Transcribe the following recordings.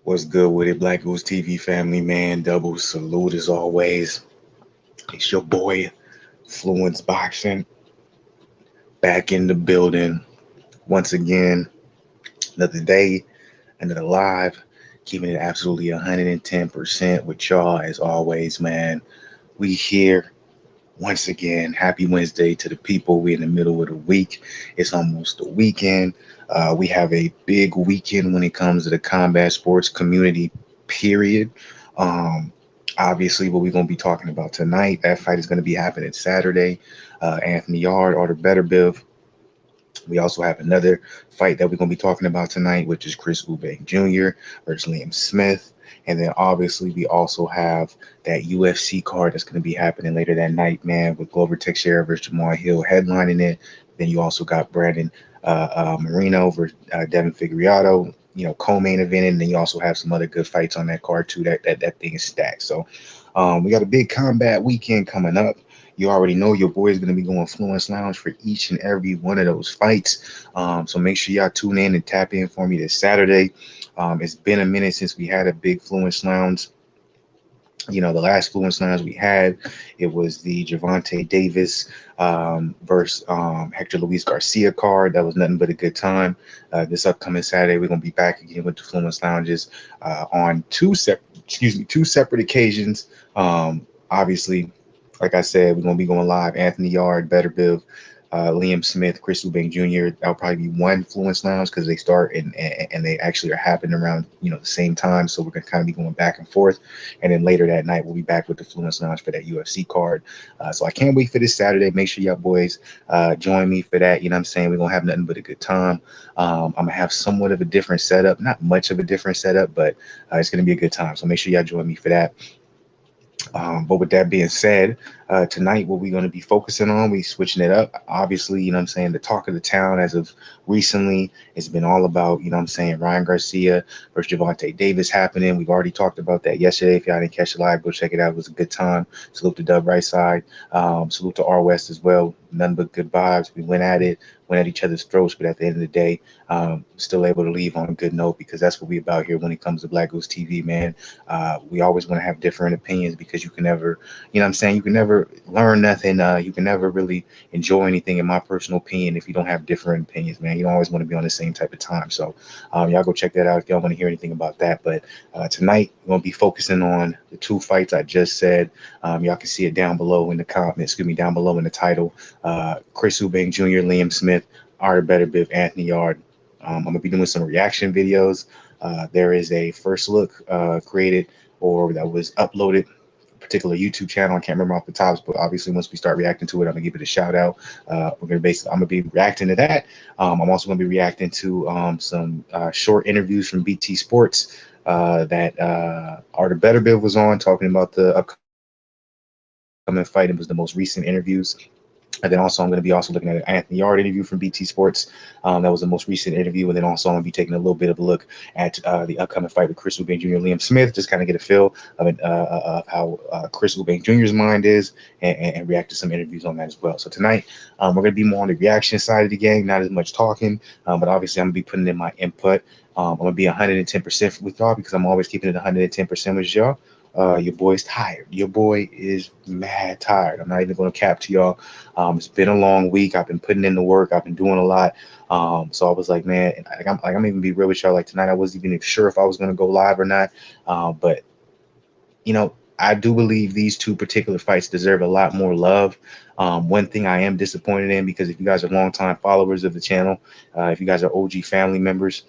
What's good with it, Black Goose TV family, man? Double salute as always. It's your boy, Fluenceboxing, back in the building once again. Another day, another live, keeping it absolutely 110% with y'all as always, man. We here once again. Happy Wednesday to the people. We in the middle of the week. It's almost the weekend. We have a big weekend when it comes to the combat sports community. Period. Um, Obviously, what we're going to be talking about tonight. That fight is going to be happening Saturday. Anthony Yarde, Artur Beterbiev. We also have another fight that we're going to be talking about tonight, which is Chris Eubank Jr. versus Liam Smith. And then obviously we also have that UFC card that's going to be happening later that night, man, with Glover Teixeira versus Jamal Hill headlining it. Then you also got Brandon Moreno versus Devin Figueiredo, co-main event. And then you also have some other good fights on that card too. That thing is stacked. So we got a big combat weekend coming up. You already know your boy is going to be going Fluence Lounge for each and every one of those fights. So make sure y'all tune in and tap in for me this Saturday. It's been a minute since we had a big Fluence Lounge. The last Fluence Lounge we had, it was the Gervonta Davis versus Hector Luis Garcia card. That was nothing but a good time. This upcoming Saturday, we're going to be back again with the Fluence Lounges on two separate occasions. Obviously, like I said, we're going to be going live. Anthony Yarde, Beterbiev, Liam Smith, Chris Eubank Jr. That'll probably be one Fluence Lounge because they start and they actually are happening around the same time. So we're gonna kind of be going back and forth. And then later that night we'll be back with the Fluence Lounge for that UFC card. So I can't wait for this Saturday. Make sure y'all boys join me for that. You know what I'm saying? We're gonna have nothing but a good time. I'm gonna have somewhat of a different setup, not much of a different setup, but it's gonna be a good time. So make sure y'all join me for that. But with that being said, tonight what we're going to be focusing on, we switching it up. Obviously, the talk of the town as of recently has been all about, Ryan Garcia versus Gervonta Davis happening. We've already talked about that yesterday. If y'all didn't catch it live, go check it out. It was a good time. Salute to Dub Right Side. Salute to R West as well. None but good vibes. We went at it, went at each other's throats, but at the end of the day, still able to leave on a good note because that's what we about here when it comes to Black Goose TV, man. We always want to have different opinions because you can never, you can never learn nothing. You can never really enjoy anything, in my personal opinion, if you don't have different opinions, man. You don't always want to be on the same type of time. So y'all go check that out if y'all want to hear anything about that. But tonight, we're going to be focusing on the two fights I just said. Y'all can see it down below in the comments, down below in the title. Chris Eubank Jr., Liam Smith, Artur Beterbiev, Anthony Yarde. I'm going to be doing some reaction videos. There is a first look created or that was uploaded, a particular YouTube channel. I can't remember off the tops, but obviously once we start reacting to it, I'm gonna give it a shout out. I'm gonna be reacting to that. I'm also gonna be reacting to some short interviews from BT Sports that Artur Beterbiev was on, talking about the upcoming fight. It was the most recent interviews. And then also I'm going to be looking at an Anthony Yarde interview from BT Sports. That was the most recent interview. And then also I'm going to be taking a little bit of a look at the upcoming fight with Chris Eubank Jr. Liam Smith, just kind of get a feel of how Chris Eubank Jr.'s mind is and react to some interviews on that as well. So tonight we're going to be more on the reaction side of the game, not as much talking, but obviously I'm going to be putting in my input. I'm going to be 110% with y'all because I'm always keeping it 110% with y'all. Your boy's tired. Your boy is mad tired. I'm not even going to cap to y'all. It's been a long week. I've been putting in the work. I've been doing a lot. So I was like, man, I'm even be real with y'all. Like tonight, I wasn't even sure if I was going to go live or not. But I do believe these two particular fights deserve a lot more love. One thing I am disappointed in, because if you guys are longtime followers of the channel, if you guys are OG family members,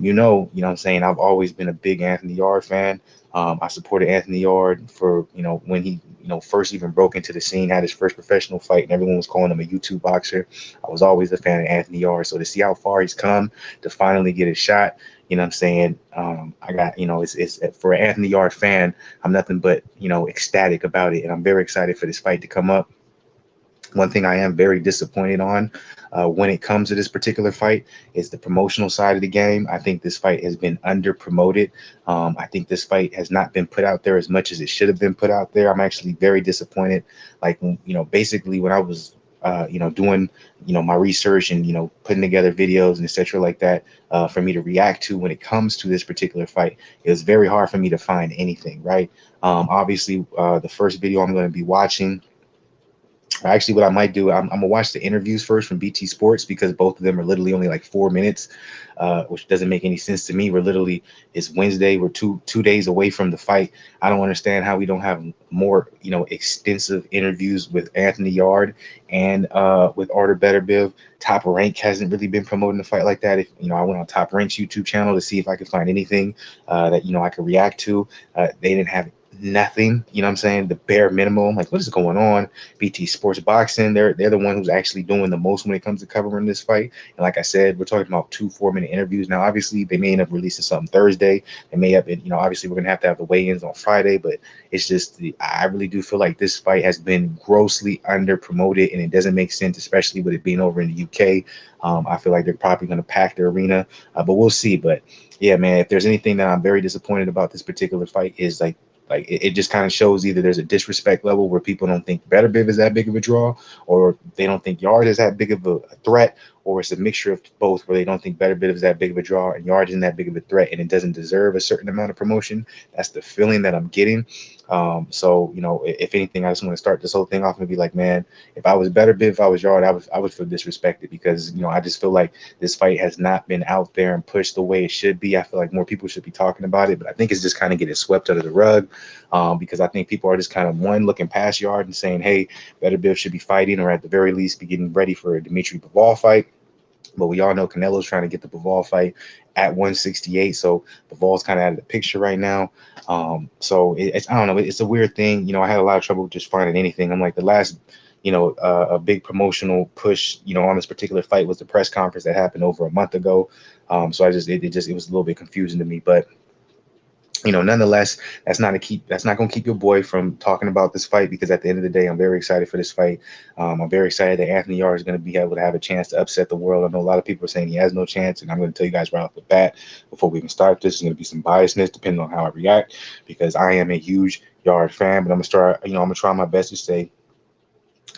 you know what I'm saying, I've always been a big Anthony Yarde fan. I supported Anthony Yarde for, when he, first even broke into the scene, had his first professional fight, and everyone was calling him a YouTube boxer. I was always a fan of Anthony Yarde. So to see how far he's come, to finally get his shot, you know what I'm saying? I got, it's for an Anthony Yarde fan, I'm nothing but, ecstatic about it. And I'm very excited for this fight to come up. One thing I am very disappointed on when it comes to this particular fight is the promotional side of the game. I think this fight has been under promoted. I think this fight has not been put out there as much as it should have been put out there. I'm actually very disappointed. Like, basically when I was doing, my research and, putting together videos and etc. like that, for me to react to when it comes to this particular fight. It was very hard for me to find anything, right? Obviously, the first video I'm going to be watching, actually, what I might do, I'm gonna watch the interviews first from BT Sports, because both of them are literally only like 4 minutes, which doesn't make any sense to me. It's Wednesday. We're two days away from the fight. I don't understand how we don't have more, extensive interviews with Anthony Yarde and with Artur Beterbiev. Top Rank hasn't really been promoting the fight like that. If I went on Top Rank's YouTube channel to see if I could find anything that I could react to. They didn't have nothing. You know what I'm saying? The bare minimum. Like, what is going on? BT Sports Boxing, they're the one who's actually doing the most when it comes to covering this fight. And like I said, we're talking about 2 4-minute interviews. Now, obviously, they may end up releasing something Thursday. They may have been, obviously, we're gonna have the weigh-ins on Friday. But it's just, I really do feel like this fight has been grossly under promoted, and it doesn't make sense, especially with it being over in the UK. I feel like they're probably gonna pack the arena, but we'll see. But yeah, man, if there's anything that I'm very disappointed about this particular fight, is like it just kind of shows either there's a disrespect level where people don't think Beterbiev is that big of a draw, or they don't think Yarde is that big of a threat, or it's a mixture of both where they don't think Beterbiev is that big of a draw and Yarde isn't that big of a threat and it doesn't deserve a certain amount of promotion. That's the feeling that I'm getting. So if anything, I just want to start this whole thing off and be like, man, if I was Beterbiev, if I was Yarde, I would feel disrespected, because I just feel like this fight has not been out there and pushed the way it should be. I feel like more people should be talking about it, but I think it's just kind of getting swept under the rug, because I think people are just kind of looking past Yarde and saying, hey, Beterbiev should be fighting, or at the very least be getting ready for a Dimitri Bivol fight. But we all know Canelo's trying to get the Bivol fight at 168, so Bivol's kind of out of the picture right now. So it's, I don't know, it's a weird thing. I had a lot of trouble just finding anything. I'm like, the last, a big promotional push, on this particular fight was the press conference that happened over a month ago. So it was a little bit confusing to me, but nonetheless, that's not going to keep your boy from talking about this fight, because at the end of the day, I'm very excited for this fight. I'm very excited that Anthony Yarde is going to be able to have a chance to upset the world. I know a lot of people are saying he has no chance, and I'm going to tell you guys right off the bat, before we even start this, there's going to be some biasness depending on how I react, because I am a huge Yarde fan. But I'm going to try my best to say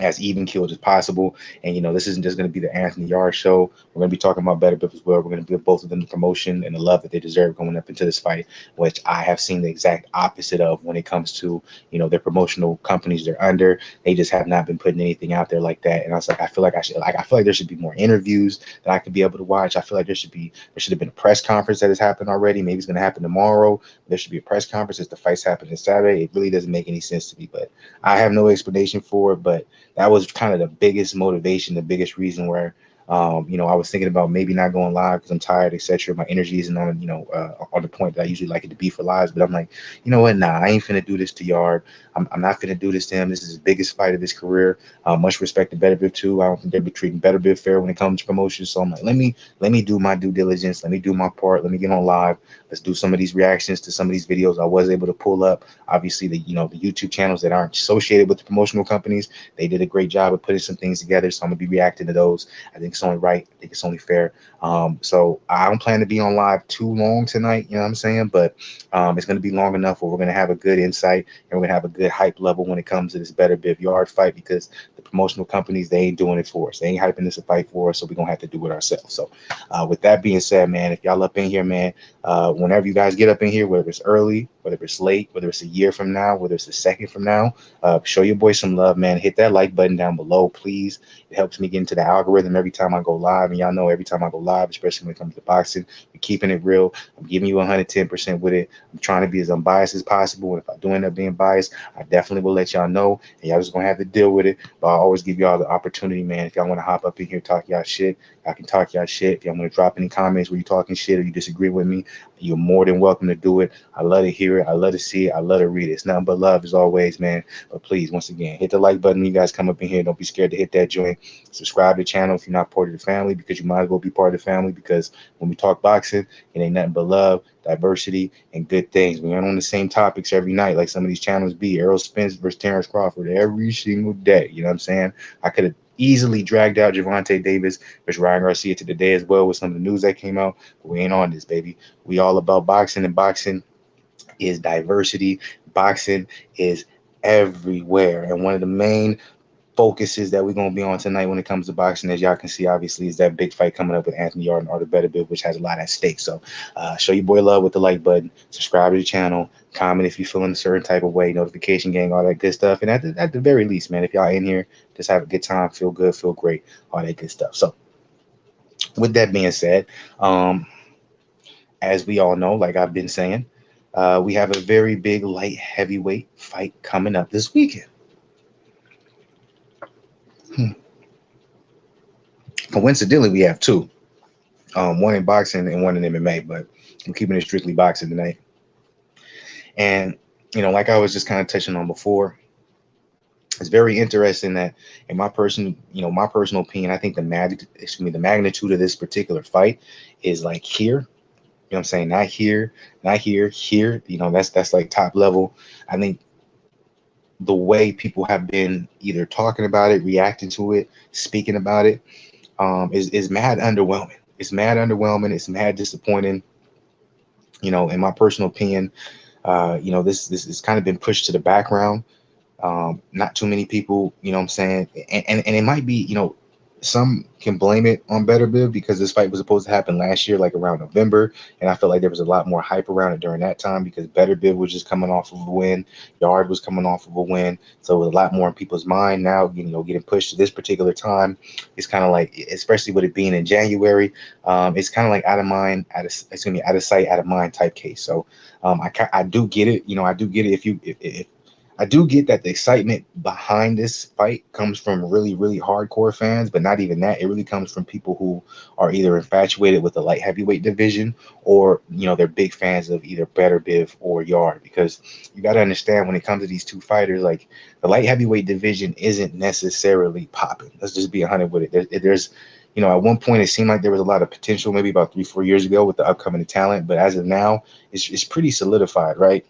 as even killed as possible. And this isn't just going to be the Anthony Yarde show. We're going to be talking about Beterbiev as well. We're going to give both of them the promotion and the love that they deserve going up into this fight, which I have seen the exact opposite of when it comes to their promotional companies they're under. They just have not been putting anything out there like that. And I was like, I feel like there should be more interviews that I could be able to watch. I feel like there should have been a press conference that has happened already. Maybe it's going to happen tomorrow. There should be a press conference as the fight's happening Saturday. It really doesn't make any sense to me, but I have no explanation for it. But that was kind of the biggest motivation, the biggest reason where, I was thinking about maybe not going live because I'm tired, etc. My energy isn't on, on the point that I usually like it to be for lives. But I'm like, you know what? Nah, I ain't finna do this to Yarde. I'm not finna do this to him. This is his biggest fight of his career. Much respect to Beterbiev too. I don't think they'll be treating Beterbiev fair when it comes to promotion. So I'm like, let me do my due diligence. Let me do my part. Let me get on live. Let's do some of these reactions to some of these videos I was able to pull up. Obviously, the YouTube channels that aren't associated with the promotional companies, they did a great job of putting some things together. So I'm gonna be reacting to those. I think it's only right. I think it's only fair. So I don't plan to be on live too long tonight. You know what I'm saying? But it's going to be long enough where we're going to have a good insight and we're going to have a good hype level when it comes to this Beterbiev Yarde fight, because the promotional companies, they ain't doing it for us. They ain't hyping this a fight for us. So we're going to have to do it ourselves. So with that being said, man, if y'all up in here, man, whenever you guys get up in here, whether it's early, whether it's late, whether it's a year from now, whether it's a second from now, show your boy some love, man. Hit that like button down below, please. It helps me get into the algorithm every time I go live. And y'all know every time I go live, especially when it comes to boxing, we're keeping it real. I'm giving you 110% with it. I'm trying to be as unbiased as possible. And if I do end up being biased, I definitely will let y'all know. And y'all just going to have to deal with it. But I always give y'all the opportunity, man. If y'all want to hop up in here, talk y'all shit, I can talk y'all shit. If y'all want to drop any comments where you're talking shit or you disagree with me, you're more than welcome to do it. I love to hear it. I love to see it. I love to read it. It's nothing but love as always, man. But please, once again, hit the like button when you guys come up in here. Don't be scared to hit that joint. Subscribe to the channel if you're not part of the family, because you might as well be part of the family, because when we talk boxing, it ain't nothing but love, diversity, and good things. We aren't on the same topics every night like some of these channels be. Errol Spence versus Terrence Crawford every single day. You know what I'm saying? I could have easily dragged out Gervonta Davis versus Ryan Garcia to the day as well with some of the news that came out. But we ain't on this, baby. We all about boxing, and boxing is diversity. Boxing is everywhere. And one of the main focuses that we're going to be on tonight when it comes to boxing, as y'all can see, obviously, is that big fight coming up with Anthony Yarde and Artur Beterbiev, which has a lot at stake. So show your boy love with the like button, subscribe to the channel, comment if you're feeling a certain type of way, notification gang, all that good stuff. And at the very least, man, if y'all in here, just have a good time, feel good, feel great, all that good stuff. So with that being said, as we all know, like I've been saying, we have a very big light heavyweight fight coming up this weekend. Coincidentally, we have two, one in boxing and one in MMA, but we're keeping it strictly boxing tonight. And, like I was just kind of touching on before, it's very interesting that in my personal opinion, I think the magnitude of this particular fight is like here. You know what I'm saying? Not here, not here, here. That's like top level. I think the way people have been either talking about it, reacting to it, speaking about it, is mad underwhelming. It's mad underwhelming. It's mad disappointing. In my personal opinion, this has kind of been pushed to the background. Not too many people, what I'm saying, and it might be, some can blame it on Beterbiev because this fight was supposed to happen last year, like around November, and I felt like there was a lot more hype around it during that time because Beterbiev was just coming off of a win, Yarde was coming off of a win, so it was a lot more in people's mind. Now, getting pushed to this particular time, it's kind of like, especially with it being in January, it's kind of like out of mind, out of sight, out of mind type case. So I do get it. I do get it if I do get that the excitement behind this fight comes from really, really hardcore fans, but not even that. It really comes from people who are either infatuated with the light heavyweight division or, they're big fans of either Beterbiev or Yarde, because you got to understand when it comes to these two fighters, like the light heavyweight division isn't necessarily popping. Let's just be 100 with it. There's at one point it seemed like there was a lot of potential, maybe about 3-4 years ago with the upcoming talent, but as of now, it's pretty solidified, right?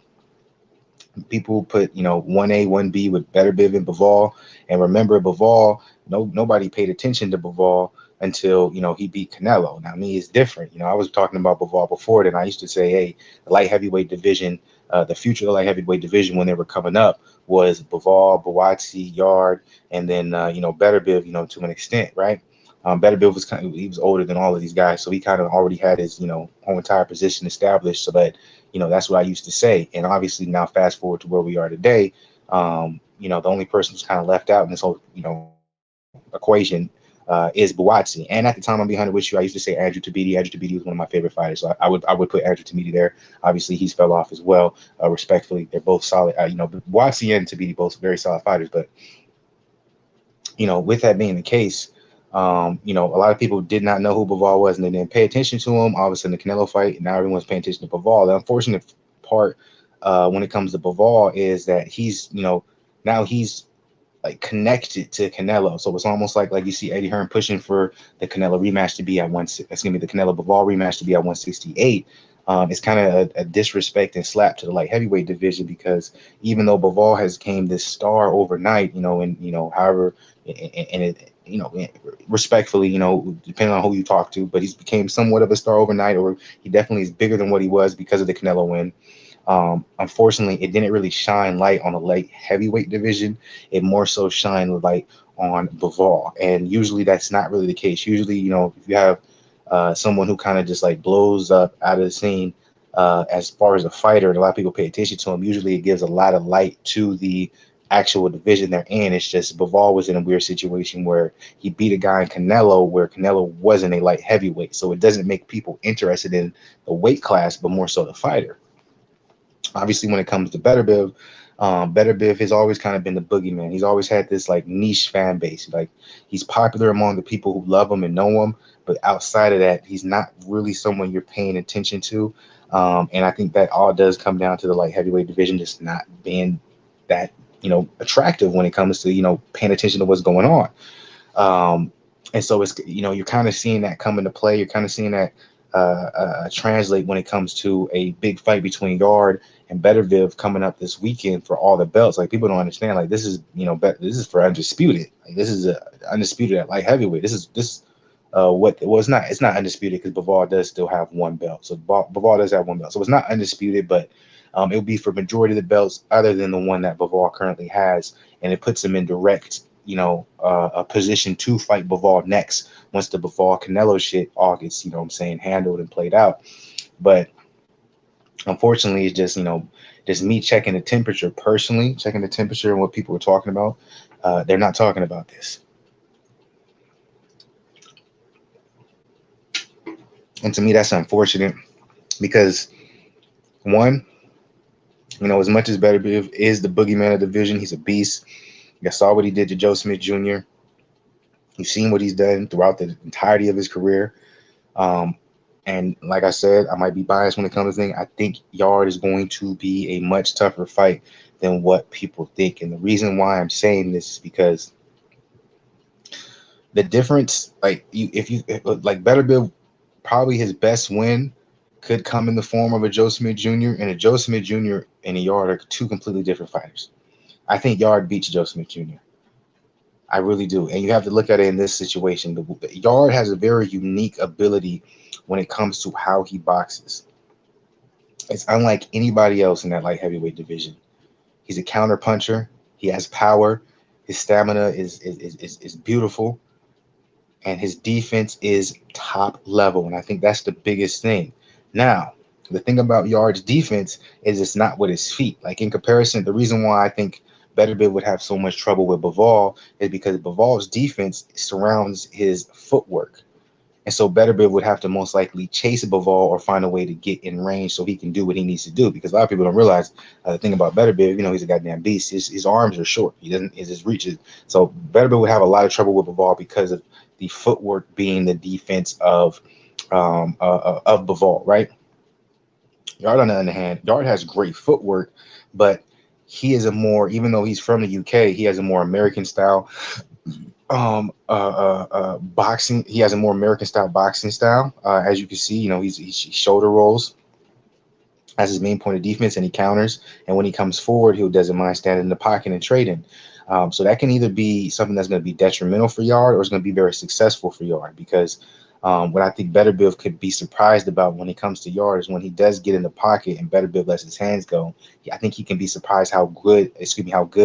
People put 1A, 1B with Beterbiev and Bivol, and remember Bivol, nobody paid attention to Bivol until he beat Canelo. Now me, it's different. I was talking about Bivol before, and I used to say, hey, the light heavyweight division, the future of the light heavyweight division when they were coming up was Bivol, Buatsi, Yarde, and then Beterbiev, to an extent, right? Beterbiev was he was older than all of these guys, so he kind of already had his whole entire position established. So that that's what I used to say. And obviously now fast forward to where we are today, the only person who's kind of left out in this whole equation is Buatsi. And at the time, I'm being honest with you, I used to say Andrew Tabiti. Andrew Tabiti was one of my favorite fighters, so I would put Andrew Tabiti there. Obviously, he's fell off as well. Respectfully, they're both solid. Buatsi and Tabiti both very solid fighters, but with that being the case, a lot of people did not know who Bivol was and they didn't pay attention to him. All of a sudden, the Canelo fight, and now everyone's paying attention to Bivol. The unfortunate part when it comes to Bivol is that he's, now he's like connected to Canelo. So it's almost like you see Eddie Hearn pushing for the Canelo rematch to be at that's gonna be the Canelo Bivol rematch to be at 168. It's kind of a disrespect and slap to the light heavyweight division, because even though Bivol has came this star overnight, however, and it, respectfully, depending on who you talk to, but he's became somewhat of a star overnight, or he definitely is bigger than what he was because of the Canelo win. Unfortunately, it didn't really shine light on the light heavyweight division. It more so shined light on Bivol, and usually that's not really the case. Usually, if you have someone who kind of just like blows up out of the scene as far as a fighter, and a lot of people pay attention to him, usually it gives a lot of light to the actual division they're in. It's just Bivol was in a weird situation where he beat a guy in Canelo where Canelo wasn't a light heavyweight, so it doesn't make people interested in the weight class, but more so the fighter. Obviously, when it comes to Beterbiev, Beterbiev has always kind of been the boogeyman. He's always had this like niche fan base. Like, he's popular among the people who love him and know him, but outside of that, he's not really someone you're paying attention to. And I think that all does come down to the light heavyweight division just not being that attractive when it comes to paying attention to what's going on. And so it's you're kind of seeing that come into play. You're kind of seeing that translate when it comes to a big fight between Yarde and Beterbiev coming up this weekend for all the belts. Like, people don't understand, like, this is this is for undisputed. Like, this is undisputed at light heavyweight. It's not undisputed because Bivol does still have one belt. So Bivol does have one belt, so it's not undisputed, but it will be for majority of the belts other than the one that Bivol currently has, and it puts him in direct a position to fight Bivol next once the Bivol Canelo shit all gets, handled and played out. But unfortunately, it's just me checking the temperature personally, checking the temperature and what people are talking about. They're not talking about this. And to me, that's unfortunate because, one, as much as Beterbiev is the boogeyman of the division, he's a beast. You saw what he did to Joe Smith Jr. You've seen what he's done throughout the entirety of his career. And like I said, I might be biased when it comes to things. I think Yarde is going to be a much tougher fight than what people think. And the reason why I'm saying this is because the difference, like Beterbiev, probably his best win could come in the form of a Joe Smith Jr. And a Joe Smith Jr. and a Yarde are two completely different fighters. I think Yarde beats Joe Smith Jr. I really do. And you have to look at it in this situation. Yarde has a very unique ability when it comes to how he boxes. It's unlike anybody else in that light heavyweight division. He's a counter puncher. He has power. His stamina is beautiful. And his defense is top level. And I think that's the biggest thing. Now, the thing about Yarde's defense is it's not with his feet. Like in comparison, the reason why I think Beterbiev would have so much trouble with Bivol is because Bivol's defense surrounds his footwork. And so Beterbiev would have to most likely chase Bivol or find a way to get in range so he can do what he needs to do. Because a lot of people don't realize the thing about Beterbiev, he's a goddamn beast. His arms are short. His reaches. So Beterbiev would have a lot of trouble with Bivol because of the footwork being the defense of Bivol, right? Yarde, on the other hand, Yarde has great footwork, but he is even though he's from the UK, he has a more American style boxing. He has a more American style boxing style. As you can see, he shoulder rolls as his main point of defense, and he counters. And when he comes forward, he doesn't mind standing in the pocket and trading. So that can either be something that's going to be detrimental for Yarde or it's going to be very successful for Yarde, because what I think Beterbiev could be surprised about when it comes to Yarde is when he does get in the pocket and Beterbiev lets his hands go. I think he can be surprised how good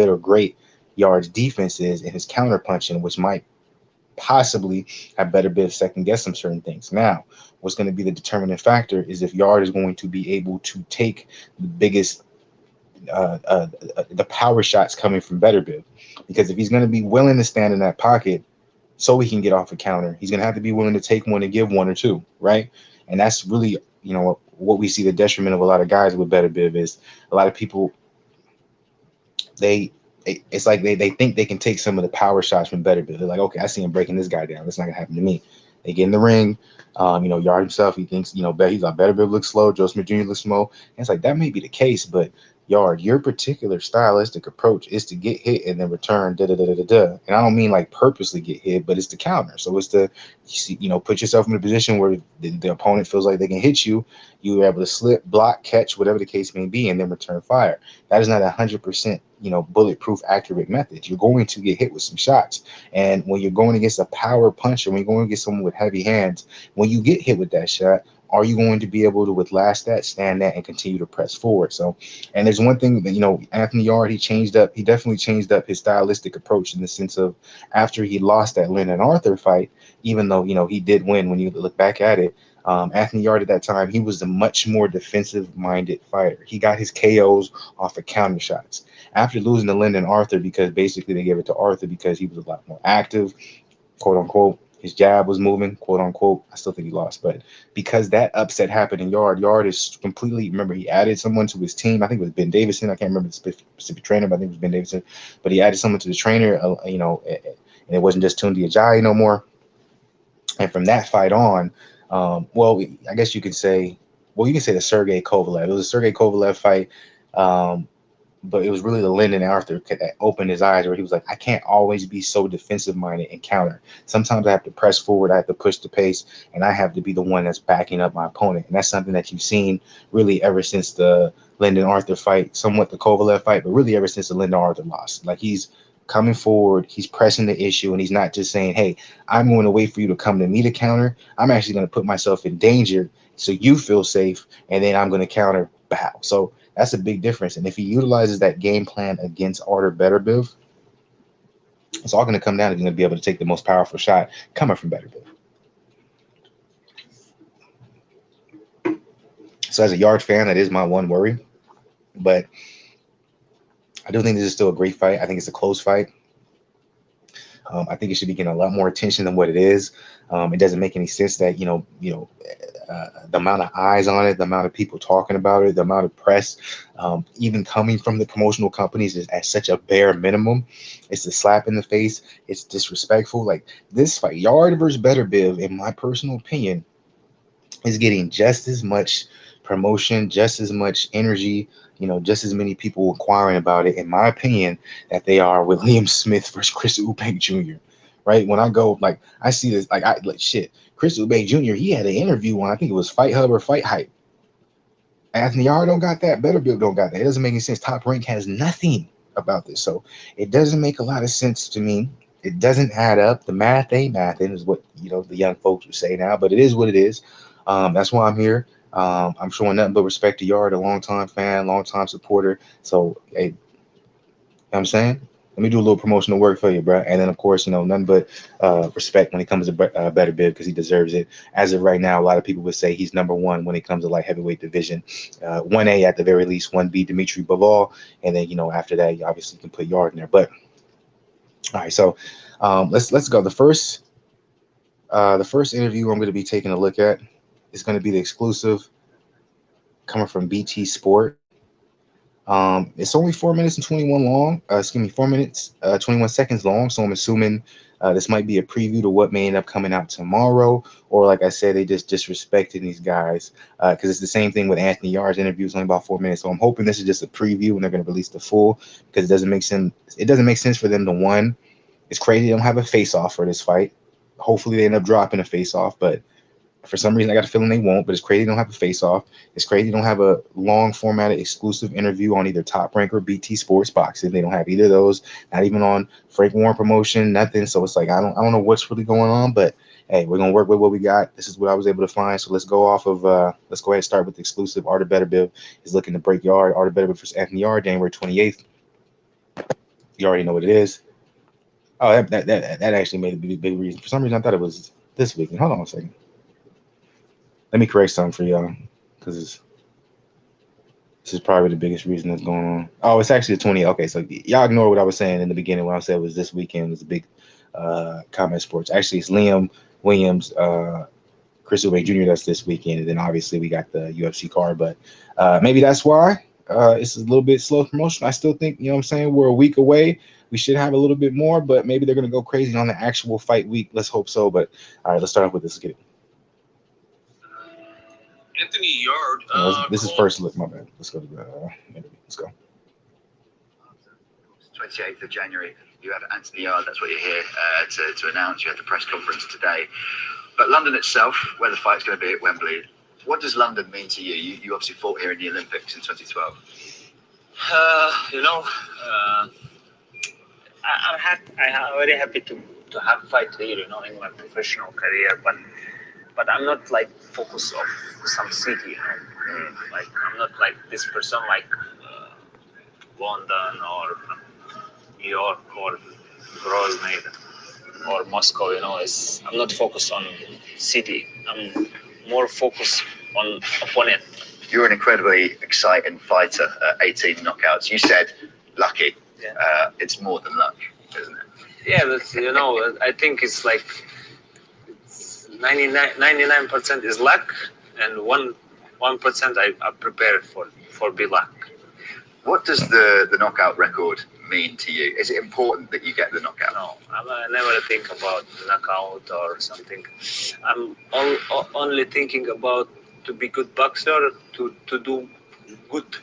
or great Yarde's defense is in his counter punching, which might possibly have Beterbiev second guess some certain things. Now, what's going to be the determining factor is if Yarde is going to be able to take the biggest the power shots coming from Beterbiev, because if he's going to be willing to stand in that pocket so he can get off a counter, he's going to have to be willing to take one and give one or two, right? And that's really, what we see the detriment of a lot of guys with Beterbiev is a lot of people, it's like they think they can take some of the power shots from Beterbiev. They're like, okay, I see him breaking this guy down. That's not going to happen to me. They get in the ring. Yarde himself, he thinks, he's like, Beterbiev looks slow, Joe Smith Jr. looks slow. And it's like, that may be the case, but Yarde, your particular stylistic approach is to get hit and then return, da-da-da-da-da. And I don't mean like purposely get hit, but it's the counter. So it's to, put yourself in a position where the opponent feels like they can hit you. You're able to slip, block, catch, whatever the case may be, and then return fire. That is not 100%, bulletproof, accurate method. You're going to get hit with some shots. And when you're going against a power puncher, when you're going against someone with heavy hands, when you get hit with that shot, are you going to be able to outlast that, stand that, and continue to press forward? So, and there's one thing that, Anthony Yarde, he definitely changed up his stylistic approach in the sense of after he lost that Lyndon Arthur fight, even though, he did win when you look back at it, Anthony Yarde at that time, he was a much more defensive-minded fighter. He got his KOs off of counter shots. After losing to Lyndon Arthur, because basically they gave it to Arthur because he was a lot more active, quote-unquote, his jab was moving, quote unquote. I still think he lost, but because that upset happened in Yarde is completely, remember, he added someone to his team. I think it was Ben Davison. I can't remember the specific trainer, but I think it was Ben Davison. But he added someone to the trainer, and it wasn't just Tundi Ajayi no more. And from that fight on, I guess you could say, you can say the Sergey Kovalev. It was a Sergey Kovalev fight. But it was really the Lyndon Arthur that opened his eyes, where he was like, I can't always be so defensive-minded and counter. Sometimes I have to press forward, I have to push the pace, and I have to be the one that's backing up my opponent. And that's something that you've seen really ever since the Lyndon Arthur fight, somewhat the Kovalev fight, but really ever since the Lyndon Arthur loss. Like, he's coming forward, he's pressing the issue, and he's not just saying, hey, I'm going to wait for you to come to me to counter. I'm actually going to put myself in danger so you feel safe, and then I'm going to counter, bow. So that's a big difference. And if he utilizes that game plan against Artur Beterbiev, It's all going to come down to going to be able to take the most powerful shot coming from Beterbiev. So as a Yarde fan, that is my one worry. But I do think this is still a great fight. I think it's a close fight. I think it should be getting a lot more attention than what it is. It doesn't make any sense that, the amount of eyes on it, the amount of people talking about it, the amount of press, even coming from the promotional companies is at such a bare minimum. It's a slap in the face. It's disrespectful. Like this fight, Yarde versus Beterbiev, in my personal opinion, is getting just as much promotion, just as much energy, just as many people inquiring about it, in my opinion, that they are with Liam Smith versus Chris Eubank Jr. Right? When I go, like, I see this, like shit, Chris Eubank Jr., he had an interview on, I think it was Fight Hub or Fight Hype. Anthony Yarde don't got that. Beterbiev don't got that. It doesn't make any sense. Top Rank has nothing about this. So it doesn't make a lot of sense to me. It doesn't add up. The math ain't mathing is what, the young folks would say now, but it is what it is. That's why I'm here. I'm showing nothing but respect to Yarde, a longtime fan, longtime supporter. So, hey, you know what I'm saying? Let me do a little promotional work for you, bro. And then, of course, nothing but respect when it comes to Beterbiev, because he deserves it. As of right now, a lot of people would say he's number one when it comes to light heavyweight division. 1A at the very least, 1B Dimitri Bivol, and then after that, you obviously can put Yarde in there. But all right, so let's go. The first interview I'm going to be taking a look at is going to be the exclusive coming from BT Sport. It's only 4 minutes and 21 long. 4 minutes, 21 seconds long. So I'm assuming this might be a preview to what may end up coming out tomorrow. Or like I said, they just disrespecting these guys, because it's the same thing with Anthony Yarde's interview. It's only about 4 minutes. So I'm hoping this is just a preview and they're going to release the full, because it doesn't make sense. It doesn't make sense for them to, one, it's crazy they don't have a face-off for this fight. Hopefully they end up dropping a face-off, but for some reason, I got a feeling they won't, but it's crazy they don't have a face-off. It's crazy they don't have a long formatted exclusive interview on either Top Rank or BT Sports Boxing. They don't have either of those, not even on Frank Warren Promotion, nothing. So it's like, I don't know what's really going on, but hey, we're going to work with what we got. This is what I was able to find. So let's go off of, let's go ahead and start with the exclusive. Artur Beterbiev is looking to break Yarde. Artur Beterbiev versus Anthony Yarde, January 28th. You already know what it is. Oh, that actually made a big reason. For some reason, I thought it was this weekend. Hold on a second. Let me correct something for y'all, because this is probably the biggest reason that's going on. Oh, it's actually the 20th. Okay, so y'all ignore what I was saying in the beginning when I said it was this weekend. It's a big Combat Sports. Actually, it's Liam Williams, Chris Eubank Jr. That's this weekend, and then obviously we got the UFC card. But maybe that's why it's a little bit slow promotion. I still think, we're a week away. We should have a little bit more, but maybe they're going to go crazy on the actual fight week. Let's hope so. But all right, let's start off with this. Let's get it. Anthony Yarde. This is first look. My bad. Let's go to the interview. Let's go. 28th of January, you had Anthony Yarde. That's what you're here to announce. You had the press conference today. But London itself, where the fight's going to be at Wembley, what does London mean to you? You obviously fought here in the Olympics in 2012. I'm very happy to have fight here, in my professional career, but I'm not like focused on some city, like I'm not like this person like London or New York or Grozny or Moscow, I'm not focused on city. I'm more focused on opponent. You're an incredibly exciting fighter, 18 knockouts. You said lucky. Yeah. It's more than luck, isn't it? Yeah, but I think it's like 99% is luck, and 1% I prepare for be luck. What does the knockout record mean to you? Is it important that you get the knockout? No, I never think about knockout or something. I'm only thinking about to be good boxer, to do good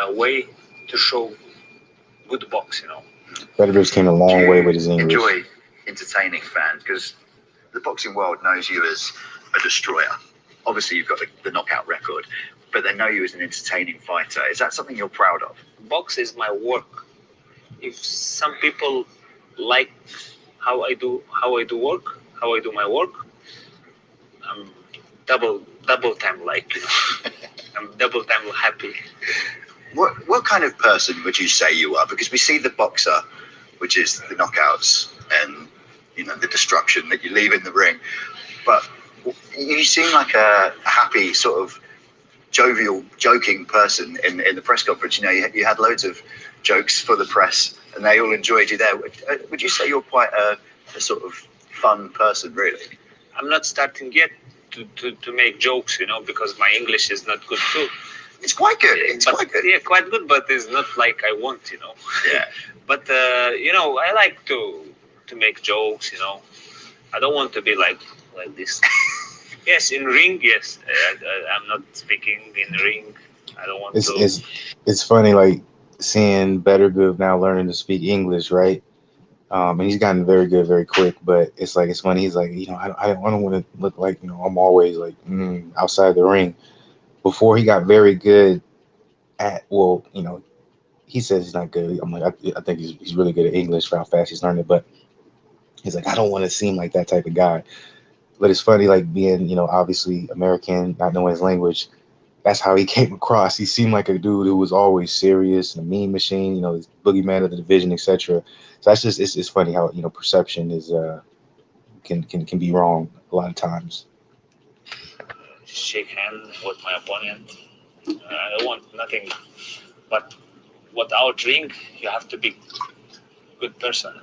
way to show good box, Beterbiev came a long way with his English. Enjoy entertaining fans, because the boxing world knows you as a destroyer. Obviously, you've got the knockout record, but they know you as an entertaining fighter. Is that something you're proud of? Box is my work. If some people like how I do work, how I do my work, I'm double time like, I'm double time happy. What kind of person would you say you are? Because we see the boxer which is the knockouts and the destruction that you leave in the ring. But you seem like a happy, sort of jovial, joking person in the press conference. You had loads of jokes for the press, and they all enjoyed you there. Would you say you're quite a sort of fun person, really? I'm not starting yet to make jokes, because my English is not good too. It's quite good. Quite good. Yeah, quite good, but it's not like I want, Yeah. But I like to make jokes, I don't want to be like this. Yes, in ring, yes. I'm not speaking in ring. I don't want to. It's funny, like seeing Beterbiev now learning to speak English, right? And he's gotten very good, very quick. But it's funny. He's like, I don't want to look like, I'm always like outside the ring. Before he got very good at, well, he says he's not good. I'm like, I think he's really good at English for how fast he's learning it. But he's like, I don't want to seem like that type of guy. But it's funny, like being, obviously American, not knowing his language. That's how he came across. He seemed like a dude who was always serious and a mean machine, this boogeyman of the division, etc. So that's just, it's funny how, perception is can be wrong a lot of times. Shake hands with my opponent. I don't want nothing, but without ring, you have to be a good person,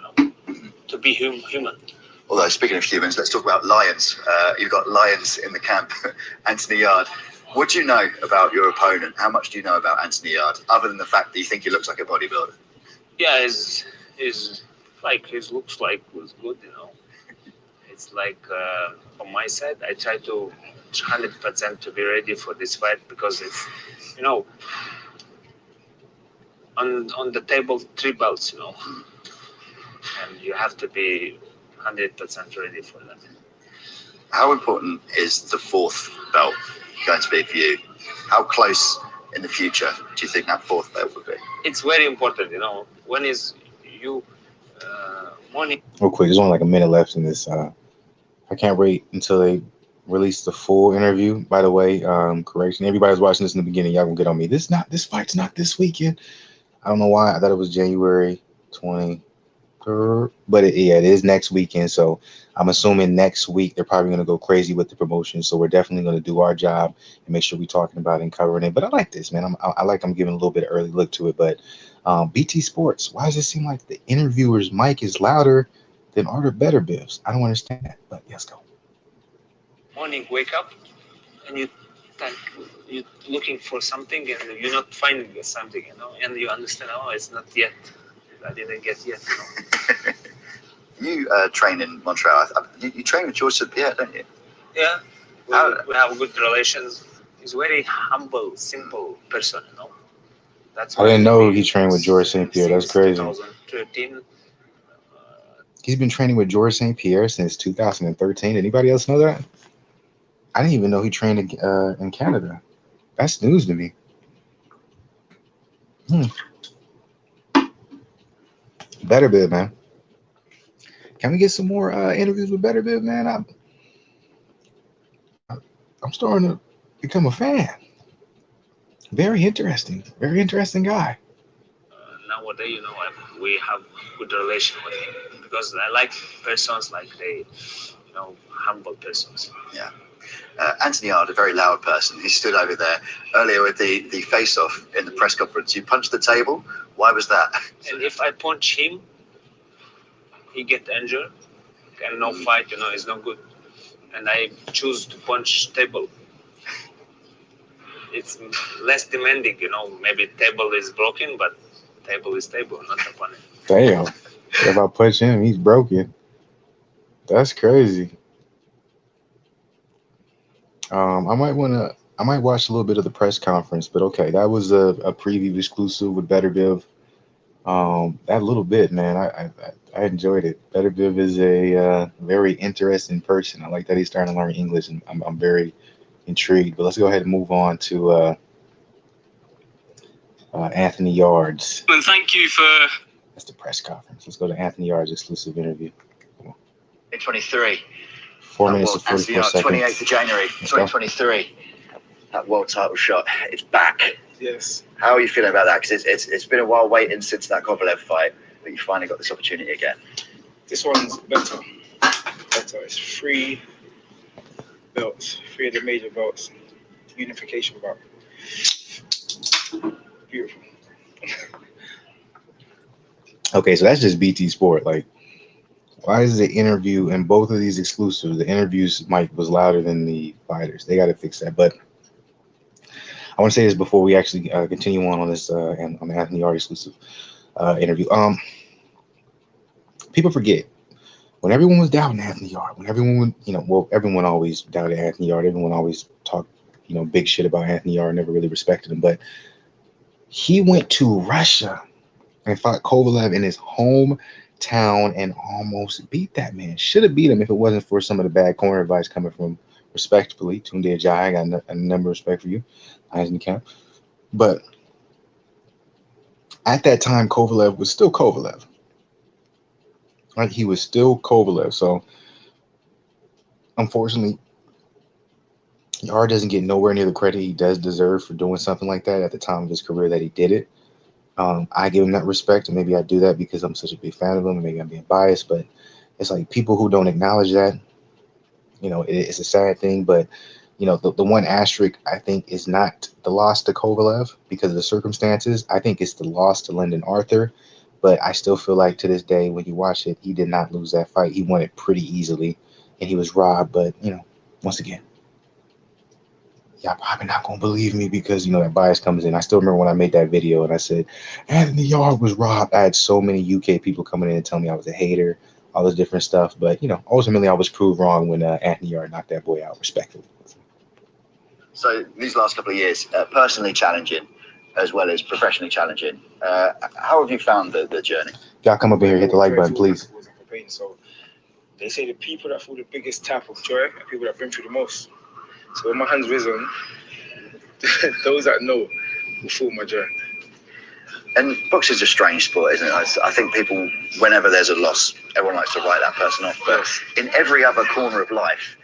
to be human. Although, speaking of humans, let's talk about lions. You've got lions in the camp. Anthony Yarde. What do you know about your opponent? How much do you know about Anthony Yarde, other than the fact that you think he looks like a bodybuilder? Yeah, his looks like was good, It's like from my side, I try to 100% to be ready for this fight, because it's, on the table 3 belts, and you have to be 100% ready for that. How important is the 4th belt going to be for you? How close in the future do you think that 4th belt would be? It's very important, When is you morning? Real quick, there's only like a minute left in this. I can't wait until they release the full interview. By the way, correction, everybody's watching this in the beginning. Y'all gonna get on me. This fight's not this weekend. I don't know why. I thought it was January 23rd, but it is next weekend. So I'm assuming next week they're probably gonna go crazy with the promotion. So we're definitely gonna do our job and make sure we're talking about it and covering it. But I like this, man. I'm giving a little bit of early look to it. But BT Sports, why does it seem like the interviewer's mic is louder than Artur Beterbiev's? I don't understand that. But let's go. Morning, wake up, and you're looking for something, and you're not finding something, and you understand, it's not yet. I didn't get yet, You train in Montreal. You train with George St. Pierre, don't you? Yeah, we have good relations. He's very humble, simple person, That's I didn't know he trained with George St. Pierre. That's crazy. 2013. He's been training with George St. Pierre since 2013. Anybody else know that? I didn't even know he trained in Canada. That's news to me. Beterbiev, man. Can we get some more interviews with Beterbiev, man? I'm starting to become a fan. Very interesting guy. Nowadays, we have good relation with him, because I like persons like they, humble persons. Yeah. Anthony Yarde, a very loud person. He stood over there earlier with the face-off in the press conference. You punched the table. Why was that? And if I punch him, he get injured, and no fight, is no good. And I choose to punch table. It's less demanding, Maybe table is broken, but table is table, not opponent. Damn. If I punch him, he's broken. That's crazy. I might watch a little bit of the press conference, but okay, that was a preview exclusive with Beterbiev. That little bit, man, I enjoyed it. Beterbiev is a very interesting person. I like that he's starting to learn English, and I'm very intrigued. But let's go ahead and move on to Anthony Yarde's. And thank you for. That's the press conference. Let's go to Anthony Yarde's exclusive interview. 23. 4 minutes and 44 seconds. 28th of January, 2023. That world title shot, it's back. Yes. How are you feeling about that? Because it's been a while waiting since that Kovalev fight. that you finally got this opportunity again? This one's better. It's 3 belts, 3 of the major belts, unification bout. Beautiful. Okay, so that's just BT Sport. Like, why is the interview in both of these exclusives, the interviews mic was louder than the fighters? They got to fix that. But I want to say this before we actually continue on this and on the Anthony Yarde exclusive interview. People forget when everyone was doubting Anthony Yarde, when everyone, everyone always doubted Anthony Yarde. Everyone always talked, big shit about Anthony Yarde, never really respected him. But he went to Russia and fought Kovalev in his hometown and almost beat that man. Should have beat him if it wasn't for some of the bad corner advice coming from, respectfully, Tunde Ajayi. I got a number of respect for you. Eyes in the count. But at that time, Kovalev was still Kovalev. Right? He was still Kovalev. So, unfortunately, Yarde doesn't get nowhere near the credit he does deserve for doing something like that at the time of his career that he did it. I give him that respect, and maybe I do that because I'm such a big fan of him, and maybe I'm being biased, but it's like people who don't acknowledge that, it's a sad thing. But the one asterisk I think is not the loss to Kovalev because of the circumstances. I think it's the loss to Lyndon Arthur. But I still feel like to this day, when you watch it, he did not lose that fight. He won it pretty easily, and he was robbed. But once again, y'all probably not gonna believe me because that bias comes in. I still remember when I made that video and I said Anthony Yarde was robbed. I had so many UK people coming in and telling me I was a hater, all this different stuff. But ultimately I was proved wrong when Anthony Yarde knocked that boy out, respectfully. So these last couple of years, personally challenging as well as professionally challenging. How have you found the journey? Y'all come up in here, hit the like button, please. So they say the people that feel the biggest tap of joy are people that been through the most. So when my hands risen, those that know will feel my joy. And boxing's a strange sport, isn't it? I think people, whenever there's a loss, everyone likes to write that person off. But in every other corner of life,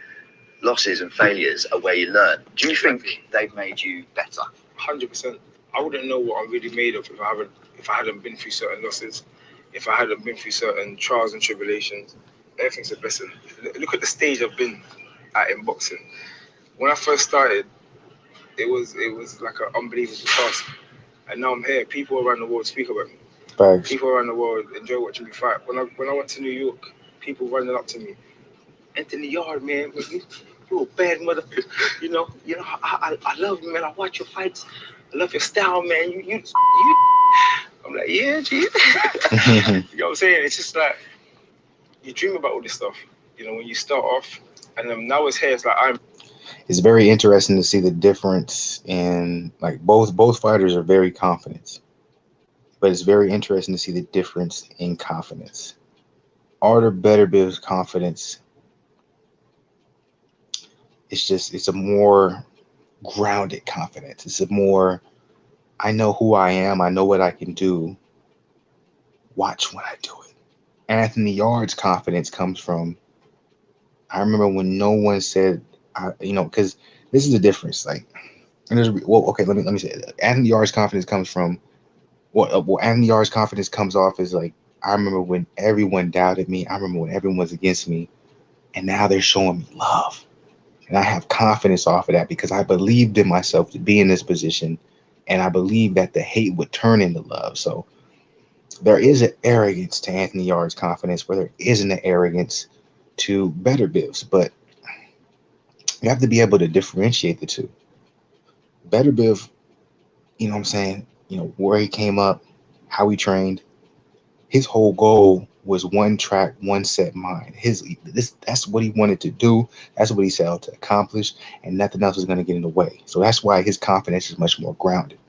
losses and failures are where you learn. Do you think they've made you better? 100%. I wouldn't know what I'm really made of if I hadn't been through certain losses, if I hadn't been through certain trials and tribulations. Everything's a blessing. Look at the stage I've been at in boxing. When I first started, it was like an unbelievable task. And now I'm here. People around the world speak about me. Thanks. People around the world enjoy watching me fight. When I went to New York, people running up to me. Anthony Yarde, man, you a bad motherfucker. I love you, man. I watch your fights. I love your style, man. You. I'm like, yeah, geez. You know what I'm saying? It's just like you dream about all this stuff. When you start off, and then now it's here. It's like It's very interesting to see the difference in both fighters are very confident, but it's very interesting to see the difference in confidence. Artur Beterbiev's confidence, it's a more grounded confidence. It's a more, I know who I am. I know what I can do. Watch when I do it. Anthony Yarde's confidence comes from, I remember when no one said, because this is the difference. Let me say it. Anthony Yarde's confidence comes from, Anthony Yarde's confidence comes off as I remember when everyone doubted me. I remember when everyone was against me, and now they're showing me love. And I have confidence off of that because I believed in myself to be in this position, and I believed that the hate would turn into love. So there is an arrogance to Anthony Yarde's confidence where there isn't an arrogance to Beterbiev's, but you have to be able to differentiate the two. Beterbiev, what I'm saying, where he came up, how he trained, his whole goal was one track, one set mind. That's what he wanted to do. That's what he set out to accomplish, and nothing else was going to get in the way. So that's why his confidence is much more grounded.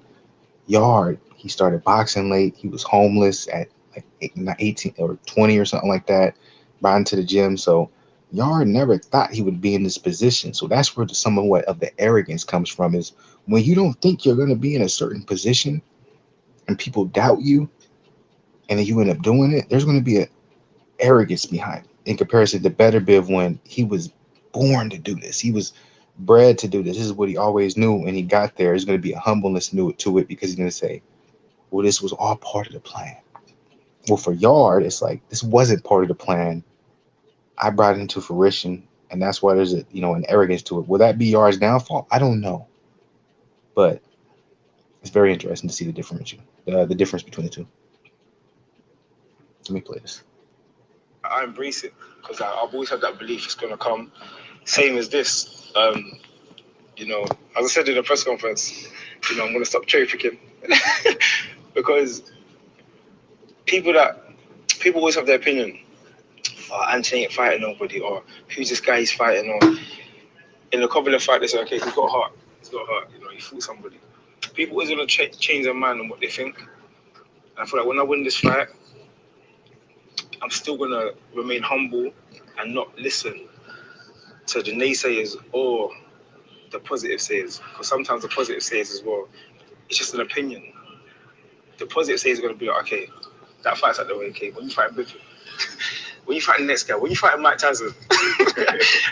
Yarde, he started boxing late. He was homeless at 18 or 20 or something like that, riding to the gym. So Yarde never thought he would be in this position. So that's where somewhat of the arrogance comes from, is when you don't think you're going to be in a certain position and people doubt you, and then you end up doing it, there's going to be an arrogance behind it in comparison to Beterbiev when he was born to do this. He was bred to do this. This is what he always knew, and he got there. There's going to be a humbleness to it because he's going to say, well, this was all part of the plan. Well, for Yard, it's like this wasn't part of the plan. I brought it into fruition, and that's why there's an arrogance to it. Will that be Yard's downfall? I don't know, but it's very interesting to see the difference between the two. Let me play this. I embrace it because I've always had that belief it's gonna come. Same as this. As I said in the press conference, I'm gonna stop cherry picking because people always have their opinion. Anthony ain't fighting nobody, or who's this guy he's fighting, or in a couple of fights they say, okay, he's got heart, he fought somebody. People always gonna change their mind on what they think. And I feel like when I win this fight, I'm still gonna remain humble and not listen to the naysayers or the positive sayers, because sometimes the positive sayers as well, it's just an opinion. The positive sayers are gonna be like, okay, that fight's out the way, okay, when you fight Biff, when you fight the next guy, when you fight Mike Tyson,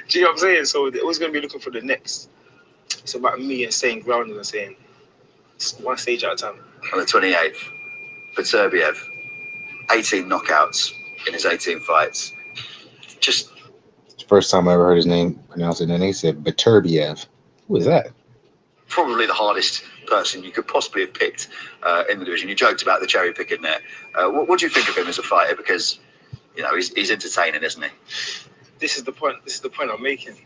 do you know what I'm saying? So they're always gonna be looking for the next. It's about me and staying grounded and saying, it's one stage at a time. On the 28th, Beterbiev, 18 knockouts in his 18 fights. Just First time I ever heard his name pronounced, and then they said Beterbiev. Who is that? probably the hardest person you could possibly have picked in the division. You joked about the cherry picking there. What do you think of him as a fighter? Because he's entertaining, isn't he? This is the point. This is the point I'm making.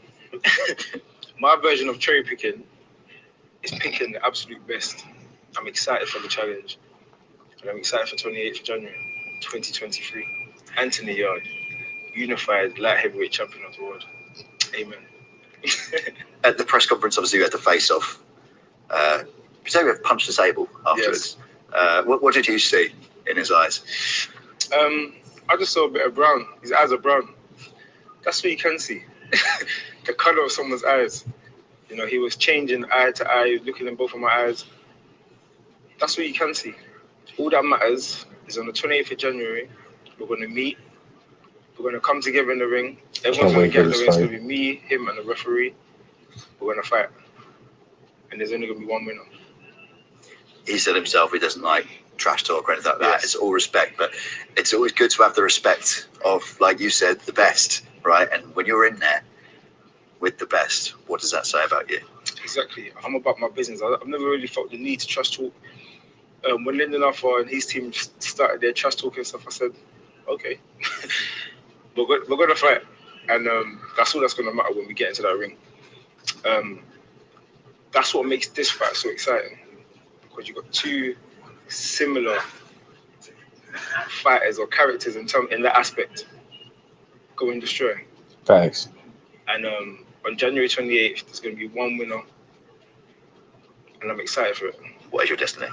My version of cherry picking is picking the absolute best. I'm excited for the challenge, and I'm excited for 28th of January, 2023. Anthony Yarde, unified light heavyweight champion of the world. Amen. At the press conference, obviously, you had to face off. Beterbiev punched the table afterwards. Yes. What did you see in his eyes? I just saw a bit of brown. His eyes are brown. That's what you can see. The color of someone's eyes. He was changing eye to eye, looking in both of my eyes. That's what you can see. All that matters is on the 28th of January, we're going to meet. We're going to come together in the ring. Everyone's going to get in the ring. It's going to be me, him, and the referee. We're going to fight. And there's only going to be one winner. He said himself he doesn't like trash talk or anything like that. Yes. It's all respect, but it's always good to have the respect of, like you said, the best, right? And when you're in there with the best, what does that say about you? Exactly. I'm about my business. I've never really felt the need to trash talk. When Lyndon Arthur and his team started their trash talk and stuff, I said, okay, we're going to fight. And that's all that's going to matter when we get into that ring. That's what makes this fight so exciting, because you've got two similar fighters or characters in that aspect. Go and destroy. Facts. And on January 28th, there's going to be one winner, and I'm excited for it. What is your destiny?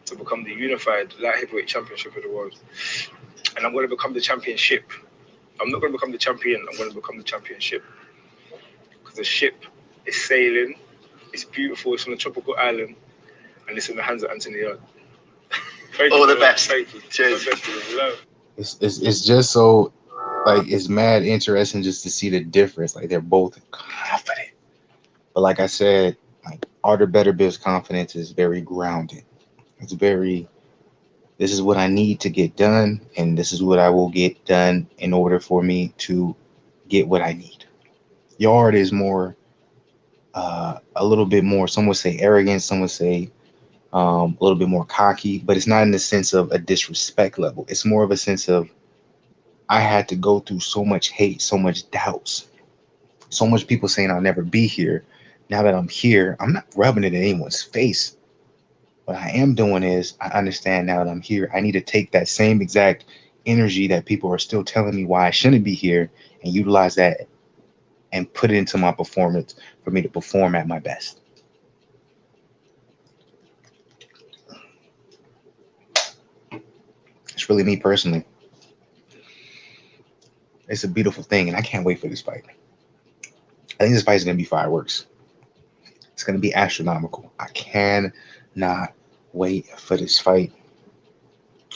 To become the unified light heavyweight championship of the world. And I'm going to become the championship. I'm not going to become the champion, I'm going to become the championship. Because the ship is sailing, it's beautiful, it's on a tropical island, and it's in the hands of Anthony Yarde. All the best. Thank you. Cheers. It's just so, it's mad interesting just to see the difference. They're both confident. But like I said, Artur Beterbiev's confidence is very grounded. It's very, this is what I need to get done, and this is what I will get done in order for me to get what I need. Yarde is more, a little bit more, some would say arrogant, some would say a little bit more cocky, but it's not in the sense of a disrespect level. It's more of a sense of, I had to go through so much hate, so much doubts, so much people saying I'll never be here. Now that I'm here, I'm not rubbing it in anyone's face. What I am doing is, I understand now that I'm here, I need to take that same exact energy that people are still telling me why I shouldn't be here and utilize that and put it into my performance for me to perform at my best. It's really me personally. It's a beautiful thing, and I can't wait for this fight. I think this fight is going to be fireworks. It's going to be astronomical. I cannot wait for this fight.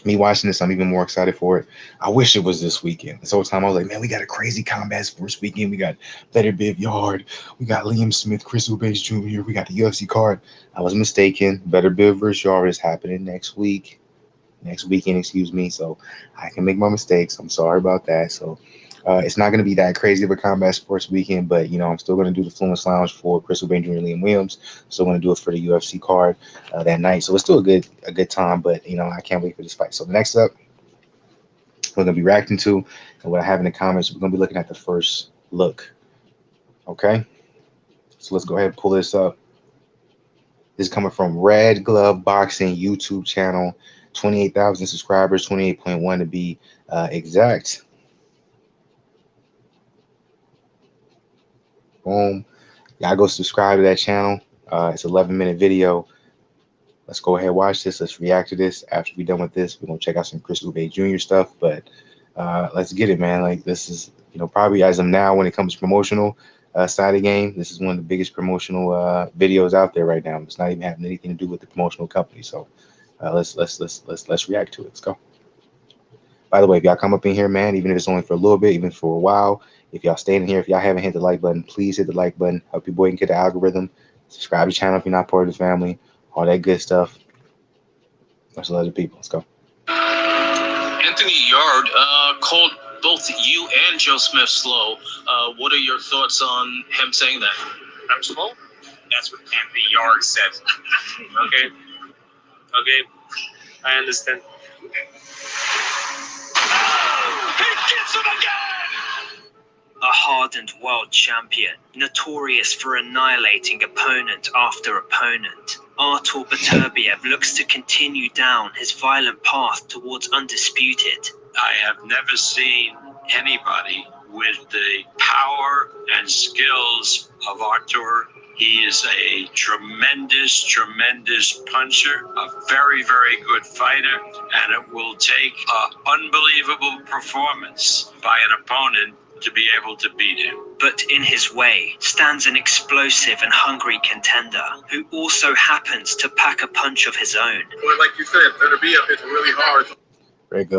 Me watching this, I'm even more excited for it. I wish it was this weekend. This whole time I was like, man, we got a crazy combat sports weekend. We got Beterbiev, Yarde. We got Liam Smith, Chris Eubank Jr. We got the UFC card. I was mistaken. Beterbiev versus Yarde is happening next week. next weekend, excuse me. So I can make my mistakes. I'm sorry about that. So it's not going to be that crazy of a combat sports weekend, but you know, I'm still going to do the Fluence Lounge for Chris Eubank Jr. Liam Williams. Still going to do it for the UFC card that night. So it's still a good time, but you know, I can't wait for this fight. So next up, we're going to be reacting to, and what I have in the comments, we're going to be looking at the first look. Okay, so let's go ahead and pull this up. This is coming from Red Glove Boxing YouTube channel, 28,000 subscribers, 28.1 to be exact. Boom. Y'all go subscribe to that channel. It's an 11-minute video. Let's go ahead and watch this. Let's react to this. After we're done with this, we're going to check out some Chris Eubank Jr. stuff. But let's get it, man. Like, this is, you know, probably as of now, when it comes to promotional side of the game, this is one of the biggest promotional videos out there right now. It's not even having anything to do with the promotional company. So let's react to it. Let's go. By the way, if y'all come up in here, man, even if it's only for a little bit, even for a while, if y'all stay in here, if y'all haven't hit the like button, please hit the like button. Help your boy get the algorithm. Subscribe to the channel if you're not part of the family. All that good stuff. There's a lot of people. Let's go. Anthony Yarde called both you and Joe Smith slow. What are your thoughts on him saying that? I'm slow? That's what Anthony Yarde said. Okay. Okay. I understand. He gets him again! A hardened world champion, notorious for annihilating opponent after opponent, Artur Beterbiev looks to continue down his violent path towards undisputed. I have never seen anybody with the power and skills of Artur. He is a tremendous, tremendous puncher, a very, very good fighter, and it will take an unbelievable performance by an opponent to be able to beat him. But in his way stands an explosive and hungry contender who also happens to pack a punch of his own. Well, like you said, Beterbiev hits really hard. Red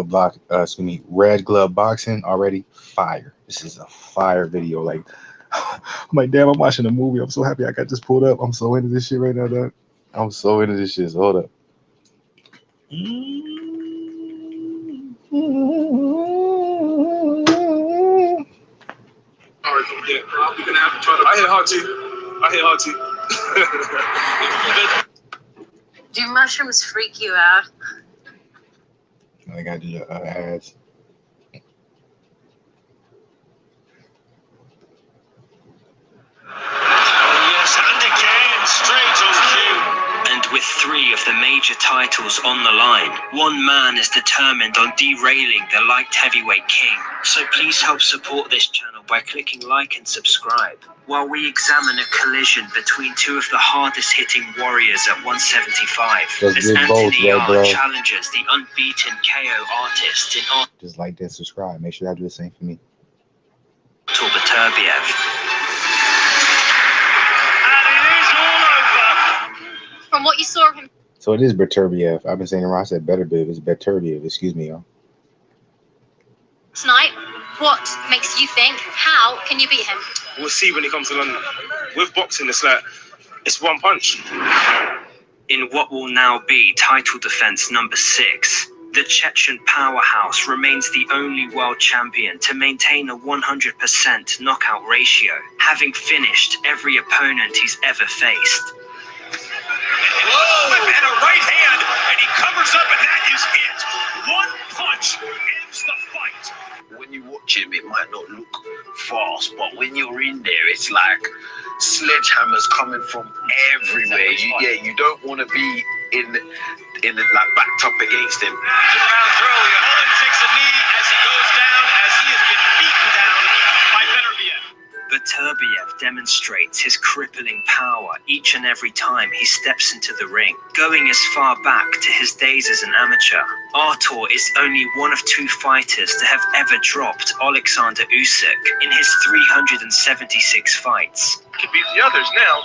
Glove Boxing, already fire. This is a fire video. Like, I'm like, damn, I'm watching a movie. I'm so happy I got this pulled up. I'm so into this shit right now, dog. I'm so into this shit. So hold up. Yeah, we're gonna have to try to. I hit hard too. Do mushrooms freak you out? I gotta do the ads. Yes, and again, straight on cue. And with 3 of the major titles on the line, one man is determined on derailing the light heavyweight king. So please help support this channel by clicking like and subscribe, while we examine a collision between 2 of the hardest hitting warriors at 175. As Anthony Yarde challenges the unbeaten KO artist in just like that, subscribe. Make sure y'all do the same for me. Artur Beterbiev. From what you saw of him. So it is Beterbiev. I've been saying it wrong. I said Beterbiev. It's Beterbiev. Excuse me, y'all. Tonight, what makes you think? How can you beat him? We'll see when he comes to London. With boxing, it's like, it's one punch. In what will now be title defense number 6, the Chechen powerhouse remains the only world champion to maintain a 100% knockout ratio, having finished every opponent he's ever faced. Whoa! And a right hand, and he covers up, and that is it. One punch ends the fight. When you watch him, it might not look fast, but when you're in there, it's like sledgehammers coming from everywhere. You don't want to be in the like backed up against him. Round throw, Holland takes a knee as he goes down, as he has been beaten down by Beterbiev. Beterbiev demonstrates his crippling power each and every time he steps into the ring. Going as far back to his days as an amateur, Artur is only one of 2 fighters to have ever dropped Alexander Usyk in his 376 fights. To beat the others now,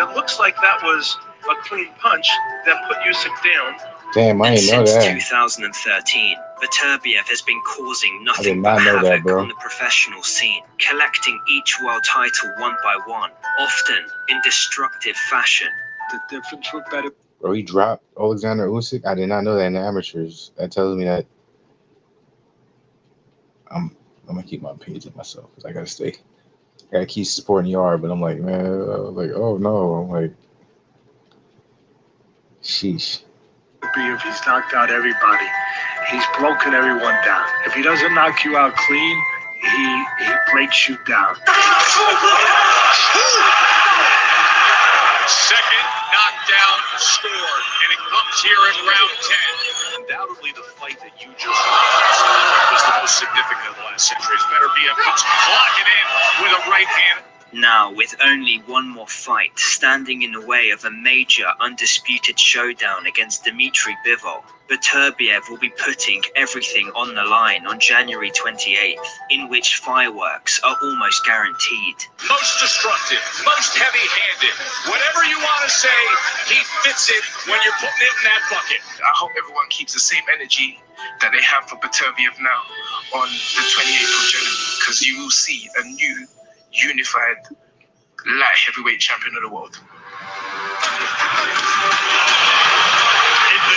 it looks like that was a clean punch that put Usyk down. Damn, I didn't know that. Since 2013, Beterbiev has been causing nothing but havoc on the professional scene, collecting each world title one by one, often in destructive fashion. The difference with Bro, he dropped Alexander Usyk. I did not know that in the amateurs. That tells me that I'm gonna keep my opinions to myself because I gotta keep supporting Yard. But I'm like, man, like, oh no, I'm like, sheesh. If he's knocked out everybody, he's broken everyone down. If he doesn't knock you out clean, he breaks you down. Second knockdown scored, and it comes here in round 10. Undoubtedly, the fight that you just watched was the most significant of the last century. Beterbiev comes clocking in with a right hand. Now, with only one more fight standing in the way of a major undisputed showdown against Dmitry Bivol, Beterbiev will be putting everything on the line on January 28th, in which fireworks are almost guaranteed. Most destructive, most heavy-handed. Whatever you want to say, he fits it when you're putting it in that bucket. I hope everyone keeps the same energy that they have for Beterbiev now on the 28th of January, because you will see a new unified light heavyweight champion of the world.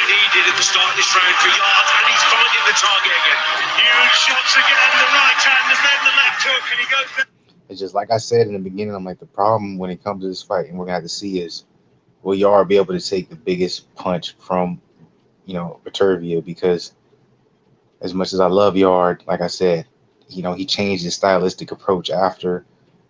Needed at the start of this round for Yarde, and he's finding the target again. Huge shots again, the right hand and then the left hook, and he goes down. It's just like I said in the beginning, I'm like, the problem when it comes to this fight, and we're gonna have to see, is will Yarde be able to take the biggest punch from, you know, Beterbiev? Because as much as I love Yarde, like I said, you know, he changed his stylistic approach after,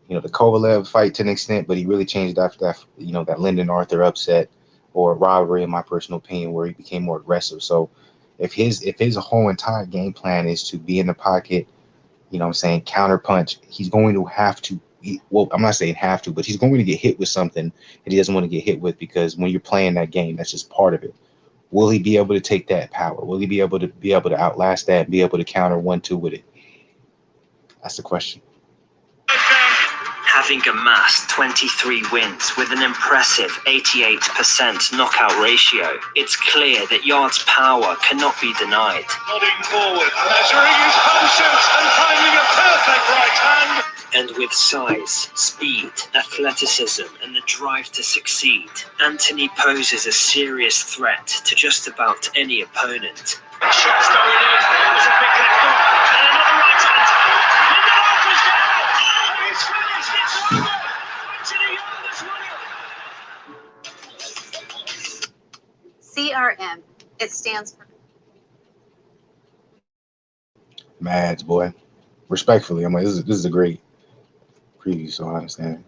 you know, the Kovalev fight to an extent, but he really changed after that, you know, that Lyndon Arthur upset or robbery, in my personal opinion, where he became more aggressive. So if his whole entire game plan is to be in the pocket, you know what I'm saying, counter punch, he's going to have to, well, I'm not saying have to, but he's going to get hit with something that he doesn't want to get hit with, because when you're playing that game, that's just part of it. Will he be able to take that power? Will he be able to outlast that and be able to counter 1-2 with it? That's the question. Having amassed 23 wins with an impressive 88% knockout ratio, it's clear that Yarde's power cannot be denied. Nodding forward, measuring his punches and finding a perfect right hand. And with size, speed, athleticism, and the drive to succeed, Anthony poses a serious threat to just about any opponent. Shots going in, there's a big left hook, and another right hand. Lyndon Arthur's down, and he's finished, it's over. Anthony Yarde is winning. CRM. It stands for Mads, boy. Respectfully, I'm like, this is a great preview, so I understand.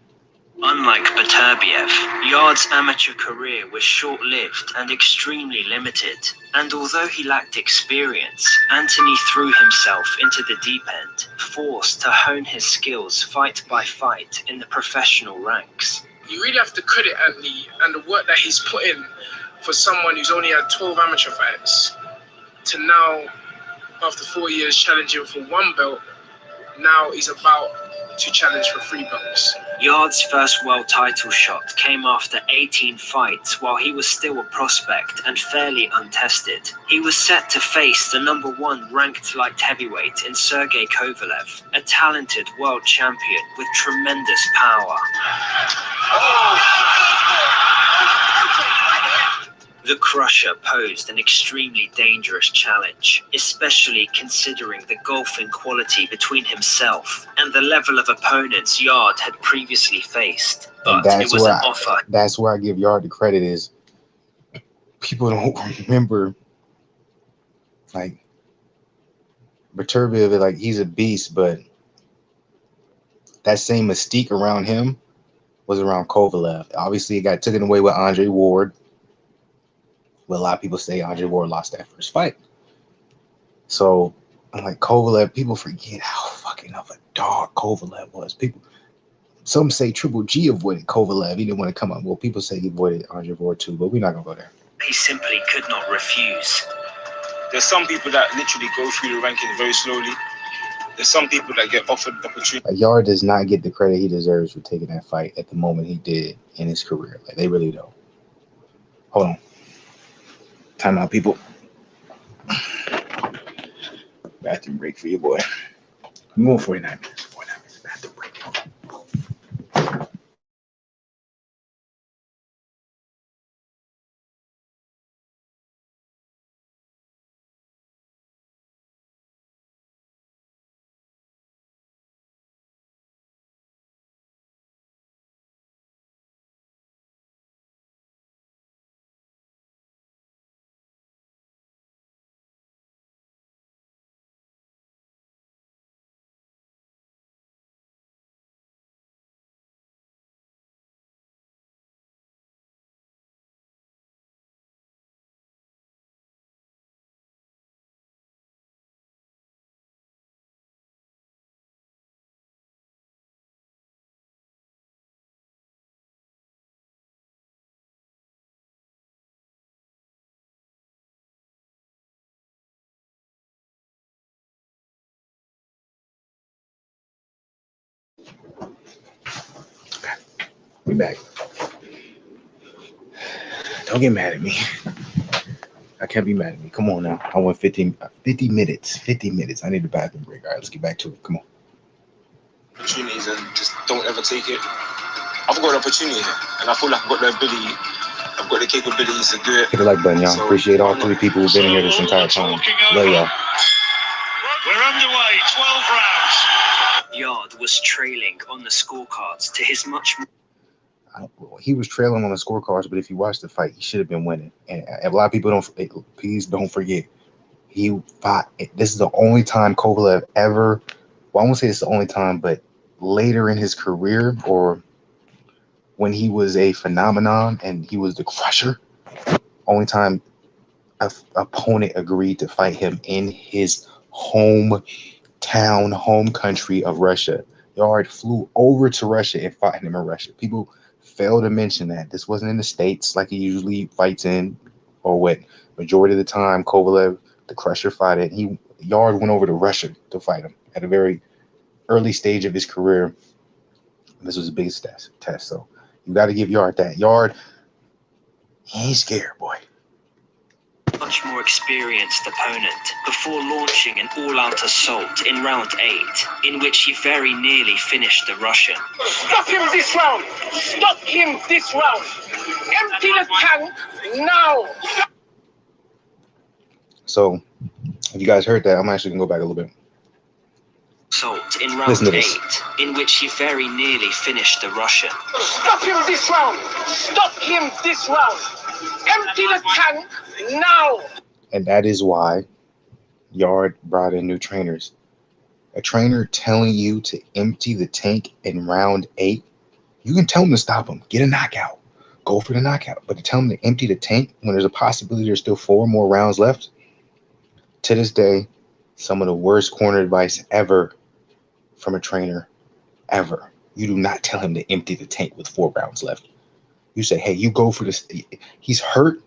Unlike Beterbiev, Yarde's amateur career was short-lived and extremely limited, and although he lacked experience, Anthony threw himself into the deep end, forced to hone his skills fight by fight in the professional ranks. You really have to credit Anthony and the work that he's put in for someone who's only had 12 amateur fights to now, after 4 years challenging for one belt, now he's about to challenge for 3 belts. Yarde's first world title shot came after 18 fights while he was still a prospect and fairly untested. He was set to face the #1 ranked light heavyweight in Sergey Kovalev, a talented world champion with tremendous power. The Crusher posed an extremely dangerous challenge, especially considering the golfing quality between himself and the level of opponents Yarde had previously faced. But it was an offer. That's where I give Yarde the credit, is people don't remember, like, Beterbiev, like, he's a beast, but that same mystique around him was around Kovalev. Obviously, it got taken away with Andre Ward. But a lot of people say Andre Ward lost that first fight. So, I'm like, Kovalev, people forget how fucking of a dog Kovalev was. Some say Triple G avoided Kovalev. He didn't want to come up. Well, people say he avoided Andre Ward too, but we're not going to go there. He simply could not refuse. There's some people that literally go through the rankings very slowly. There's some people that get offered the opportunity. Yarde does not get the credit he deserves for taking that fight at the moment he did in his career. Like, they really don't. Hold on. Time out, people. Bathroom break for your boy. I'm going 49 minutes. 49 minutes. Bathroom break. Okay, we back. Don't get mad at me. I can't be mad at me. Come on now. I went 50 minutes. 50 minutes. I need a bathroom break. All right, let's get back to it. Come on. Opportunities and just don't ever take it. I've got an opportunity here, and I feel like I've got the ability. I've got the capabilities to do it. Hit the like button, y'all. So, appreciate all 3 people who've been here this entire time. Love y'all. We're underway, 12 rounds. Yarde was trailing on the scorecards to his much more. He was trailing on the scorecards, but if you watch the fight, he should have been winning. And a lot of people please don't forget, he fought. This is the only time Kovalev ever, well, I won't say it's the only time, but later in his career, or when he was a phenomenon and he was the crusher, only time an opponent agreed to fight him in his home country of Russia. Yarde flew over to Russia and fought him in Russia. People fail to mention that this wasn't in the States like he usually fights in, or what majority of the time Kovalev, the crusher, fought it. Yarde went over to Russia to fight him at a very early stage of his career. This was the biggest test. So you got to give Yarde that. Yarde, he ain't scared, boy. Much more experienced opponent before launching an all-out assault in round 8, in which he very nearly finished the Russian. Stop him this round! Stop him this round! Empty the tank now! So, if you guys heard that, I'm actually gonna go back a little bit. Assault in round 8, in which he very nearly finished the Russian. Stop him this round! Stop him this round! Empty the tank now! And that is why Yarde brought in new trainers. A trainer telling you to empty the tank in round 8, you can tell him to stop him, get a knockout, go for the knockout. But to tell him to empty the tank when there's a possibility there's still 4 more rounds left, to this day, some of the worst corner advice ever from a trainer, ever. You do not tell him to empty the tank with 4 rounds left. You say, hey, you go for this. He's hurt,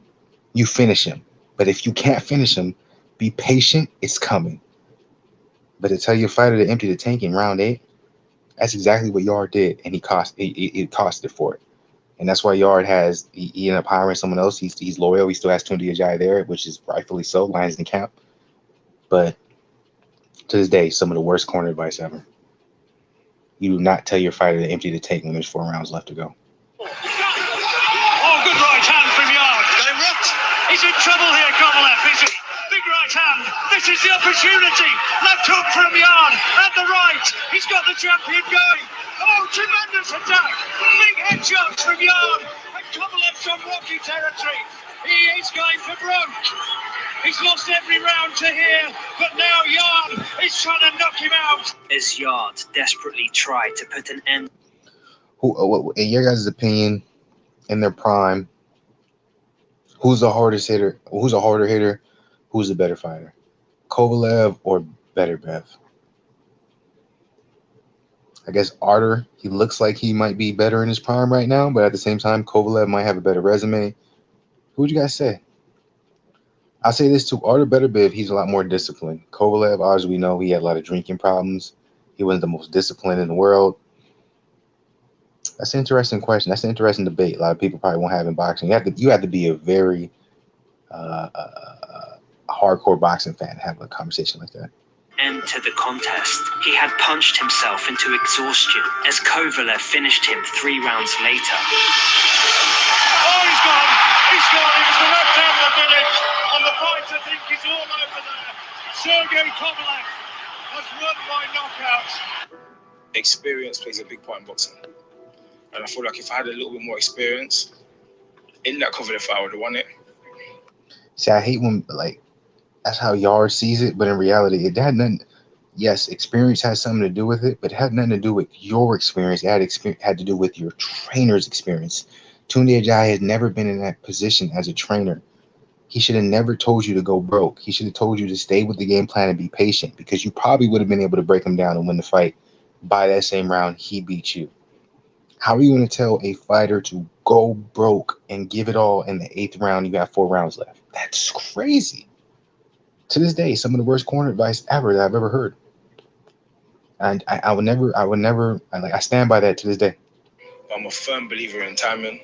you finish him. But if you can't finish him, be patient, it's coming. But to tell your fighter to empty the tank in round 8, that's exactly what Yarde did, and it costed for it. And that's why Yarde he ended up hiring someone else. He's loyal. He still has Tunde Ajayi there, which is rightfully so, Lions in camp. But to this day, some of the worst corner advice ever. You do not tell your fighter to empty the tank when there's 4 rounds left to go. Oh, good right hand from Yarde. He's in trouble here, Kovalev. Big right hand. This is the opportunity. Left hook from Yarde. At the right. He's got the champion going. Oh, tremendous attack. Big headshots from Yarde. And Kovalev's on rocky territory. He is going for broke. He's lost every round to here, but now Yarde is trying to knock him out. As Yarde desperately tried to put an end. In your guys' opinion, in their prime, who's the hardest hitter? Who's a harder hitter? Who's the better fighter? Kovalev or Beterbiev? I guess Artur, he looks like he might be better in his prime right now, but at the same time, Kovalev might have a better resume. Who would you guys say? I'll say this too. Artur Beterbiev, he's a lot more disciplined. Kovalev, as we know, he had a lot of drinking problems. He wasn't the most disciplined in the world. That's an interesting question. That's an interesting debate. A lot of people probably won't have in boxing. You have to be a very hardcore boxing fan to have a conversation like that. End to the contest. He had punched himself into exhaustion as Kovalev finished him 3 rounds later. Oh, he's gone. He's gone. It was the left hand that did it. And the fight, I think, is all over there. Sergey Kovalev has won by knockout. Experience plays a big part in boxing. And I feel like if I had a little bit more experience in that Kovalev fight, I would have won it. See, I hate when, like, that's how Yarde sees it, but in reality, it had nothing. Yes, experience has something to do with it, but it had nothing to do with your experience. It had to do with your trainer's experience. Tunde Ajayi has never been in that position as a trainer. He should have never told you to go broke. He should have told you to stay with the game plan and be patient, because you probably would have been able to break him down and win the fight. By that same round, he beat you. How are you going to tell a fighter to go broke and give it all in the 8th round? You got 4 rounds left. That's crazy. To this day, some of the worst corner advice ever that I've ever heard. And I would never, I stand by that to this day. I'm a firm believer in timing,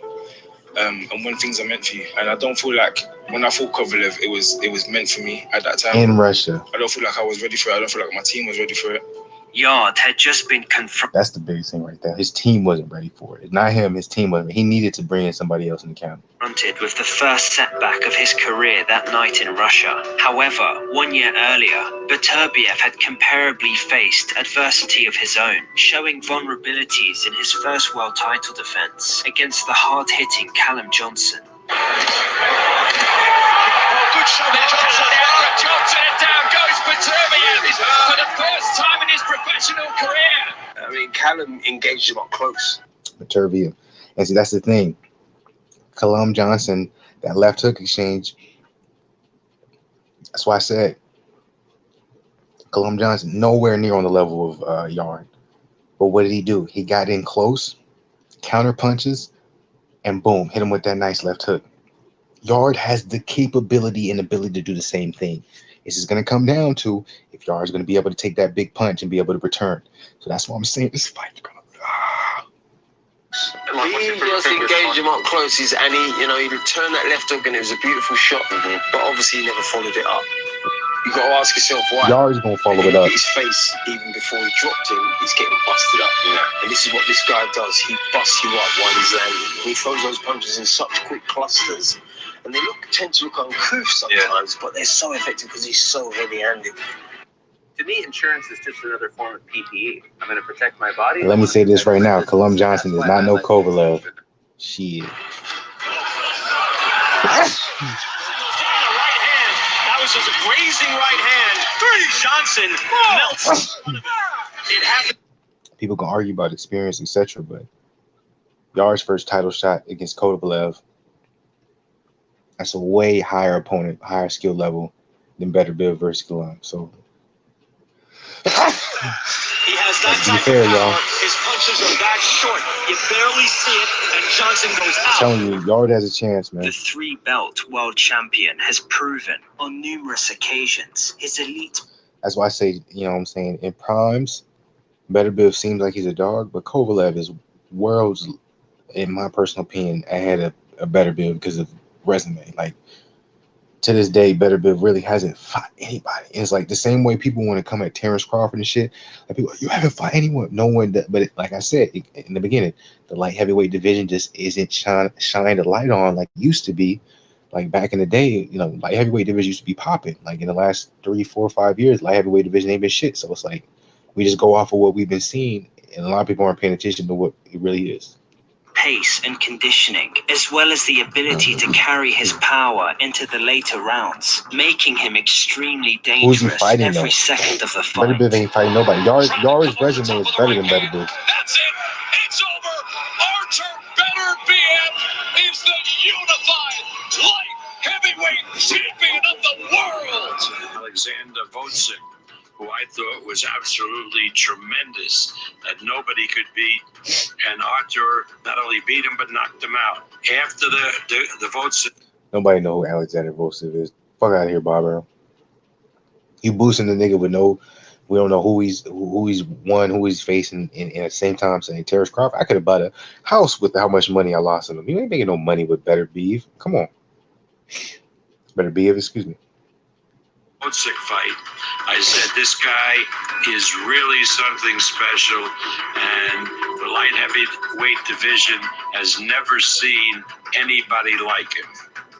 and when things are meant for you. And I don't feel like when I fought Kovalev, it was meant for me at that time. In Russia. I don't feel like I was ready for it. I don't feel like my team was ready for it. Yarde had just been confronted. That's the biggest thing right there. His team wasn't ready for it. Not him. His team wasn't. He needed to bring in somebody else in the camp. With the first setback of his career that night in Russia. However, 1 year earlier, Beterbiev had comparably faced adversity of his own, showing vulnerabilities in his first world title defense against the hard-hitting Callum Johnson. Good shot at Johnson. Johnson, and down goes Beterbiev for the first time in his professional career. I mean, Callum engaged him up close. Beterbiev. And see, that's the thing. Callum Johnson, that left hook exchange. That's why I said Callum Johnson, nowhere near on the level of Yarde. But what did he do? He got in close, counter punches, and boom, hit him with that nice left hook. Yarde has the capability and ability to do the same thing. It's just going to come down to if Yarde's going to be able to take that big punch and be able to return. So that's why I'm saying this fight. He just engaged him up close, and he returned that left hook, and it was a beautiful shot. But obviously, he never followed it up. You got to ask yourself why. Yarde's going to follow it up. His face, even before he dropped him, he's getting busted up. Yeah. And this is what this guy does. He busts you up while he's landing. He throws those punches in such quick clusters. And they tend to look uncouth sometimes, but they're so effective because he's so heavy-handed. To me, insurance is just another form of PPE. I'm going to protect my body. Let me say this right now. Callum Johnson does not know Kovalev. Shit. That was just a grazing right hand. Johnson melts. It happened. People can argue about experience, etc., but Yarde's first title shot against Kovalev, that's a way higher opponent, higher skill level than Beterbiev versus Callum. So he has that let's be type fair, of power. y'all. His punches are that short. You barely see it, and Johnson goes out. I'm telling you, Yarde has a chance, man. The three-belt world champion has proven on numerous occasions his elite. That's why I say, you know what I'm saying, in primes, Beterbiev seems like he's a dog, but Kovalev is worlds, in my personal opinion, ahead of Beterbiev because of resume. Like, to this day, Beterbiev really hasn't fought anybody. And it's like the same way people want to come at Terrence Crawford and shit. Like, people, you haven't fought anyone. No one. But like I said in the beginning, the light heavyweight division just isn't shined a light on like it used to be. Like back in the day, you know, light heavyweight division used to be popping. Like in the last 3, 4, 5 years, light heavyweight division ain't been shit. So it's like we just go off of what we've been seeing, and a lot of people aren't paying attention to what it really is. Pace and conditioning, as well as the ability to carry his power into the later rounds, making him extremely dangerous fighting, every though? second of the fight. Beterbiev ain't fighting nobody. Yarde's resume is better than Beterbiev. That's it. It's over. Artur Beterbiev is the unified light heavyweight champion of the world. Alexander Volcik, who I thought was absolutely tremendous, that nobody could beat. And Artur not only beat him, but knocked him out. After the votes. Nobody know who Alexander Volcik is. Fuck out of here, Barbara. You boosting the nigga with we don't know who he's won, who he's facing, and at the same time saying Terrence Crawford. I could have bought a house with how much money I lost on him. You ain't making no money with Beterbiev. Come on. Beterbiev, excuse me. Volcik fight, I said this guy is really something special, and the light heavyweight division has never seen anybody like him.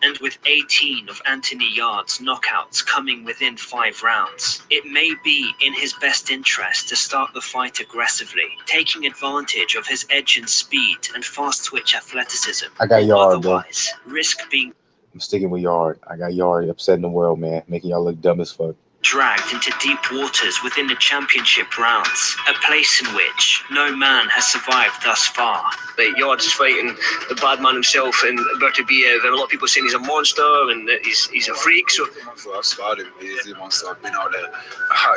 And with 18 of Anthony Yarde's knockouts coming within 5 rounds, it may be in his best interest to start the fight aggressively, taking advantage of his edge and speed and fast twitch athleticism. I got Yarde, bro. Otherwise, risk being I'm sticking with Yarde. I got Yarde upsetting the world, man, making y'all look dumb as fuck. Dragged into deep waters within the championship rounds, a place in which no man has survived thus far. Yarde's fighting the bad man himself, and Beterbiev, and a lot of people saying he's a monster and he's a freak. So I've scarred him. He's a monster. I've been out there.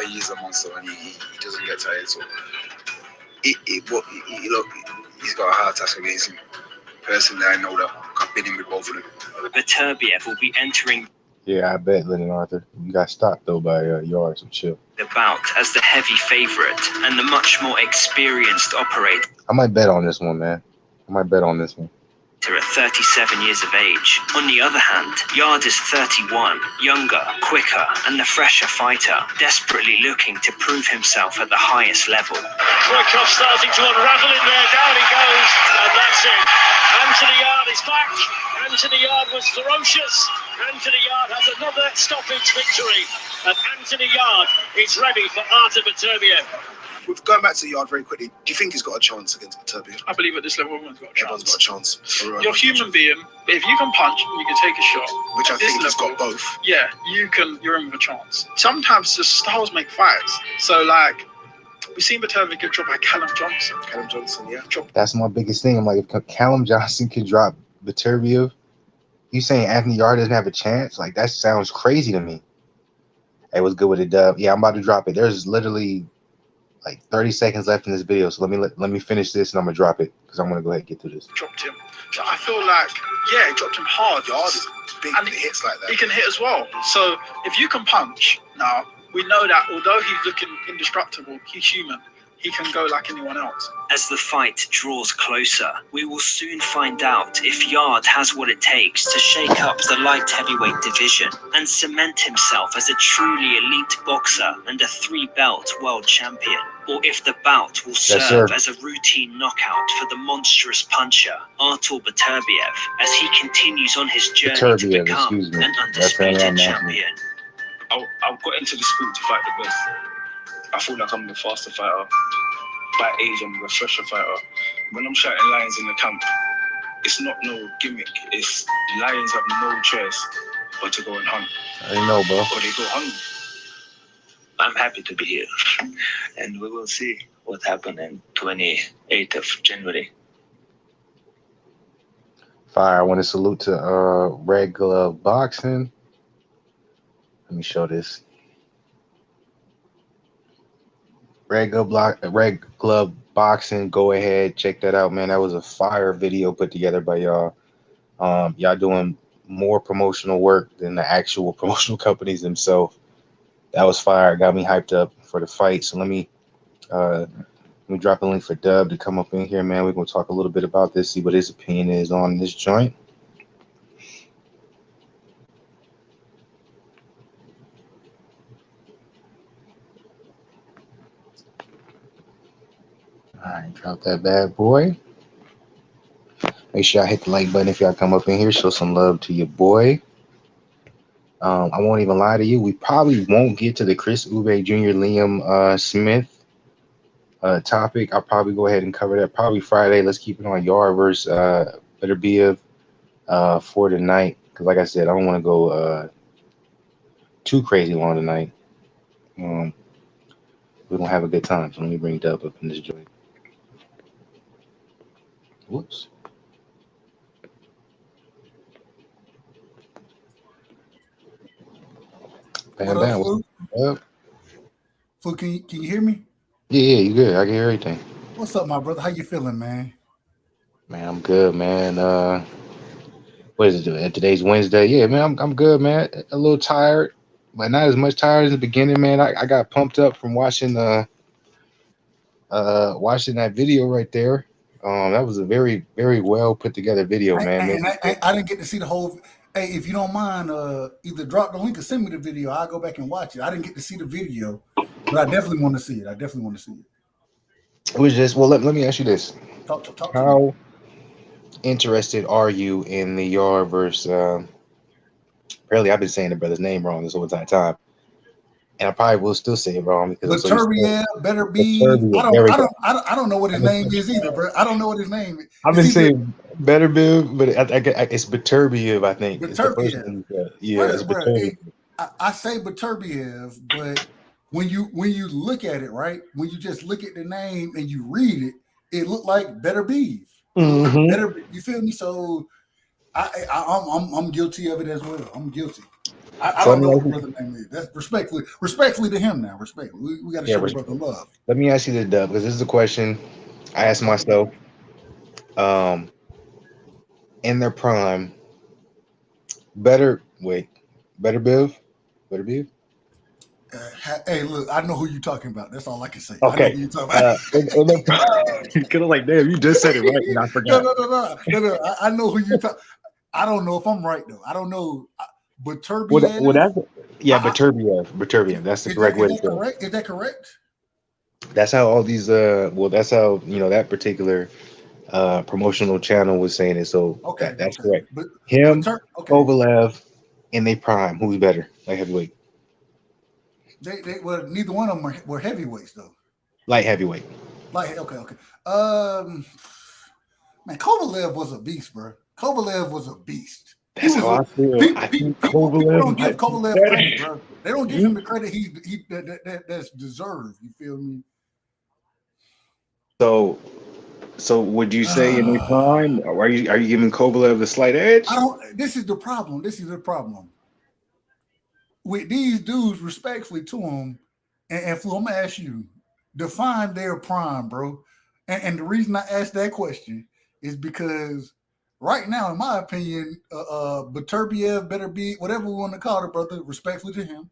He's a monster, and he doesn't get tired. So look, he's got a hard task against him. Personally, I know that. I've been in with both of them. Beterbiev will be entering. Yeah, I bet, Lennon Arthur. You got stopped though by Yarde, so chill. The bout as the heavy favourite and the much more experienced operator. I might bet on this one, man. I might bet on this one. At 37 years of age. On the other hand, Yarde is 31, younger, quicker, and the fresher fighter, desperately looking to prove himself at the highest level. Kroikov starting to unravel it there. Down he goes, and that's it. Anthony Yarde is back. Anthony Yarde was ferocious. Anthony Yarde has another stoppage victory. And Anthony Yarde is ready for Artur Beterbiev. With going back to Yarde very quickly, do you think he's got a chance against Beterbiev? I believe at this level, everyone's got a chance. Everyone's got a chance. You're a human being, but if you can punch, you can take a shot. Which I At this think he's level, got both. Yeah, you're in with a chance. Sometimes the styles make fights. So, like, we've seen Beterbiev get dropped by Callum Johnson. Callum Johnson, yeah. That's my biggest thing. I'm like, if Callum Johnson could drop Beterbiev, you saying Anthony Yarde doesn't have a chance? Like, that sounds crazy to me. Hey, what's good with it, Dub? Yeah, I'm about to drop it. There's literally like 30 seconds left in this video, so let me finish this and I'm gonna drop it because I'm gonna go ahead and get through this. Dropped him. So I feel like, yeah, he dropped him hard. Yarde is big and hits like that. He can hit as well. So if you can punch, now we know that although he's looking indestructible, he's human. He can go like anyone else. As the fight draws closer, we will soon find out if Yarde has what it takes to shake up the light heavyweight division and cement himself as a truly elite boxer and a 3-belt world champion, or if the bout will serve as a routine knockout for the monstrous puncher, Artur Beterbiev, as he continues on his journey to become an undisputed champion. I've got into the sport to fight the best. I feel like I'm the faster fighter. By age, I'm the fresher fighter. When I'm shouting lions in the camp, it's not no gimmick. It's lions have no choice but to go and hunt. I know, bro. Or they go hungry. I'm happy to be here. And we will see what happens in 28th of January. Fire. I want to salute to Red Glove Boxing. Let me show this. Red Glove Boxing. Go ahead, check that out, man. That was a fire video put together by y'all. Y'all doing more promotional work than the actual promotional companies themselves. That was fire. Got me hyped up for the fight. So let me drop a link for Dub to come up in here, man. We're gonna talk a little bit about this, see what his opinion is on this joint. All right, drop that bad boy. Make sure y'all hit the like button if y'all come up in here. Show some love to your boy. I won't even lie to you. We probably won't get to the Chris Eubank Jr. Liam Smith topic. I'll probably go ahead and cover that probably Friday. Let's keep it on Yarde versus Beterbiev for tonight. Because like I said, I don't want to go too crazy long tonight. We're going to have a good time. So let me bring Dub up in this joint. Whoops. What up, Fluke? Fluke, can you hear me? Yeah, you good. I can hear everything. What's up, my brother? How you feeling, man? Man, I'm good, man. What is it? Today's Wednesday. Yeah, man, I'm good, man. A little tired, but not as much tired as the beginning, man. I got pumped up from watching watching that video right there. That was a very, very well put together video, man. I didn't get to see the whole. Hey, if you don't mind, either drop the link or send me the video. I'll go back and watch it. I didn't get to see the video, but I definitely want to see it. It was just, well, let me ask you this. Talk How interested are you in the Yarde versus, apparently I've been saying the brother's name wrong this whole entire time. And I probably will still say it wrong because Beterbiev, Beterbiev. I don't know what his name is either, bro. I don't know what his name is. I've been saying Beterbiev, but it's Beterbiev, I think. Beterbiev. Yeah, it's Beterbiev. I say Beterbiev, but when you look at it, right? When you just look at the name and you read it, it looked like Beterbiev. Mm-hmm. You feel me? So I'm guilty of it as well. I'm guilty. I don't know what the brother's name is. That's respectfully to him now. Respectfully. We got to show the brother love. Let me ask you this, Dub, because this is a question I asked myself. In their prime, Beterbiev. Hey, look, I know who you're talking about. That's all I can say. I know Okay. who you're talking about. Because I'm like, damn, you just said it right, and I forgot. No. I know who you talk. I don't know if I'm right though. I don't know. Beterbiev. Beterbiev. That's the correct way to say it. Is that correct? That's how all these that's how that particular promotional channel was saying it. So that's correct. Kovalev in their prime. Who's better? Light heavyweight. Well, neither one of them were heavyweights though. Light heavyweight. Okay. Man, Kovalev was a beast, bro. Kovalev was a beast. That's how I feel. People don't give Kovalev credit, bro. They don't give him the credit that's deserved. You feel me? So would you say in their prime, are you giving Kovalev the slight edge? This is the problem. With these dudes, respectfully to them, and Flu, I'm gonna ask you, define their prime, bro. And the reason I asked that question is because right now, in my opinion, Beterbiev, Beterbiev, whatever we want to call it, brother, respectfully to him,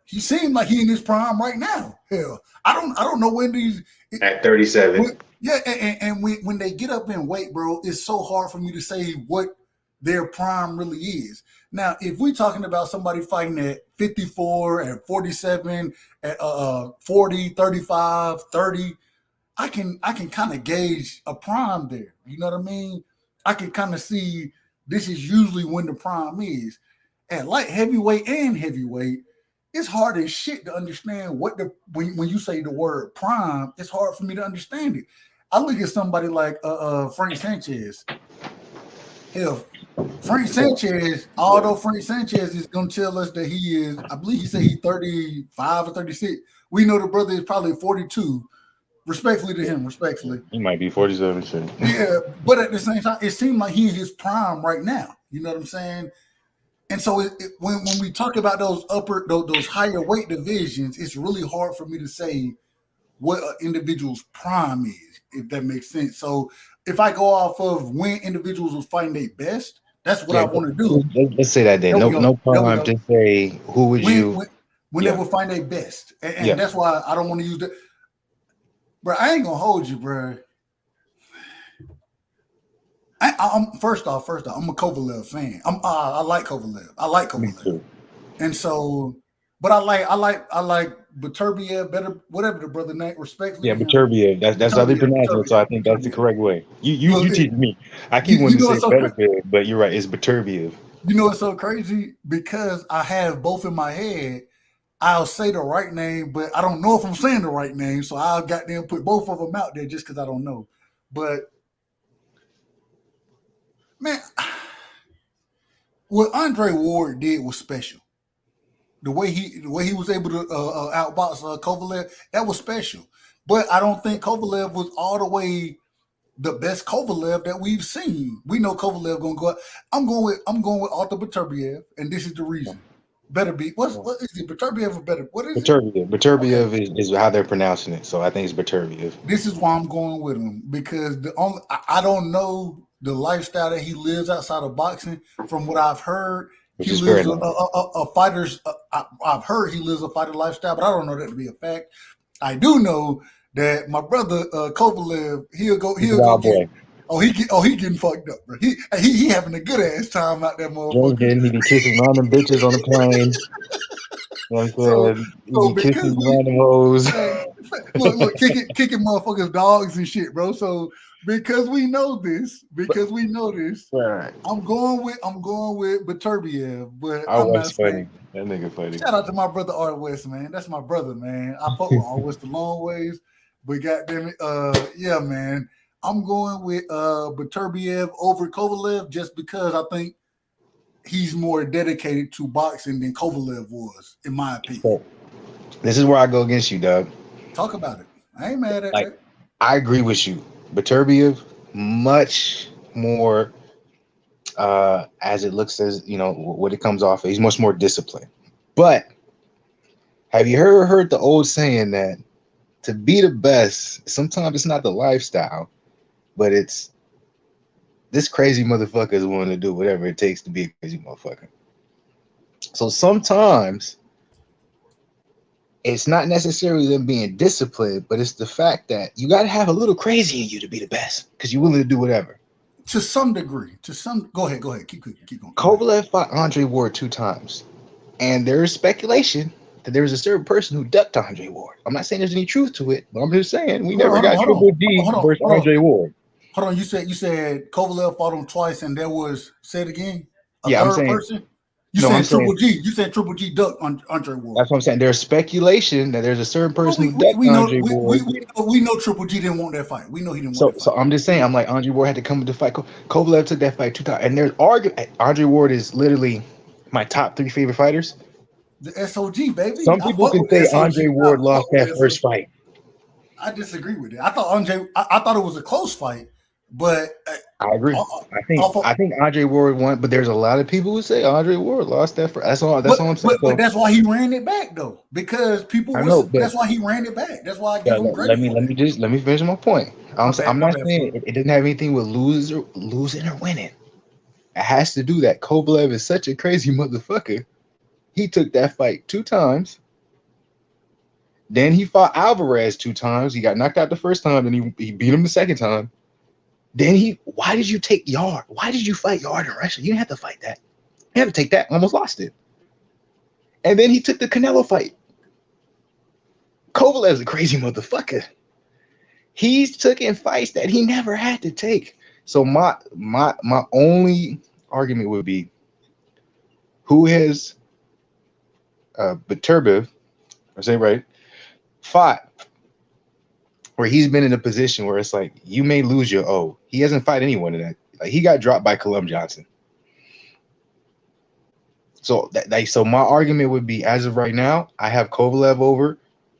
he seemed like he in his prime right now. Hell, I don't know when these at 37. And when they get up in weight, bro, it's so hard for me to say what their prime really is. Now, if we're talking about somebody fighting at 54, at 47, at 40, 35, 30, I can kind of gauge a prime there. You know what I mean? I can kind of see this is usually when the prime is. At light heavyweight and heavyweight, it's hard as shit to understand what when you say the word prime, it's hard for me to understand it. I look at somebody like Frank Sanchez. Hell, Frank Sanchez, although Frank Sanchez is going to tell us that he is, I believe he said he's 35 or 36. We know the brother is probably 42. Respectfully to him, He might be 47 shit. Yeah, but at the same time, it seems like he's in his prime right now. You know what I'm saying? And so when we talk about those higher weight divisions, it's really hard for me to say what an individual's prime is, if that makes sense. So if I go off of when individuals was fighting their best, that's what I want to do. Let's say that then. No prime. Just say who would when they will find their best, and that's why I don't want to use that. Bro, I ain't gonna hold you, bro. I'm first off, I'm a Kovalev fan. I like Kovalev. And so, but I like Beterbiev better, whatever the brother name, respectfully. Yeah, Beterbiev. That's how they pronounce it. So I think that's the correct way. You teach me. I keep wanting to say Beterbiev, but you're right. It's Beterbiev. You know what's so crazy? Because I have both in my head. I'll say the right name, but I don't know if I'm saying the right name. So I'll goddamn put both of them out there just because I don't know. But man, what Andre Ward did was special. The way he was able to outbox Kovalev, that was special. But I don't think Kovalev was all the way the best Kovalev that we've seen. We know Kovalev gonna go out. I'm going with Artur Beterbiev, and this is the reason. What is it? Beterbiev or better? What is Beterbiev. it? Beterbiev is how they're pronouncing it. So I think it's Beterbiev. This is why I'm going with him, because I don't know the lifestyle that he lives outside of boxing. From what I've heard, he lives a fighter's. I've heard he lives a fighter lifestyle, but I don't know that to be a fact. I do know that my brother Kovalev, he'll go get. He getting fucked up, bro. He having a good ass time out there, motherfucker. He be kissing random bitches on the plane. He be kissing random hoes. Look, kicking motherfuckers' dogs and shit, bro. So because we know this, right. I'm going with Beterbiev, but I'm not funny. That nigga funny. Shout out to my brother Art West, man. That's my brother, man. I fuck with Art West a long ways, but goddamn it, yeah, man. I'm going with Beterbiev over Kovalev just because I think he's more dedicated to boxing than Kovalev was, in my opinion. This is where I go against you, Doug. Talk about it. I ain't mad at that. I agree with you. Beterbiev, much more, as it looks as, what it comes off, he's much more disciplined. But have you heard the old saying that to be the best, sometimes it's not the lifestyle, but it's this crazy motherfucker is willing to do whatever it takes to be a crazy motherfucker. So sometimes it's not necessarily them being disciplined, but it's the fact that you got to have a little crazy in you to be the best because you're willing to do whatever. To some degree. Go ahead. Keep going. Kovalev fought Andre Ward 2 times, and there is speculation that there was a certain person who ducked Andre Ward. I'm not saying there's any truth to it, but I'm just saying we never got Triple G versus Andre Ward. Hold on, you said Kovalev fought him twice, and there was, say it again, third person. You said Triple G. You said Triple G ducked Andre Ward. That's what I'm saying. There's speculation that there's a certain person who ducked Andre Ward. We know Triple G didn't want that fight. We know he didn't want that fight. So I'm just saying, I'm like, Andre Ward had to come to fight. Kovalev took that fight 2 times, and there's argument. Andre Ward is literally my top 3 favorite fighters. The SOG, baby. Some people can say Andre Ward lost that first fight. I disagree with it. I thought it was a close fight, but I agree. I think Andre Ward won, but there's a lot of people who say Andre Ward lost that first. That's all I'm saying. But that's why he ran it back though, because people. That's why he ran it back. That's why I give him credit. Let me finish my point. I'm not saying it didn't have anything with losing or winning. It has to do that. Kovalev is such a crazy motherfucker. He took that fight 2 times. Then he fought Alvarez 2 times. He got knocked out the first time, and he beat him the second time. Then why did you take Yarde? Why did you fight Yarde in Russia? You didn't have to fight that. You had to take that. Almost lost it. And then he took the Canelo fight. Kovalev's a crazy motherfucker. He's taking fights that he never had to take. So my only argument would be, who has Beterbiev, I say right, fought where he's been in a position where it's like you may lose your O. He hasn't fought anyone in that. Like, he got dropped by Colum Johnson. So so my argument would be, as of right now, I have Kovalev over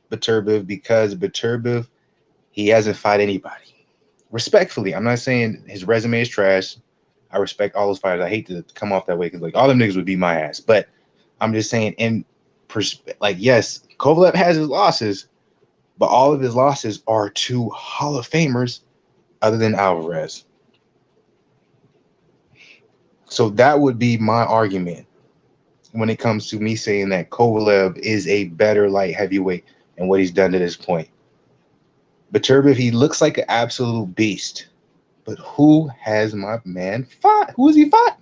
Beterbiev because Beterbiev, he hasn't fought anybody. Respectfully, I'm not saying his resume is trash. I respect all those fighters. I hate to come off that way because like all them niggas would beat my ass. But I'm just saying, yes, Kovalev has his losses, but all of his losses are to Hall of Famers other than Alvarez. So that would be my argument when it comes to me saying that Kovalev is a better light heavyweight and what he's done to this point. Beterbiev, he looks like an absolute beast. But who has my man fought? Who has he fought?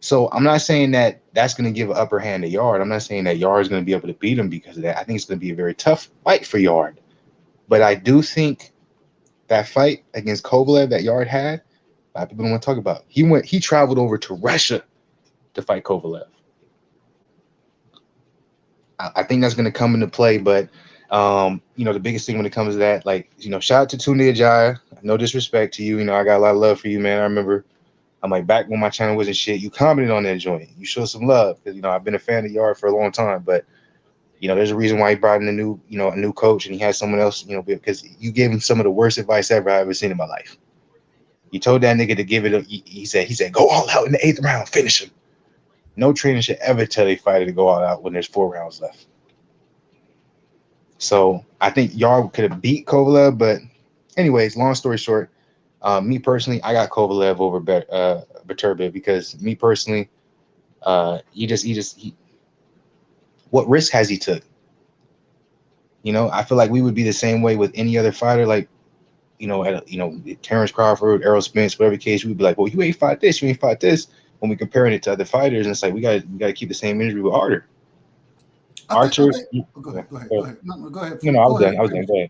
So I'm not saying that that's going to give an upper hand to Yarde. I'm not saying that Yarde is going to be able to beat him because of that. I think it's going to be a very tough fight for Yarde. But I do think that fight against Kovalev that Yarde had, a lot of people don't want to talk about. He traveled over to Russia to fight Kovalev. I think that's going to come into play, but the biggest thing when it comes to that, shout out to Tunde Ajayi. No disrespect to you. I got a lot of love for you, man. I remember I'm like, back when my channel wasn't shit, you commented on that joint. You showed some love because I've been a fan of Yarde for a long time, but there's a reason why he brought in a new coach and he had someone else, because you gave him some of the worst advice I've ever seen in my life. You told that nigga to give it. He said, go all out in the 8th round, finish him. No trainer should ever tell a fighter to go all out when there's 4 rounds left. So I think Yarde could have beat Kovalev, but anyways, long story short, me personally, I got Kovalev over Beterbiev because me personally, what risk has he took? I feel like we would be the same way with any other fighter, Terrence Crawford, Errol Spence, whatever case, we'd be like, well, you ain't fought this, you ain't fought this. When we comparing it to other fighters, and it's like we gotta keep the same energy with Artur. Artur. Go ahead. No, go ahead. I was done. Go ahead.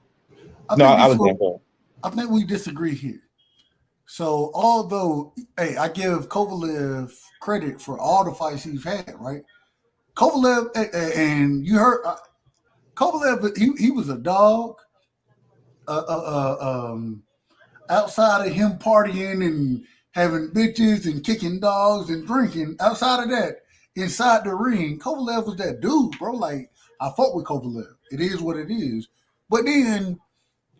I was done. Go ahead. I think we disagree here. So although, I give Kovalev credit for all the fights he's had, right? Kovalev, and you heard Kovalev, he was a dog. Outside of him partying and having bitches and kicking dogs and drinking, outside of that, inside the ring, Kovalev was that dude, bro. Like, I fought with Kovalev. It is what it is. But then,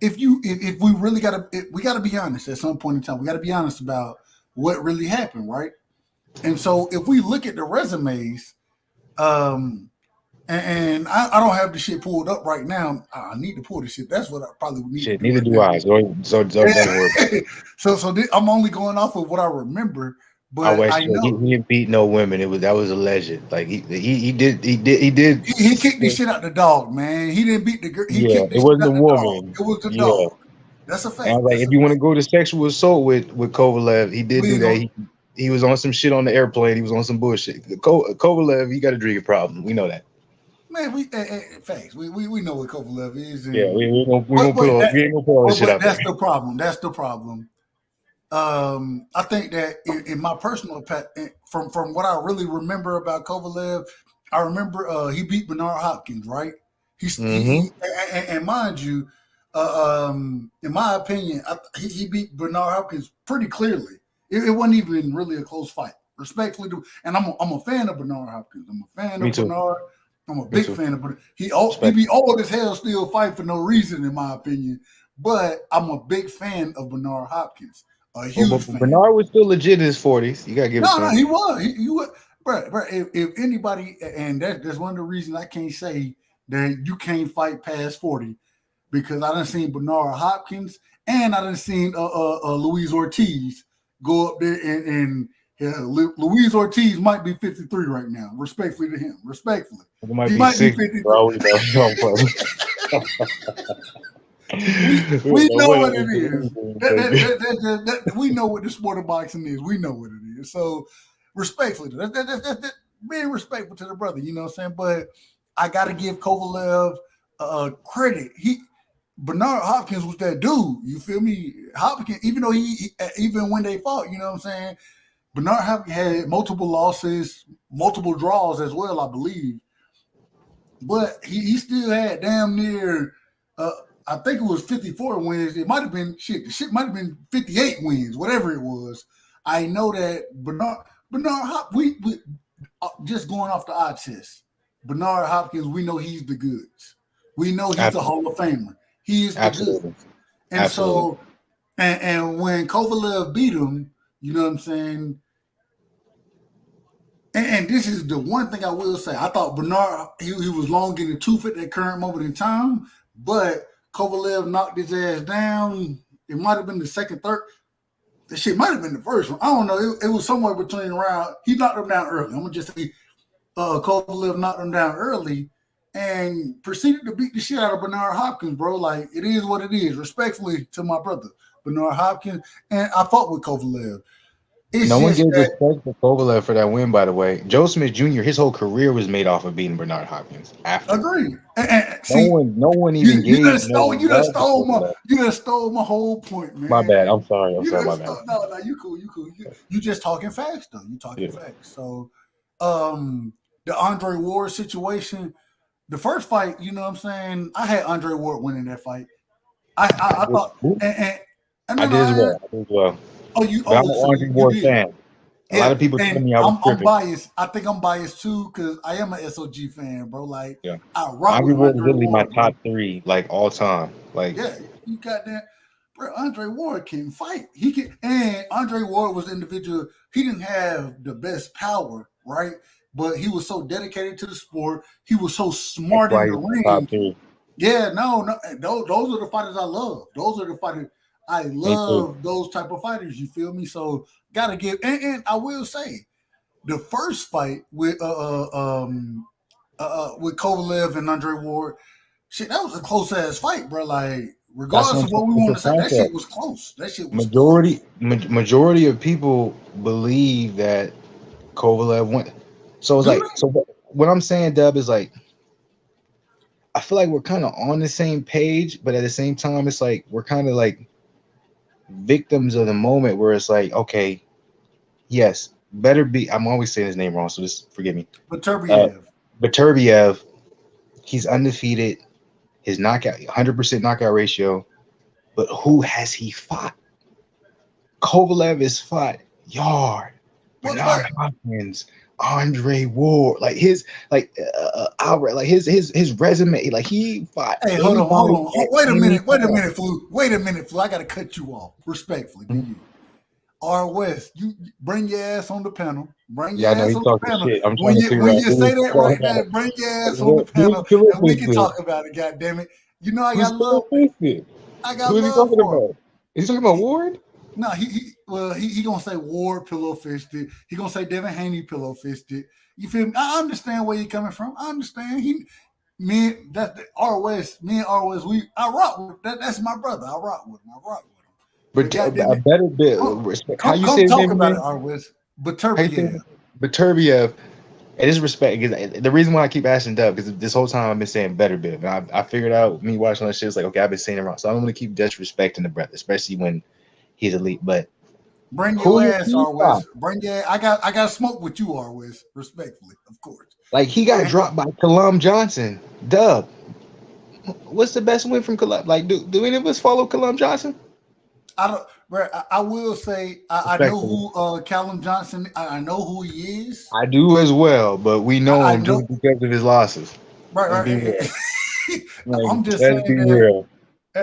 if we really we gotta be honest at some point in time. We gotta be honest about what really happened, right? And so, if we look at the resumes, and I don't have the shit pulled up right now. I need to pull the shit. That's what I probably need. Shit, neither do I. So I'm only going off of what I remember. But I know he didn't beat no women. That was alleged. Like he did. He kicked the shit out the dog, man. He didn't beat the girl. He kicked the it shit wasn't out the the dog. woman. It was the Yeah. dog. That's a fact. And I was like, if you want to go to sexual assault with Kovalev, he did do that. He was on some shit on the airplane. He was on some bullshit. Kovalev, he got a drinking problem. We know that. Man, facts. We know what Kovalev is. And, yeah, we ain't gonna put all this shit out there. That's the problem. That's the problem. I think that in my personal from what I really remember about Kovalev, I remember he beat Bernard Hopkins, right? And mind you, in my opinion, he beat Bernard Hopkins pretty clearly. It wasn't even really a close fight. Respectfully, and I'm a fan of Bernard Hopkins. I'm a fan of Bernard. I'm a big fan of Bernard. He be old as hell, still fight for no reason, in my opinion. But I'm a big fan of Bernard Hopkins. A huge fan. Bernard was still legit in his 40s. You gotta give it to him. No, he was. He was. Bro, if anybody, and that's one of the reasons I can't say that you can't fight past 40, because I done seen Bernard Hopkins and I done seen Luis Ortiz go up there and Luis Ortiz might be 53 right now. Respectfully to him. Respectfully. He might be 53. Bro. We know what it is. We know what the sport of boxing is. We know what it is. So, respectfully, that's being respectful to the brother. You know what I'm saying? But I got to give Kovalev credit. Bernard Hopkins was that dude. You feel me? Hopkins, even though even when they fought, you know what I'm saying? Bernard Hopkins had multiple losses, multiple draws as well, I believe. But he still had damn near. I think it was 54 wins. It might have been the shit might have been 58 wins, whatever it was. I know that Bernard Hopkins, we just going off the eye test. Bernard Hopkins, we know he's the goods. We know he's a Hall of Famer. He is the goods. And so, and when Kovalev beat him, you know what I'm saying? And this is the one thing I will say. I thought Bernard, he was long in the tooth at that current moment in time, but Kovalev knocked his ass down. It might have been the second, third. The shit might have been the first one. I don't know. It was somewhere between around. He knocked him down early. I'm going to just say Kovalev knocked him down early and proceeded to beat the shit out of Bernard Hopkins, bro. Like, it is what it is. Respectfully to my brother, Bernard Hopkins. And I fought with Kovalev. No one gave respect to Kovalev for that win, by the way. Joe Smith Jr., his whole career was made off of beating Bernard Hopkins. Agreed. No one even gave. You just stole my whole point, man. My bad. I'm sorry. My bad. No, you cool. You just talking facts, though. You talking facts. So, the Andre Ward situation, the first fight, you know what I'm saying? I had Andre Ward winning that fight. I thought, and I did as well. I'm an Andre Ward fan. A lot of people tell me I was tripping. I'm biased. I think I'm biased too because I am an SOG fan, bro. Like, I rock Andre with Ward is literally my top 3, like all time. Like, you got that, bro. Andre Ward can fight. He can, and Andre Ward was the individual. He didn't have the best power, right? But he was so dedicated to the sport. He was so smart in the ring. Yeah, no, those are the fighters I love. Those are the fighters. I love those type of fighters. You feel me? So gotta give. And I will say, the first fight with Kovalev and Andre Ward, shit, that was a close ass fight, bro. Like, regardless of what we want to say, that shit was close. That shit was majority of people believe that Kovalev won. So it's like, so what I'm saying, Dub, is like, I feel like we're kind of on the same page, but at the same time, it's like we're kind of like victims of the moment where it's like, okay, yes, I'm always saying his name wrong, so just forgive me. Beterbiev, he's undefeated, his knockout, 100% knockout ratio, but who has he fought? Kovalev has fought Yarde, Bernard Hopkins, Andre Ward, like his Albert, like his resume, like he fought. Hey, hold on. Wait a minute, Flu. I gotta cut you off respectfully. To you. R. West, you bring your ass on the panel. Bring your ass on the panel. When you say that right now, bring your ass on the panel and we can talk about it, goddammit. You know I got love. I got love for him. Is he talking about Ward? No, he gonna say Ward pillow fisted. He gonna say Devin Haney pillow fisted. You feel me? I understand where you're coming from. I understand. Me and R West, I rock with that. That's my brother. I rock with him. But But goddamn a it, better bit. How you say come his talk name about it, again? R West. How you say Beterbiev. Beterbiev. It is respect. Because the reason why I keep asking Dub, because this whole time I've been saying Beterbiev. And I figured out, me watching that shit, it's like, okay, I've been saying it wrong. So I'm going to keep disrespecting the brother, especially when he's elite. But Bring who your did ass, he R fight? West. I got smoke with you, R West. Respectfully, of course. Like, he got dropped by Kalum Johnson. Dub. What's the best win from Kalum? Like, do any of us follow Kalum Johnson? I don't. Bro, I will say I know who Callum Johnson. I know who he is. I do as well, but we know him know, just because of his losses. Right. Like, I'm just let's saying be that. real.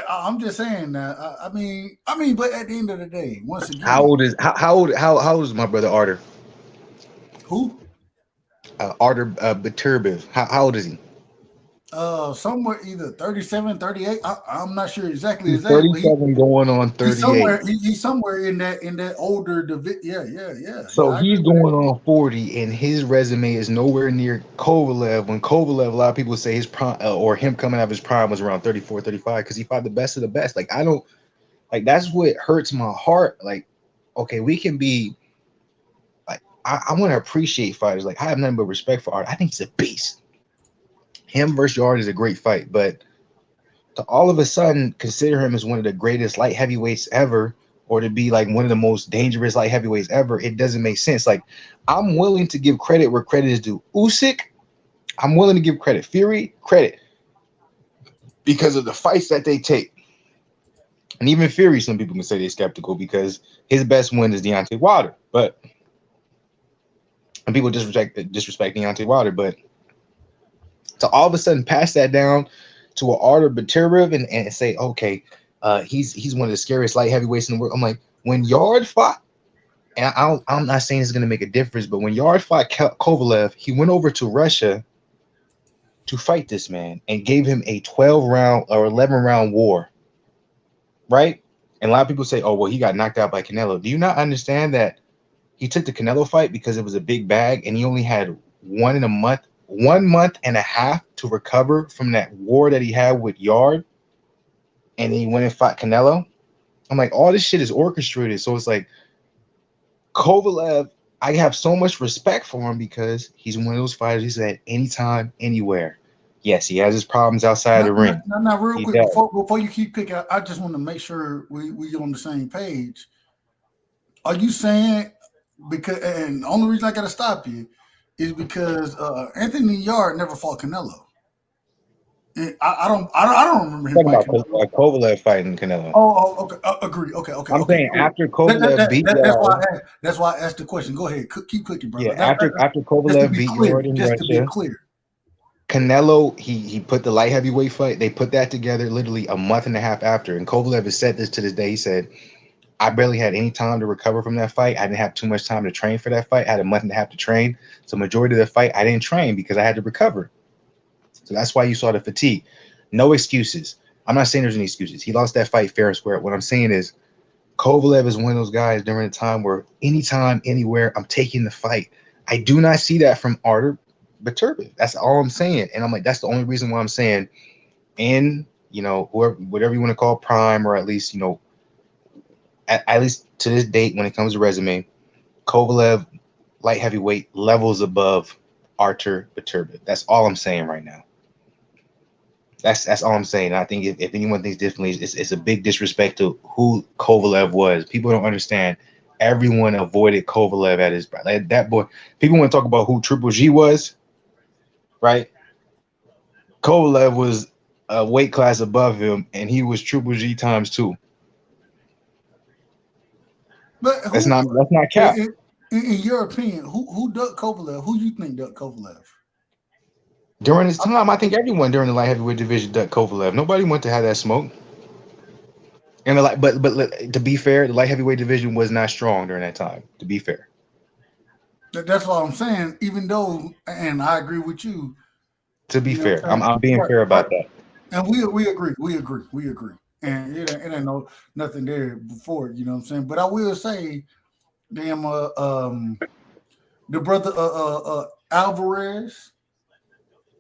I'm just saying that. I mean, but at the end of the day, once again, How old is my brother Artur? Who? Artur Beterbiev. How old is he? Somewhere either 37, 38. I'm not sure exactly He's his age. 37 going on 38. He's somewhere in that older division. Yeah. So he's going on 40, and his resume is nowhere near Kovalev. When Kovalev, a lot of people say his prime or him coming out of his prime was around 34, 35 because he fought the best of the best. Like, I don't like, that's what hurts my heart. Like, okay, we can be like, I want to appreciate fighters. Like, I have nothing but respect for Art. I think he's a beast. Him versus Yarde is a great fight, but to all of a sudden consider him as one of the greatest light heavyweights ever, or to be like one of the most dangerous light heavyweights ever, it doesn't make sense. Like, I'm willing to give credit where credit is due. Usyk, I'm willing to give credit. Fury, credit. Because of the fights that they take. And even Fury, some people can say they're skeptical because his best win is Deontay Wilder. And people disrespect Deontay Wilder, but to all of a sudden pass that down to an Artur Beterbiev and say, okay, he's one of the scariest light heavyweights in the world. I'm like, when Yarde fought, and I'm not saying it's going to make a difference, but when Yarde fought Kovalev, he went over to Russia to fight this man and gave him a 12-round or 11-round war, right? And a lot of people say, oh, well, he got knocked out by Canelo. Do you not understand that he took the Canelo fight because it was a big bag and he only had 1 month and a half to recover from that war that he had with Yarde, and he went and fought Canelo? I'm like, all this shit is orchestrated. So it's like, Kovalev, I have so much respect for him because he's one of those fighters he said anytime, anywhere. Yes, he has his problems outside the ring. Now, real quick, before you keep picking, I just want to make sure we on the same page. Are you saying, because, and the only reason I got to stop you is because Anthony Yarde never fought Canelo. And I don't remember him fighting about Kovalev fighting Canelo. Oh, okay. Agree. Okay. I'm saying cool. After Kovalev beat Yarde. That's why I asked the question. Go ahead. Keep clicking, brother. Yeah, after Kovalev beat Yarde in Russia. Just to be clear. Canelo, he put the light heavyweight fight. They put that together literally a month and a half after. And Kovalev has said this to this day. He said, I barely had any time to recover from that fight. I didn't have too much time to train for that fight. I had a month and a half to train. So majority of the fight, I didn't train because I had to recover. So that's why you saw the fatigue. No excuses. I'm not saying there's any excuses. He lost that fight fair and square. What I'm saying is Kovalev is one of those guys during a time where anytime, anywhere, I'm taking the fight. I do not see that from Artur Beterbiev. That's all I'm saying. And I'm like, that's the only reason why I'm saying in, whatever you want to call prime, or at least, at least to this date when it comes to resume, Kovalev, light heavyweight, levels above Artur Beterbiev. That's all I'm saying right now. That's all I'm saying. I think if anyone thinks differently, it's a big disrespect to who Kovalev was. People don't understand. Everyone avoided Kovalev at his like that boy. People want to talk about who Triple G was, right? Kovalev was a weight class above him, and he was Triple G times 2. But that's not cap. In your opinion, who ducked Kovalev? Who you think ducked Kovalev? During his time, I think everyone during the light heavyweight division ducked Kovalev. Nobody wanted to have that smoke. And but to be fair, the light heavyweight division was not strong during that time. To be fair, that's what I'm saying. Even though, and I agree with you. To be fair, I'm being fair about that. And we agree. We agree. and it ain't nothing there before. You know what I'm saying? But I will say, damn, the brother Alvarez.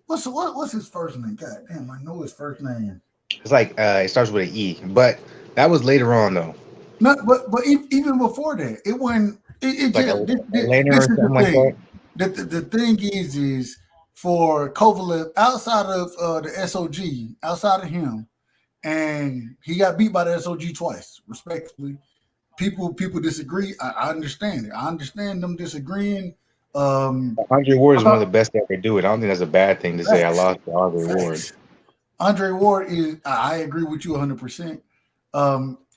What's his first name? God damn, I know his first name. It's like it starts with an E, but that was later on though. No, but even before that, it wasn't. It Like just Elena this or is the something like that. thing. The thing is for Kovalev outside of the SOG, outside of him, and he got beat by the SOG twice, respectfully. People disagree. I understand it. I understand them disagreeing. Andre Ward is one of the best that could do it. I don't think that's a bad thing to say. I lost to Andre Ward. Andre Ward is. I agree with you 100%.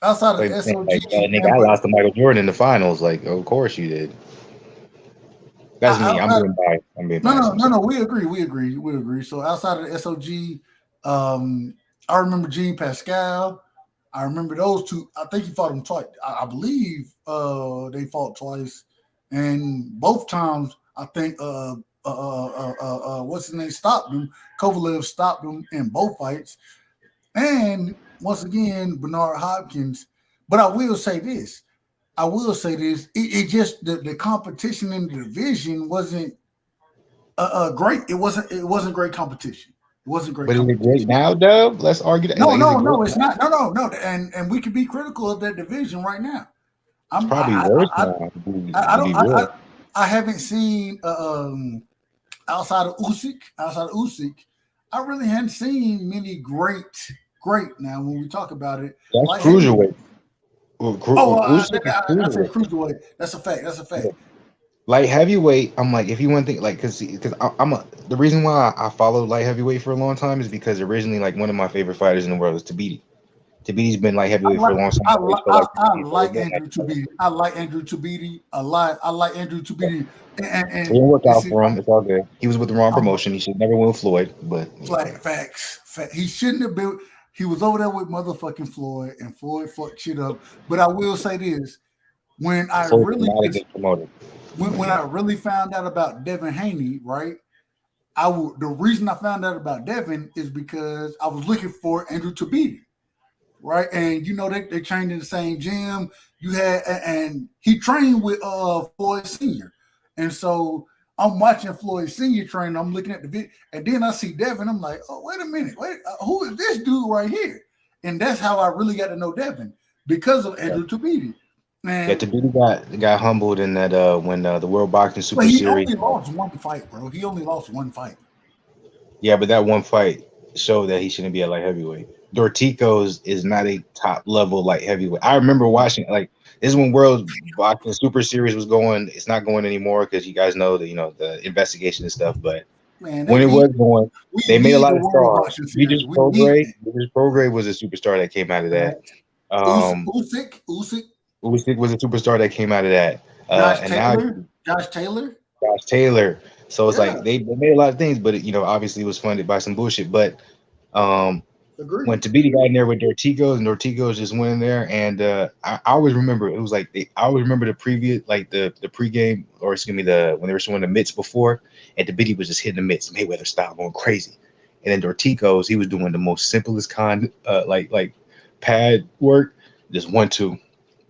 Outside of SOG, nigga, I lost to Michael Jordan in the finals. Like, of course you did. That's me. I'm being biased. No. We agree. So outside of the SOG, I remember Gene Pascal. I remember those two. I think he fought him twice. I believe they fought twice, and both times I think what's his name stopped him. Kovalev stopped him in both fights, and once again Bernard Hopkins. But I will say this. It just the competition in the division wasn't great. It wasn't great competition. It wasn't great. But is it great now, Dub? Let's argue that. No, it's not. No. And we could be critical of that division right now. It's probably worse now. I haven't seen outside of Usyk. I really hadn't seen many great. Now, when we talk about it, that's like cruiserweight. I said cruiserweight. That's a fact. Light heavyweight, I'm like, if you want to think like, because the reason why I followed light heavyweight for a long time is because originally, like, one of my favorite fighters in the world is Tabiti. Tabiti's been light heavyweight for a long time. I like Andrew Tabiti. I like Andrew Tabiti. And it didn't work out for him. It's all good. He was with the wrong promotion. He should never win with Floyd. But like facts. He shouldn't have been. He was over there with motherfucking Floyd, and Floyd fucked shit up. But I will say this: when I really found out about Devin Haney, right? The reason I found out about Devin is because I was looking for Andrew Tabiti, right? And you know they trained in the same gym. And he trained with Floyd Senior, and so I'm watching Floyd Senior train. I'm looking at the video, and then I see Devin. I'm like, oh, wait a minute, who is this dude right here? And that's how I really got to know Devin because of Andrew Tabiti. Yeah, Tabiti got humbled in that when the World Boxing Super Series. He only lost one fight, bro. He only lost one fight. Yeah, but that one fight showed that he shouldn't be a light heavyweight. Dortico's is not a top level light heavyweight. I remember watching this is when World Boxing Super Series was going. It's not going anymore because you guys know that the investigation and stuff. But when it was going, they made a lot of stars. Regis Prograis was a superstar that came out of that. Usyk was a superstar that came out of that. Josh Taylor. So it's like they made a lot of things, but obviously it was funded by some bullshit. But when Tabiti got in there with Dortico's, and Dortico's just went in there, and I always remember it was like I always remember the previous, like the pregame, or excuse me, when they were showing the mitts before, and Tabiti was just hitting the mitts, Mayweather style, going crazy. And then Dortico's, he was doing the most simplest kind, like pad work, just 1-2,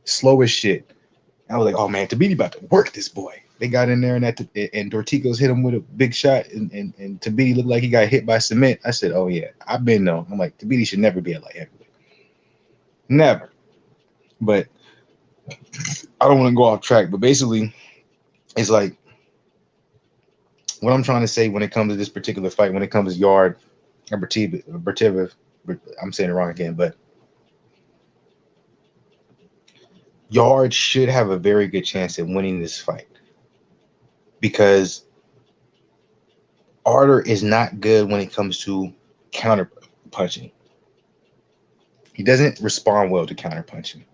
slow as shit. I was like, oh man, Tabiti about to work this boy. They got in there, and Dortico's hit him with a big shot, and Tabiti looked like he got hit by cement. I said, oh yeah, I've been known. I'm like, Tabiti should never be a light heavyweight. Never. But I don't want to go off track, but basically it's like what I'm trying to say when it comes to this particular fight, when it comes to Yarde or Beterbiev, I'm saying it wrong again, but Yarde should have a very good chance at winning this fight because Artur is not good when it comes to counter punching. He doesn't respond well to counter punching.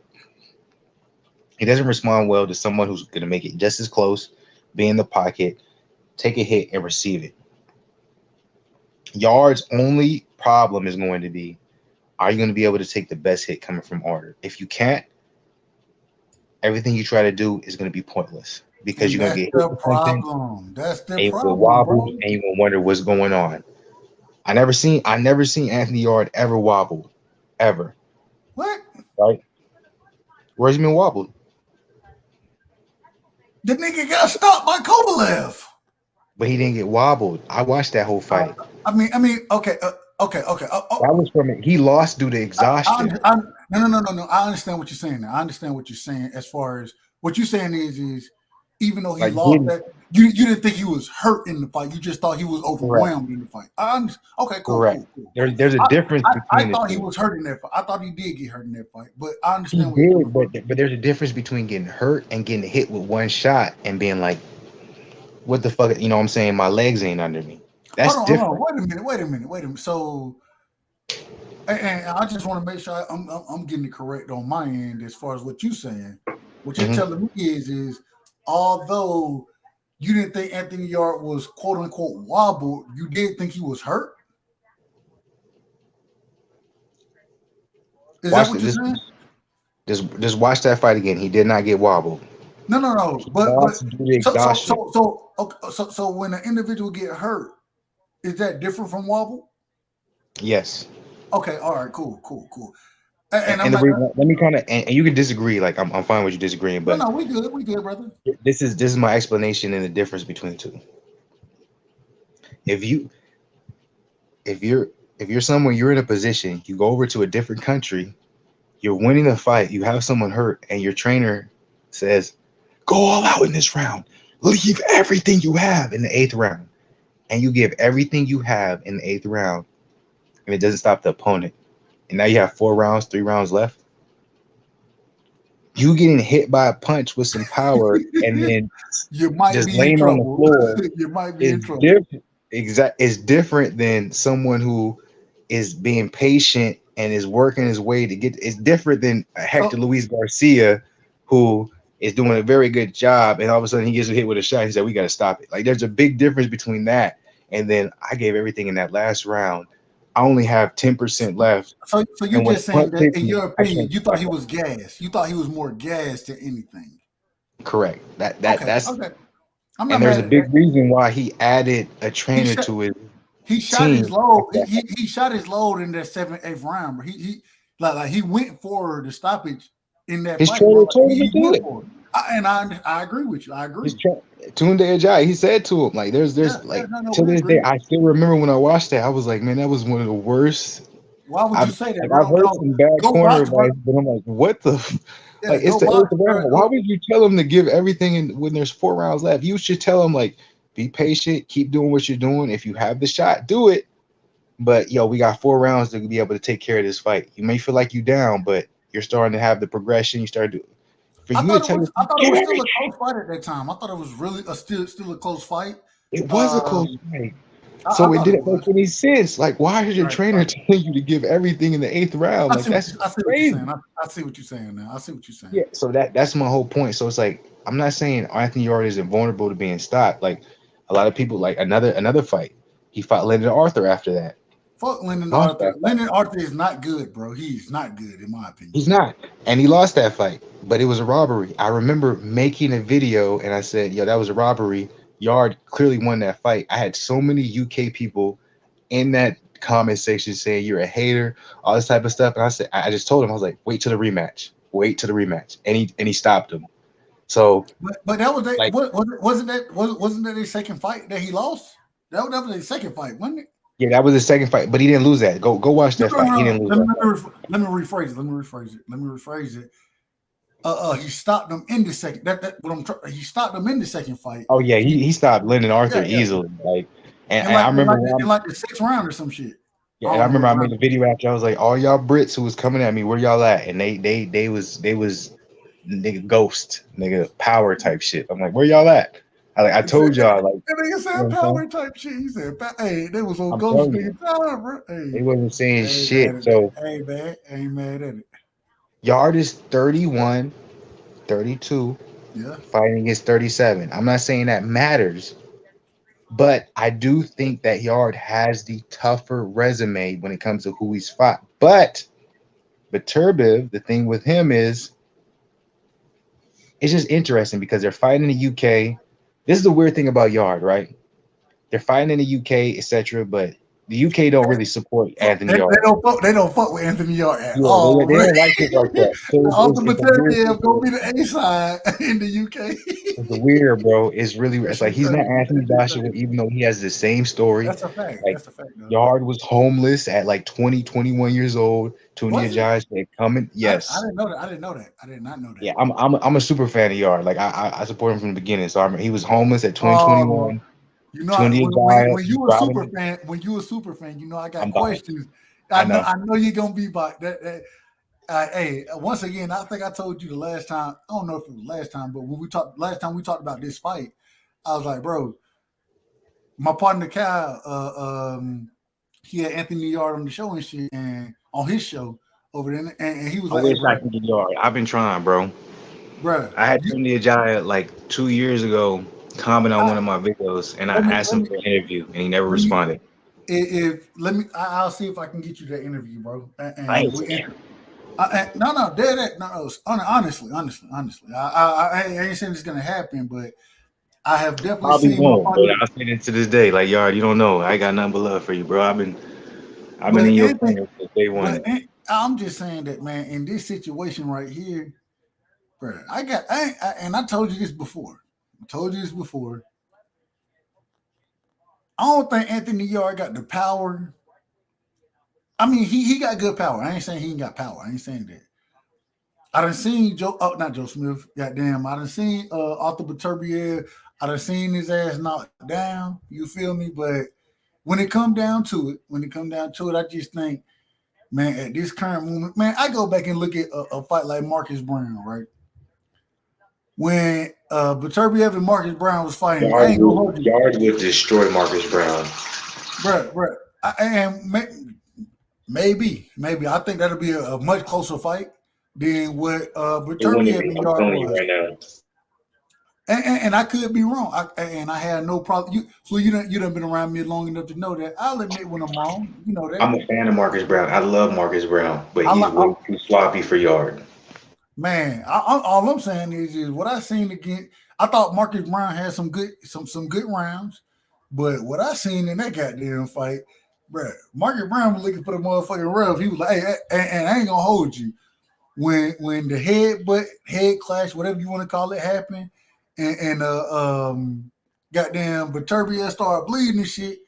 He doesn't respond well to someone who's going to make it just as close, be in the pocket, take a hit, and receive it. Yarde's only problem is going to be, are you going to be able to take the best hit coming from Artur? If you can't, everything you try to do is going to be pointless because you're going to get hit with something. That's the and problem. You'll wobble, and you're going to wonder what's going on. I never seen Anthony Yarde ever wobble, ever. right? Where's he been wobbled? The nigga got stopped by Kovalev. But he didn't get wobbled. I watched that whole fight. I mean, okay. That was from it. He lost due to exhaustion. No. I understand what you're saying. I understand what you're saying. As far as what you're saying is even though he Like, lost that, you didn't think he was hurt in the fight. You just thought he was overwhelmed in the fight. Okay, cool. Correct. Cool. There's a difference I between thought the he two. was hurt in that fight. I thought he did get hurt in that fight, but I He understand did, but there's a difference between getting hurt and getting hit with one shot and being like, what the fuck? You know what I'm saying? My legs ain't under me. That's different. Hold on. Wait a minute. So, and I just want to make sure I'm getting it correct on my end as far as what you're saying. What you're telling me is although you didn't think Anthony Yarde was quote unquote wobbled, you did think he was hurt. Is that what you're saying? Just watch that fight again. He did not get wobbled. No. But so when an individual get hurt, is that different from wobble? Yes. Okay. All right. Cool. And let me kind of and you can disagree. Like I'm fine with you disagreeing, but no, we good, brother. This is my explanation and the difference between the two. If you're somewhere, you're in a position, you go over to a different country, you're winning a fight, you have someone hurt, and your trainer says, go all out in this round. Leave everything you have in the 8th round. And you give everything you have in the 8th round, and it doesn't stop the opponent. And now you have 3 rounds left. You getting hit by a punch with some power and then you might just be laying in on the floor. You might be in trouble. It's different than someone who is being patient and is working his way to get. It's different than Hector Luis Garcia, who is doing a very good job, and all of a sudden he gets hit with a shot. He said, "We got to stop it." Like there's a big difference between that and then I gave everything in that last round. I only have 10% left. So you're just saying that, in your opinion, you thought he was gassed. You thought he was more gassed than anything. Correct. That's okay. And there's a big reason why he added a trainer to his. He shot his load. He shot his load in that 7th, 8th round. But he went for the stoppage in that his fight. trainer told him to do it. I agree with you. I agree. Tunde Ajayi, he said to him, like, there's to this day, I still remember when I watched that, I was like, man, that was one of the worst. Why would you say that? I've heard some bad corner advice, but I'm like, what the? Like, it's the 8th round. Why would you tell him to give everything when there's 4 rounds left? You should tell him, like, be patient, keep doing what you're doing. If you have the shot, do it. But we got 4 rounds to be able to take care of this fight. You may feel like you down, but you're starting to have the progression. You start to. I thought it was still a close fight at that time. I thought it was really still a close fight. It was a close fight. So it didn't make any sense. Like, why is your trainer telling you to give everything in the 8th round? Like, that's crazy. I see what you're saying now. I see what you're saying. Yeah, so that's my whole point. So it's like, I'm not saying Anthony Yarde is invulnerable to being stopped. Like, a lot of people, like another fight, he fought Lyndon Arthur after that. Fuck Lyndon Arthur. Lyndon Arthur is not good, bro. He's not good, in my opinion. He's not. And he lost that fight, but it was a robbery. I remember making a video, and I said, that was a robbery. Yarde clearly won that fight. I had so many UK people in that comment section saying you're a hater, all this type of stuff. And I just told him, I was like, wait till the rematch. Wait till the rematch. And he stopped him. So but that was like, wasn't that his second fight that he lost? That was his second fight, wasn't it? Yeah, that was his second fight, but he didn't lose that. Go watch that fight. He didn't lose that. Let me rephrase it. He stopped him in the second. He stopped him in the second fight. Oh yeah, he stopped Lyndon Arthur easily. Like, and I remember in like the 6th round or some shit. Yeah, and I remember I made a video after. I was like, all y'all Brits who was coming at me, where y'all at? And they was nigga ghost, nigga power type shit. I'm like, where y'all at? I told y'all, like, that nigga said power type shit. He said, hey, they was on ghost nigga power, bro. Hey, they wasn't saying shit. So ain't mad at it. Yarde is 31, 32, fighting against 37. I'm not saying that matters, but I do think that Yarde has the tougher resume when it comes to who he's fought. But Beterbiev, the thing with him is, it's just interesting because they're fighting in the UK. This is the weird thing about Yarde, right? They're fighting in the UK, etc. But the UK don't really support Anthony They Yarde. don't fuck with Anthony Yarde at Yeah, all. they don't like it like that. So Artur it's a weird Beterbiev gonna be situation. the A side in the UK. It's weird, bro. It's really it's That's like he's not insane. Anthony That's Joshua, insane. even though he has the same story. That's a fact. Like That's a fact, though. Yarde was homeless at like 20, 21 years old. Tony Was he? Ajayi said coming. I Yes. didn't know that. I didn't know that. I did not know that. Yeah, I'm a super fan of Yarde. Like I support him from the beginning. So he was homeless at Oh, 2021. you know, Tony Ajayi when you a brought super him. fan, you know I got I'm biased. questions. I know. I know you're gonna be by that. Hey, once again, I think I told you the last time. I don't know if it was last time, but when we talked last time, we talked about this fight. I was like, bro, my partner Kyle, he had Anthony Yarde on the show and shit, and on his show over there, and he was I like, wish hey, bro, I could get Yarde. I've been trying, bro. bro, I had Tony Ajayi like 2 years ago comment on one of my videos, and I asked him for an interview, and he never responded. I'll see if I can get you that interview, bro. Honestly, I ain't saying it's gonna happen, but I have definitely Probably seen won't, my but partner. I'll say it to this day. Like Yarde, you don't know. I ain't got nothing but love for you, bro. I've been But in your Anthony, corner since day one. I'm just saying that, man, in this situation right here, bro, I told you this before. I don't think Anthony Yarde got the power. I mean, he got good power. I ain't saying he ain't got power. I ain't saying that. I done seen not Joe Smith. Goddamn, I done seen Artur Beterbiev. I done seen his ass knocked down. You feel me? But when it come down to it, I just think, man, at this current moment, man, I go back and look at a fight like Marcus Brown, right? When Beterbiev and Marcus Brown was fighting, I ain't gonna hold you. Yarde would destroy Marcus Brown. Bro. Maybe. I think that'll be a much closer fight than what Beterbiev and Yarde was. Right now. And I could be wrong. I had no problem. You done been around me long enough to know that. I'll admit when I'm wrong. You know that. I'm a fan of Marcus Brown. I love Marcus Brown, but he's way too sloppy for Yarde. Man, all I'm saying is what I seen again. I thought Marcus Brown had some good rounds, but what I seen in that goddamn fight, bro, Marcus Brown was looking for the motherfucking rub. He was like, hey, and I ain't gonna hold you. When the head clash, whatever you want to call it, happened, and goddamn Beterbiev started bleeding and shit,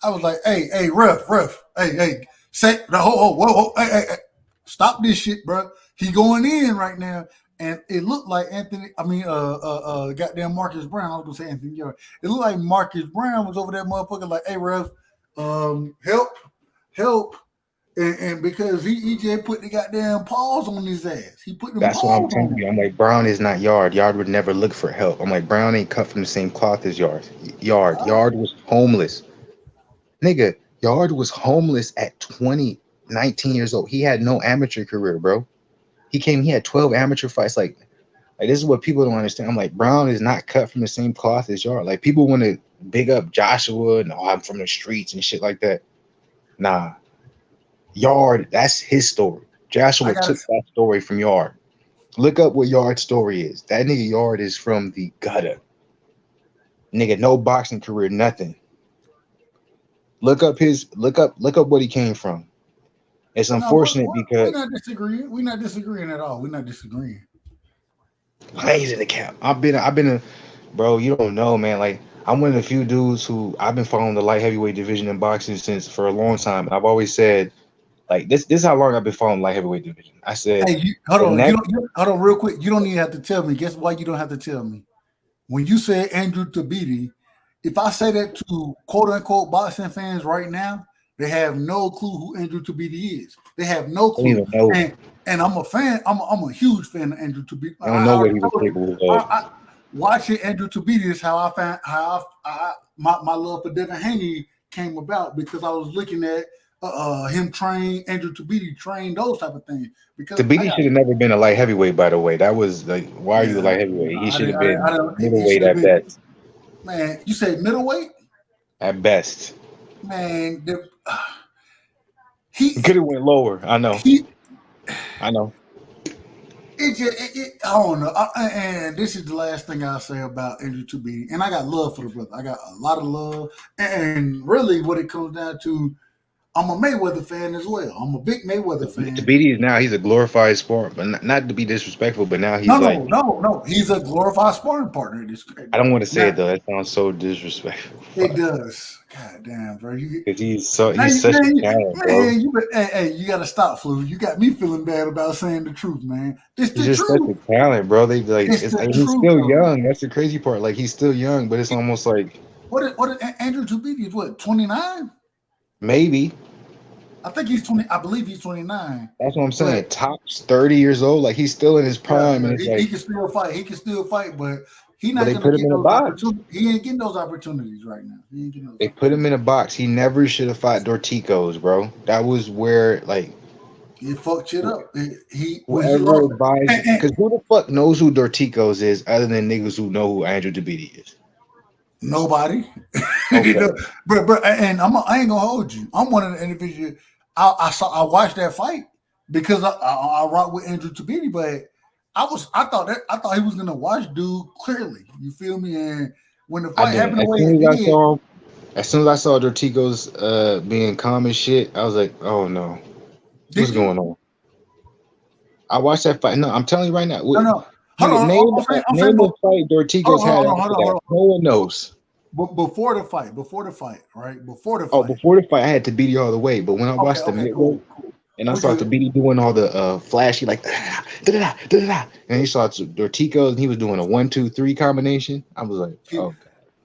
I was like, hey, ref, hey, set the whoa, hey, stop this shit, bro. He going in right now, and it looked like goddamn Marcus Brown. I was gonna say Anthony Yarde. It looked like Marcus Brown was over that motherfucker like, hey, ref, help. And because he just put the goddamn paws on his ass. He put them That's paws what I'm on telling him. you. I'm like, Brown is not Yarde. Yarde would never look for help. I'm like, Brown ain't cut from the same cloth as Yarde. Yarde was homeless. Nigga, Yarde was homeless at 19 years old. He had no amateur career, bro. He had 12 amateur fights. Like this is what people don't understand. I'm like, Brown is not cut from the same cloth as Yarde. Like, people want to big up Joshua and I'm from the streets and shit like that. Nah. Yarde, that's his story. Joshua took that story from Yarde. Look up what Yarde's story is. That nigga Yarde is from the gutter. Nigga, no boxing career, nothing. Look up what he came from. It's unfortunate because we're not disagreeing at all. We're not disagreeing. Lays in the cap. I've been a bro, you don't know, man. Like, I'm one of the few dudes who I've been following the light heavyweight division in boxing for a long time. I've always said, like, this is how long I've been following light heavyweight division. I said, hey, hold on real quick. You don't even have to tell me. Guess why you don't have to tell me? When you said Andrew Tabiti, if I say that to quote unquote boxing fans right now, they have no clue who Andrew Tabiti is. They have no clue. And I'm a fan. I'm a huge fan of Andrew Tabiti. I don't know what he was capable of. Watching Andrew Tabiti is how I found my love for Devin Haney came about, because I was looking at him train, Andrew Tabiti train, those type of things. Because Tabiti should have never been a light heavyweight, by the way. That was like, why are you a light heavyweight? He should have been middleweight at best. Man, you say middleweight? At best. Man, he could have went lower. I know. I know. I don't know. And this is the last thing I'll say about Andrew Tabiti. And I got love for the brother. I got a lot of love. And really what it comes down to, I'm a Mayweather fan as well. I'm a big Mayweather fan. Beatty now he's a glorified sport, but not to be disrespectful, but now he's No. He's a glorified sparring partner. I don't want to say it though. That sounds so disrespectful. It does. God damn, bro. He's such a talent, bro. Man, you gotta stop, Flu. You got me feeling bad about saying the truth, man. It's the just truth. such a talent, bro. They like It's he's the still truth, young. That's the crazy part. Like he's still young, but it's almost like what Andrew Tubiti is what, 29? Maybe. I think he's 20. I believe he's 29. That's what I'm saying. But, Top's 30 years old. Like he's still in his prime, and it's he can still fight. He can still fight, but he's not going to put him in a box. He ain't getting those opportunities right now. They put him in a box. He never should have fought Dorticos, bro. That was where he fucked shit up. Whoever advised, because who the fuck knows who Dorticos is other than niggas who know who Andrew Tubiti is? Nobody. Okay. But and I ain't gonna hold you. I'm one of the individuals. I watched that fight because I rock with Andrew Tubiti, but I thought he was gonna watch dude clearly. You feel me? And when the fight happened, as soon as I saw Dorticos being calm as shit, I was like, oh no, what's going on? I watched that fight. No, I'm telling you right now. No. Name the fight Dorticos had. No one knows. But before the fight, right? Before the fight, I had Tubiti all the way. But when I watched the midway, and I saw Tubiti doing all the flashy and he saw Dorticos and he was doing a 1-2-3 combination. I was like, oh,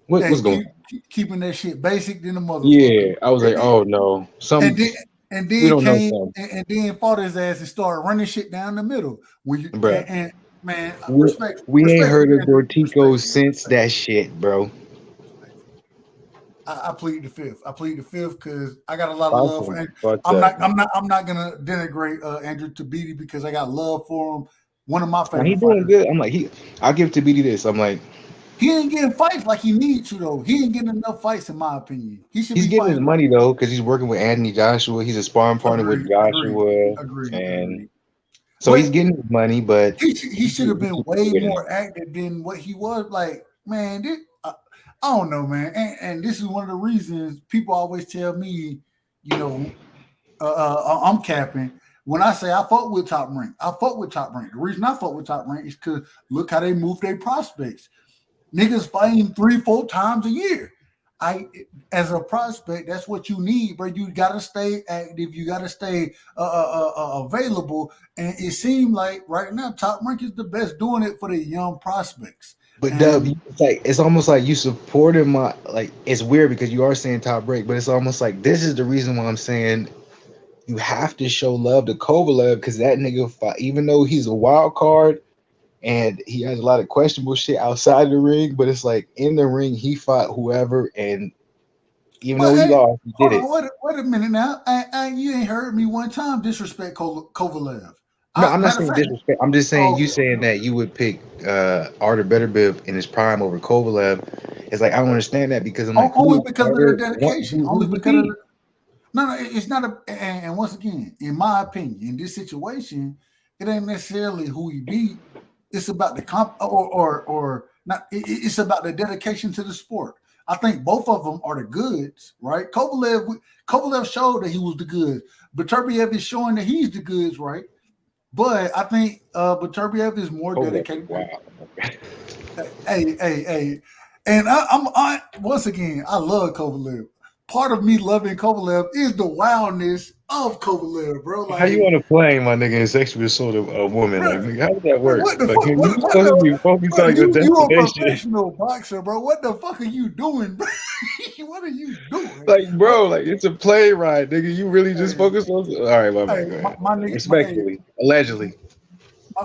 what's going on? Keeping that shit basic than the motherfucker. Yeah, I was like, oh no, and then came and then fought his ass and started running shit down the middle. When you man, we ain't heard of Dorticos since that shit, bro. I plead the fifth. Because I got a lot of love for Andrew. I'm not gonna denigrate Andrew Tubiti because I got love for him. One of my favorite. He's doing good. I'm like I'll give Tubiti this. I'm like he ain't getting fights like he needs to though. He ain't getting enough fights in my opinion. He's getting his money though because he's working with Anthony Joshua. He's a sparring partner with Joshua. Agreed. So he's getting his money, but he should have been way more active than what he was. Like man, I don't know, man. And this is one of the reasons people always tell me, I'm capping. When I say I fuck with Top Rank, The reason I fuck with Top Rank is because look how they move their prospects. Niggas fighting 3-4 times a year. As a prospect, that's what you need, bro. You gotta stay active. You gotta stay available. And it seems like right now, Top Rank is the best doing it for the young prospects. But Dub, it's almost like you supported it's weird because you are saying Top Rank, but it's almost like this is the reason why I'm saying you have to show love to Kovalev because that nigga fought, even though he's a wild card and he has a lot of questionable shit outside the ring, but it's like in the ring he fought whoever, and even though he lost, he did it. Wait a minute now, you ain't heard me one time disrespect Kovalev. No, I'm not saying disrespect. I'm just saying you saying that you would pick Artur Beterbiev in his prime over Kovalev. It's like I don't understand that because I'm like only because of their dedication. Only because of no, it's not and once again, in my opinion, in this situation, it ain't necessarily who he beat. It's about the or not. It's about the dedication to the sport. I think both of them are the goods, right? Kovalev showed that he was the goods. Beterbiev is showing that he's the goods, right? But I think Beterbiev is more dedicated. Wow. Hey. And I once again, I love Kovalev. Part of me loving Kovalev is the wildness of Kovalev, bro. Like, how you want to play, my nigga, and sexually assault a woman? Like, nigga, how does that work? What the like, fuck? you supposed to be focused on your destination. You a professional boxer, bro. What the fuck are you doing, bro? What are you doing? Like, bro, like it's a play ride, nigga. You really just focus on. All right, my nigga. Respectfully, allegedly.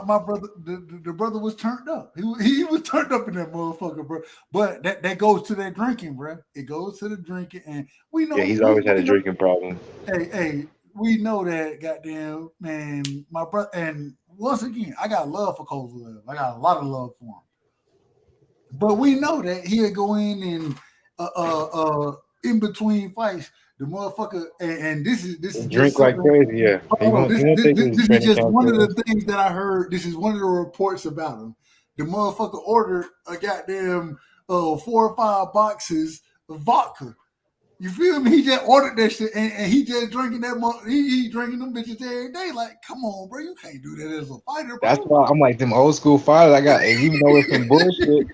My brother, the brother was turned up. He was turned up in that motherfucker, bro. But that goes to that drinking, bro. It goes to the drinking, and we know. Yeah, he's always had a drinking problem. Hey, we know that, goddamn man. My brother, and once again, I got love for Kovalev. I got a lot of love for him. But we know that he'll go in and in between fights. The motherfucker, and this is drink like crazy, yeah. This is just one of the things that I heard. This is one of the reports about him. The motherfucker ordered a goddamn 4 or 5 boxes of vodka, You feel me? He just ordered that shit, and he just drinking that. He drinking them bitches every day. Like, come on, bro, you can't do that as a fighter, That's bro. why I'm like them old school fighters. And even though it's some bullshit,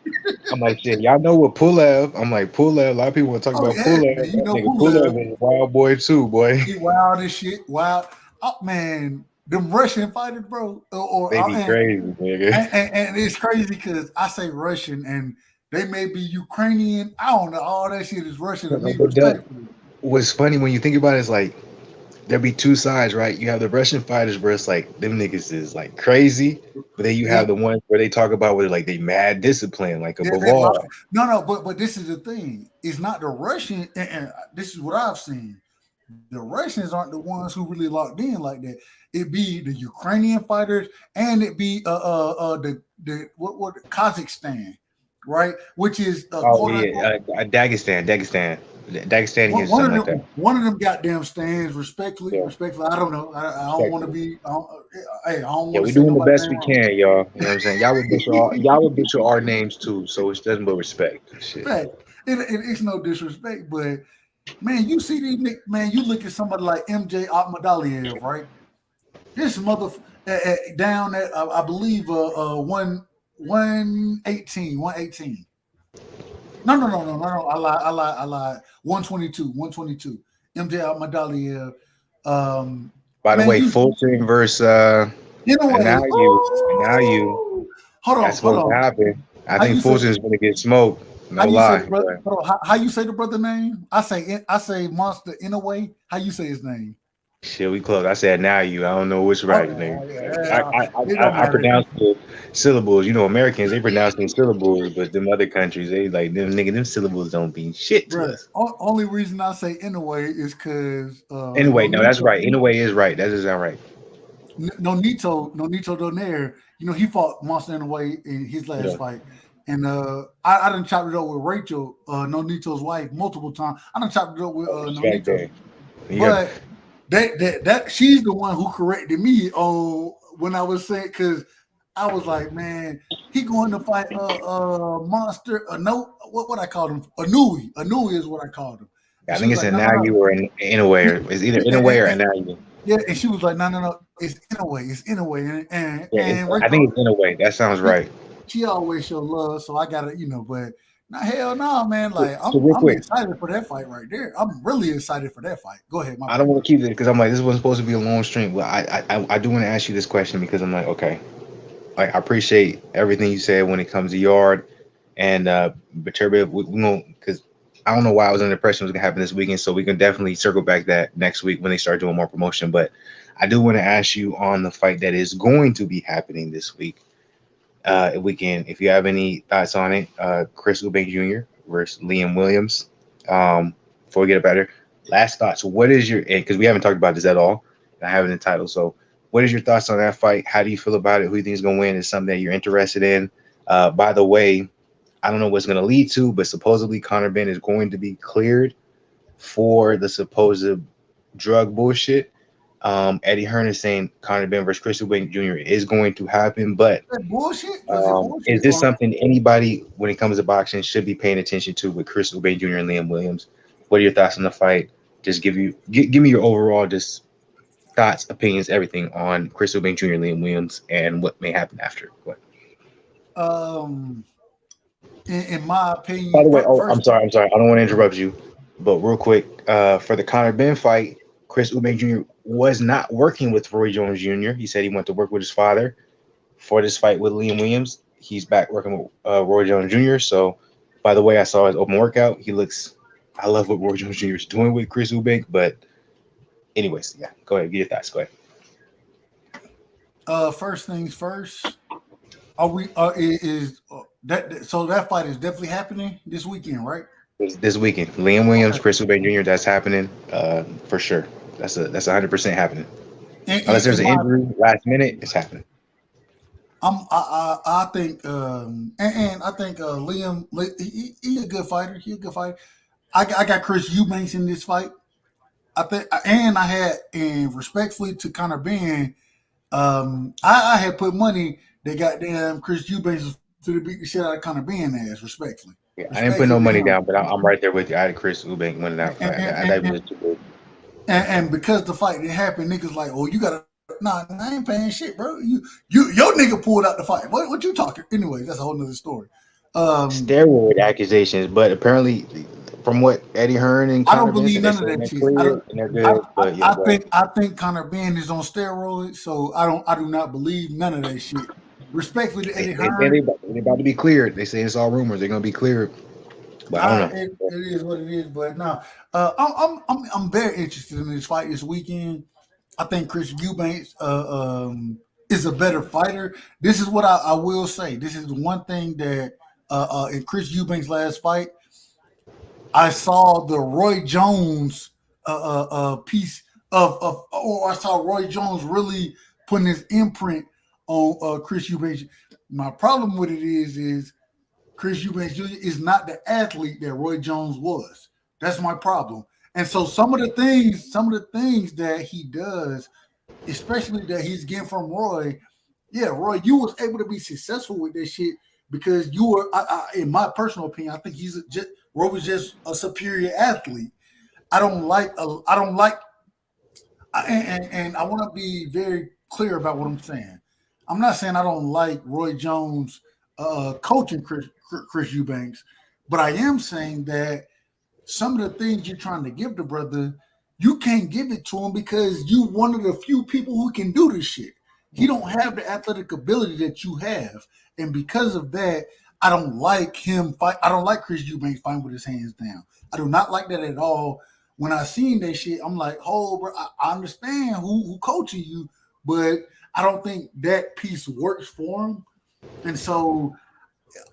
I'm like, shit, y'all know what Pulev. I'm like, Pulev. A lot of people want to talk Oh about yeah, Pulev. man. You That know nigga Pulev Pulev. is a wild boy too, boy. He wild as shit. Wild. Oh man, them Russian fighters, bro. They be crazy, nigga. And it's crazy because I say Russian and they may be Ukrainian. I don't know. All that shit is Russian to me, But respectfully. what's funny when you think about it is like there be two sides, right? You have the Russian fighters where it's like them niggas is like crazy, but then you have the ones where they talk about where like they mad discipline, like a Bavard. No, but this is the thing. It's not the Russian, and this is what I've seen. The Russians aren't the ones who really locked in like that. It be the Ukrainian fighters, and it be the Kazakhstan, right? Which is Dagestanians, one something of like them. that. One of them goddamn stands. Respectfully. I don't know. I don't want to be. I don't want to we say doing the nobody best we wrong. can, y'all. You know what I'm saying? Y'all would butcher our names too, so it's nothing but respect. Shit. Fact. It's no disrespect, but man, you see these man. You look at somebody like MJ Akhmadaliev, right? This mother down at I believe 118. No. I lied. 122. MJ Akhmadaliev. By the way, Fulton versus you know what? now you. Hold on. That's supposed to happen. I think Fulton's gonna get smoked. No How you lie. say how you say the brother name? I say Monster in a way. How you say his name? Shit, we close. I said now you. I don't know which right name. I pronounce the syllables. You know, Americans they pronounce them syllables, but them other countries they like them syllables don't mean shit to us. Only reason I say in a way is because anyway, no, that's right. In a way is right. That is not right. Nonito Donaire, you know, he fought Monster in a way in his last fight. And I done chopped it up with Rachel, Nonito's wife, multiple times. I done chopped it up with Nonito. But that she's the one who corrected me on when I was saying, because I was like, man, he going to fight Monster, what I called him, Anui is what I called him. I think it's now you or in a way, or it's either in a way or in now you. Yeah, and she was like, no, it's in a way, and I think it's in a way. That sounds right. She always show love, so I gotta, but hell no, man. Like I'm excited for that fight right there. I'm really excited for that fight. Go ahead, I don't want to keep it because I'm like, this wasn't supposed to be a long stream, but I do want to ask you this question because I'm like, okay, like I appreciate everything you said when it comes to Yarde and Beterbiev. We won't, because I don't know why I was under the impression it was gonna happen this weekend, so we can definitely circle back that next week when they start doing more promotion. But I do want to ask you on the fight that is going to be happening this week. If you have any thoughts on it, Chris Eubank Jr. versus Liam Williams. Before we get it better, last thoughts. What is your, because we haven't talked about this at all, I have it in the title. So what is your thoughts on that fight? How do you feel about it? Who do you think is going to win? Is something that you're interested in? By the way, I don't know what's going to lead to, but supposedly Conor Benn is going to be cleared for the supposed drug bullshit. Eddie Hearn is saying Conor Benn versus Chris Eubank Jr. is going to happen, but is this something anybody, when it comes to boxing, should be paying attention to with Chris Eubank Jr. and Liam Williams? What are your thoughts on the fight? Just give me your overall just thoughts, opinions, everything on Chris Eubank Jr. and Liam Williams and what may happen after. What? In my opinion. By the way, I'm sorry. I don't want to interrupt you, but real quick, for the Conor Benn fight, Chris Eubank Jr. was not working with Roy Jones Jr. He said he went to work with his father for this fight with Liam Williams. He's back working with Roy Jones Jr. So, by the way, I saw his open workout. I love what Roy Jones Jr. is doing with Chris Eubank. But, anyways, yeah, go ahead, get your thoughts. Go ahead. First things first. So that fight is definitely happening this weekend, right? This weekend, Liam Williams, Chris Eubank Jr. That's happening for sure. That's 100% happening. Unless there's an injury last minute, it's happening. I think Liam, he's a good fighter. I got Chris Eubanks in this fight. I think, and I had, and respectfully to Conor Benn, I had put money that goddamn Chris Eubanks to beat the shit out of Conor Benn ass, respectfully. Yeah, I didn't put no money down, but I'm right there with you. I had Chris Eubank winning that fight. That was too big. And because the fight didn't happen, niggas like, oh, you gotta nah, I ain't paying shit, bro. Your nigga pulled out the fight. What you talking? Anyway, that's a whole nother story. Steroid accusations, but apparently, from what Eddie Hearn and I don't Conor believe Benson, none they of that say shit. they're clear and they're good. But yeah, I think Conor Ben is on steroids, so I do not believe none of that shit. Respectfully to Eddie Hearn, they about to be cleared. They say it's all rumors. They're gonna be cleared, but I don't know. it is what it is. But no, I'm very interested in this fight this weekend. I think Chris Eubanks is a better fighter. This is what I will say. This is one thing that in Chris Eubanks' last fight, I saw the Roy Jones piece or I saw Roy Jones really putting his imprint on Chris Eubanks. My problem with it is Chris Eubanks Jr. is not the athlete that Roy Jones was. That's my problem. And so some of the things that he does, especially that he's getting from Roy, yeah, Roy, you was able to be successful with this shit because you were, in my personal opinion, I think Roy was just a superior athlete. I don't like, and I want to be very clear about what I'm saying. I'm not saying I don't like Roy Jones coaching Chris Eubanks, but I am saying that some of the things you're trying to give the brother, you can't give it to him because you one of the few people who can do this shit. He don't have the athletic ability that you have, and because of that, I don't like him fight. I don't like Chris Eubanks fighting with his hands down. I do not like that at all. When I seen that shit, I'm like, oh, bro, I understand who coaching you, but I don't think that piece works for him, and so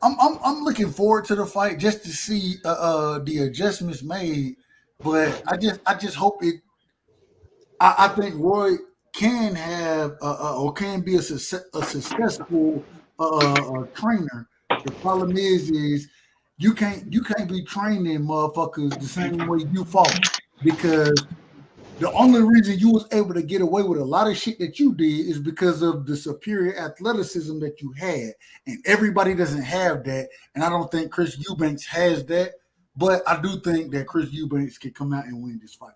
I'm looking forward to the fight just to see the adjustments made. But I just hope it. I think Roy can have or can be a successful trainer. The problem is you can't be training motherfuckers the same way you fought because the only reason you was able to get away with a lot of shit that you did is because of the superior athleticism that you had. And everybody doesn't have that. And I don't think Chris Eubanks has that. But I do think that Chris Eubanks can come out and win this fight.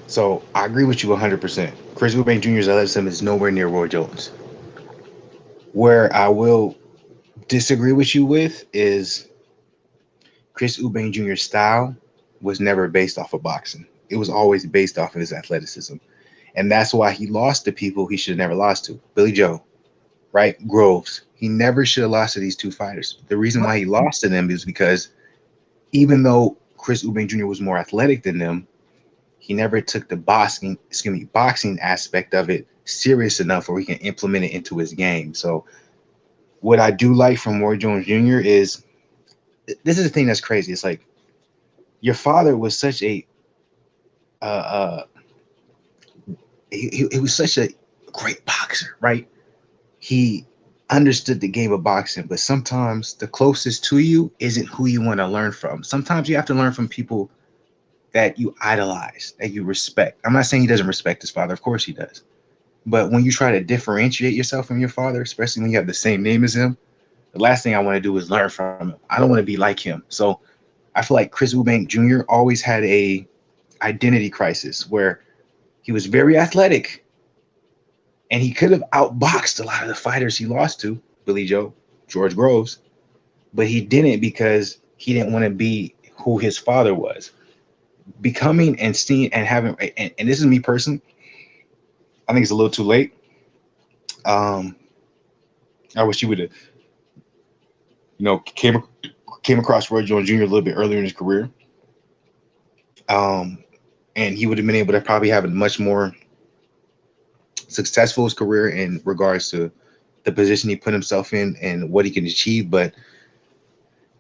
So I agree with you 100%. Chris Eubanks Jr.'s athleticism is nowhere near Roy Jones. Where I will disagree with you with is Chris Eubanks Jr.'s style was never based off of boxing. It was always based off of his athleticism. And that's why he lost to people he should have never lost to. Billy Joe, right? Groves. He never should have lost to these two fighters. The reason why he lost to them is because even though Chris Eubanks Jr. was more athletic than them, he never took the boxing aspect of it serious enough where he can implement it into his game. So what I do like from Roy Jones Jr. is, this is the thing that's crazy. It's like your father was such a he was such a great boxer, right? He understood the game of boxing, but sometimes the closest to you isn't who you want to learn from. Sometimes you have to learn from people that you idolize, that you respect. I'm not saying he doesn't respect his father. Of course he does. But when you try to differentiate yourself from your father, especially when you have the same name as him, the last thing I want to do is learn from him. I don't want to be like him. So I feel like Chris Eubank Jr. always had a identity crisis where he was very athletic and he could have outboxed a lot of the fighters he lost to, Billy Joe, George Groves, but he didn't because he didn't want to be who his father was. Becoming and seeing and having, and this is me personally, I think it's a little too late. I wish he would have, came across Roy Jones Jr. a little bit earlier in his career. And he would have been able to probably have a much more successful career in regards to the position he put himself in and what he can achieve. But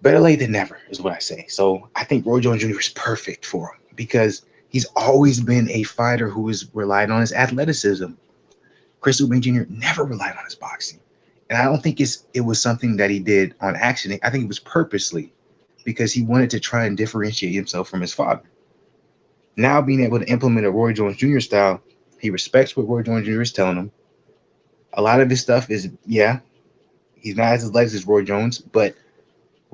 better late than never is what I say. So I think Roy Jones Jr. is perfect for him because he's always been a fighter who has relied on his athleticism. Chris Eubank Jr. never relied on his boxing. And I don't think it was something that he did on accident. I think it was purposely because he wanted to try and differentiate himself from his father. Now being able to implement a Roy Jones Jr. style, he respects what Roy Jones Jr. is telling him. A lot of his stuff is, he's not as athletic as Roy Jones, but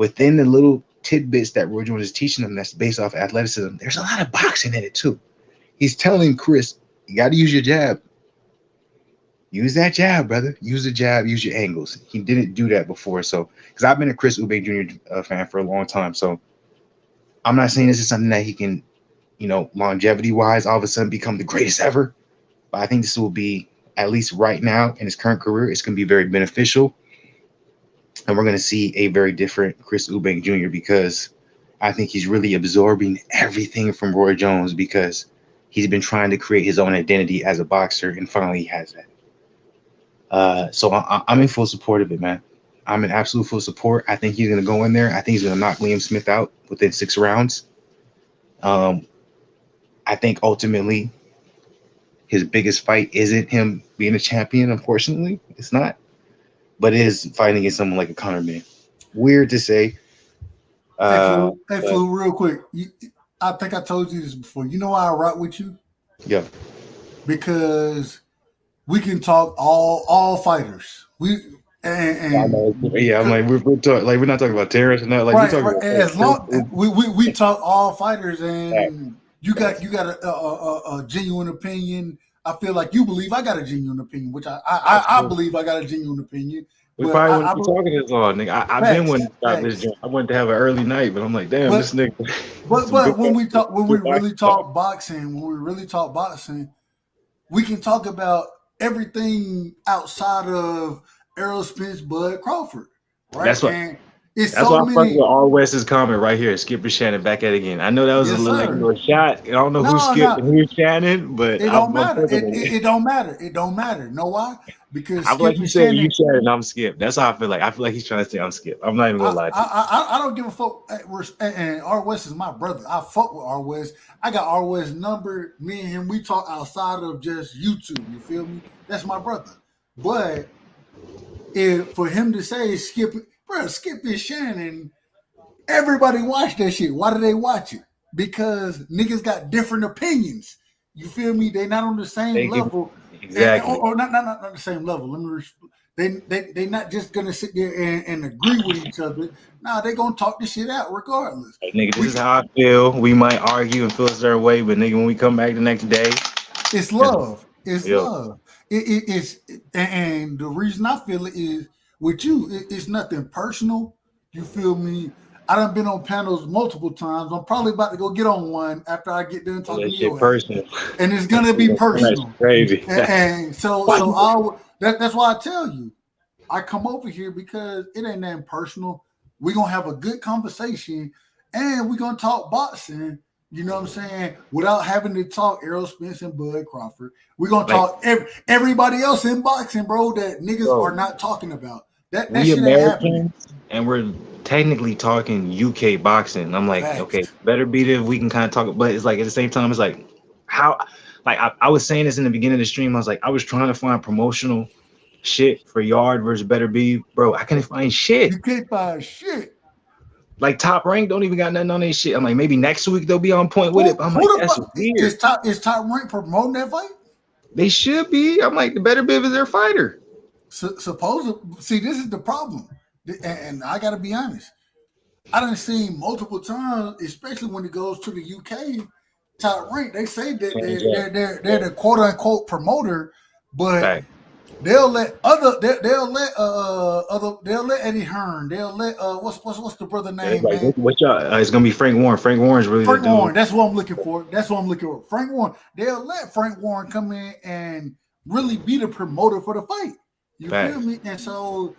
within the little tidbits that Roy Jones is teaching them that's based off athleticism, there's a lot of boxing in it too. He's telling Chris, you got to use your jab. Use that jab, brother. Use the jab, use your angles. He didn't do that before. So, because I've been a Chris Eubank Jr. Fan for a long time. So, I'm not saying this is something that he can, longevity-wise, all of a sudden become the greatest ever. But I think this will be, at least right now in his current career, it's going to be very beneficial. And we're going to see a very different Chris Eubank Jr. because I think he's really absorbing everything from Roy Jones because he's been trying to create his own identity as a boxer, and finally he has that. So I'm in full support of it, man. I'm in absolute full support. I think he's going to go in there. I think he's going to knock Liam Smith out within 6 rounds. I think ultimately his biggest fight isn't him being a champion. Unfortunately, it's not. But it is fighting against someone like a Conor man. Weird to say. Hey, Flu, real quick. I think I told you this before. You know why I rock with you? Yeah. Because we can talk all fighters. I'm like we're talking like we're not talking about terrorists and that. Like right, we're talking right. As long we talk all fighters, and you got a genuine opinion. I feel like you believe I got a genuine opinion, which I believe I got a genuine opinion. We probably wouldn't be talking this long, nigga. I've been wanting to stop this joint. I wanted to have an early night, but I'm like, damn, this nigga. But when we really talk boxing, we can talk about everything outside of Errol Spence, Bud Crawford, right? That's what. And that's why I'm fucking with All West's comment right here. Skipper Shannon back at it again. I know that was a little shot. I don't know who skipped and who's Shannon, but it don't matter. It don't matter. It don't matter. Know why? Because I'm like you said, you Shannon, I'm Skip. That's how I feel like. I feel like he's trying to say I'm Skip. I'm not even gonna lie to you. I don't give a fuck. And R West is my brother. I fuck with R West. I got R West's number. Me and him, we talk outside of just YouTube. You feel me? That's my brother. But for him to say Skip is Shannon, everybody watch that shit. Why do they watch it? Because niggas got different opinions. You feel me? They not on the same level. Exactly. Or not the same level. Let me. They not just gonna sit there and agree with each other. Nah, they gonna talk this shit out regardless. Hey, nigga, this is how I feel. We might argue and feel a certain way, but nigga, when we come back the next day, it's love. It's love. It's and the reason I feel it is with you. It's nothing personal. You feel me? I done been on panels multiple times. I'm probably about to go get on one after I get done talking to you. Personal. And it's gonna be personal. That's crazy. And so that's why I tell you, I come over here because it ain't nothing personal. We're gonna have a good conversation and we're gonna talk boxing. You know what I'm saying? Without having to talk Errol Spence and Bud Crawford. We're gonna talk everybody else in boxing, bro, that niggas are not talking about. That we shit Americans, ain't happening. And we're technically talking UK boxing. I'm like, okay, better beat it if we can kind of talk, but it's like at the same time, it's like how, like I was saying this in the beginning of the stream. I was like, I was trying to find promotional shit for Yarde versus Beterbiev, bro. I couldn't find shit. You can't find shit. Like Top Rank don't even got nothing on their shit. I'm like, maybe next week they'll be on point with it. But I'm like, that's weird. Is Top Rank promoting that fight? They should be. I'm like, the Beterbiev is their fighter. Supposedly, see, this is the problem, and I got to be honest. I done seen multiple times, especially when it goes to the UK Top Rank. They say that they're the quote unquote promoter, but they'll let Eddie Hearn. They'll let what's the brother name? Like, it's gonna be Frank Warren. Frank Warren's really Frank Warren. That's what I'm looking for. Frank Warren. They'll let Frank Warren come in and really be the promoter for the fight. You feel me? And so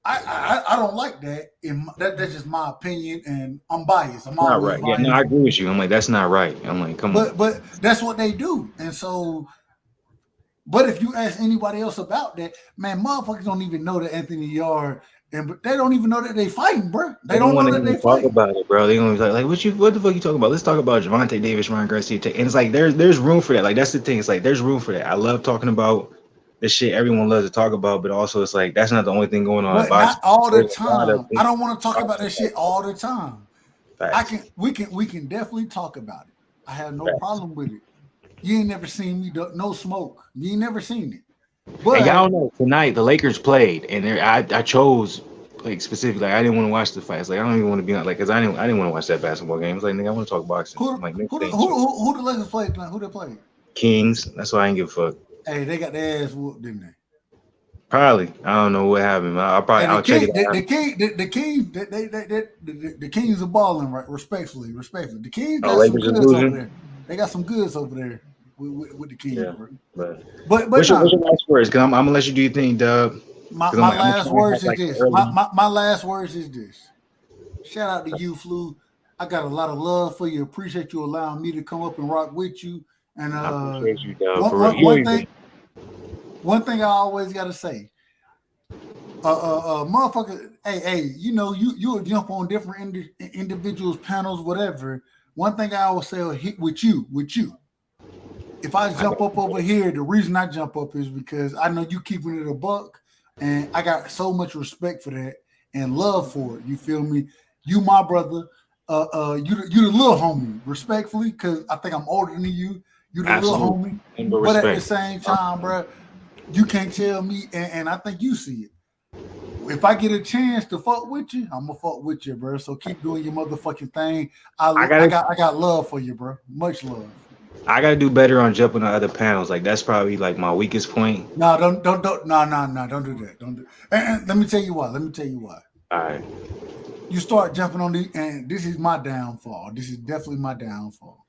I don't like that. That's just my opinion, and I'm biased. I'm not right. Biased. Yeah, no, I agree with you. I'm like, that's not right. I'm like, come on. But that's what they do, and so. But if you ask anybody else about that, man, motherfuckers don't even know that Anthony Yarde, but they don't even know that they fighting, bro. They don't know that they talk about it, bro. They gonna be like, what the fuck you talking about? Let's talk about Gervonta Davis, Ryan Garcia, and it's like there's room for that. Like that's the thing. It's like there's room for that. I love talking about the shit everyone loves to talk about, but also it's like that's not the only thing going on. But not all the time. I don't want to talk about that shit all the time. We can definitely talk about it. I have no problem with it. You ain't never seen me no smoke. You ain't never seen it. But y'all know tonight the Lakers played, and I chose like specifically, like, I didn't want to watch the fights. Like I don't even want to be on like because I didn't want to watch that basketball game. It's like nigga, I want to talk boxing. I'm like nigga, Who the Lakers played tonight? Who they played? Kings. That's why I ain't give a fuck. Hey, they got their ass whooped, didn't they? Probably. I don't know what happened. I'll check it out. The Kings are balling, right? Respectfully. The Kings got some goods over there. They got some goods over there with the Kings. Yeah, but what's your last words? Cause I'm gonna let you do your thing, Dub. My last words is this. My last words is this. Shout out to you, Flu. I got a lot of love for you. Appreciate you allowing me to come up and rock with you. And I appreciate you, Dub. One thing I always gotta say, motherfucker, hey, you know, you'll jump on different individuals, panels, whatever. One thing I always say with you. If I jump up over here, the reason I jump up is because I know you keeping it a buck, and I got so much respect for that and love for it. You feel me? You my brother. You the little homie, respectfully, because I think I'm older than you. You the little homie, but at the same time, bro, you can't tell me, and I think you see it. If I get a chance to fuck with you, I'm gonna fuck with you, bro. So keep doing your motherfucking thing. I got love for you, bro. Much love. I gotta do better on jumping on other panels. Like that's probably like my weakest point. No, don't do that. Don't do. And let me tell you why. All right. You start jumping on these, and this is my downfall. This is definitely my downfall.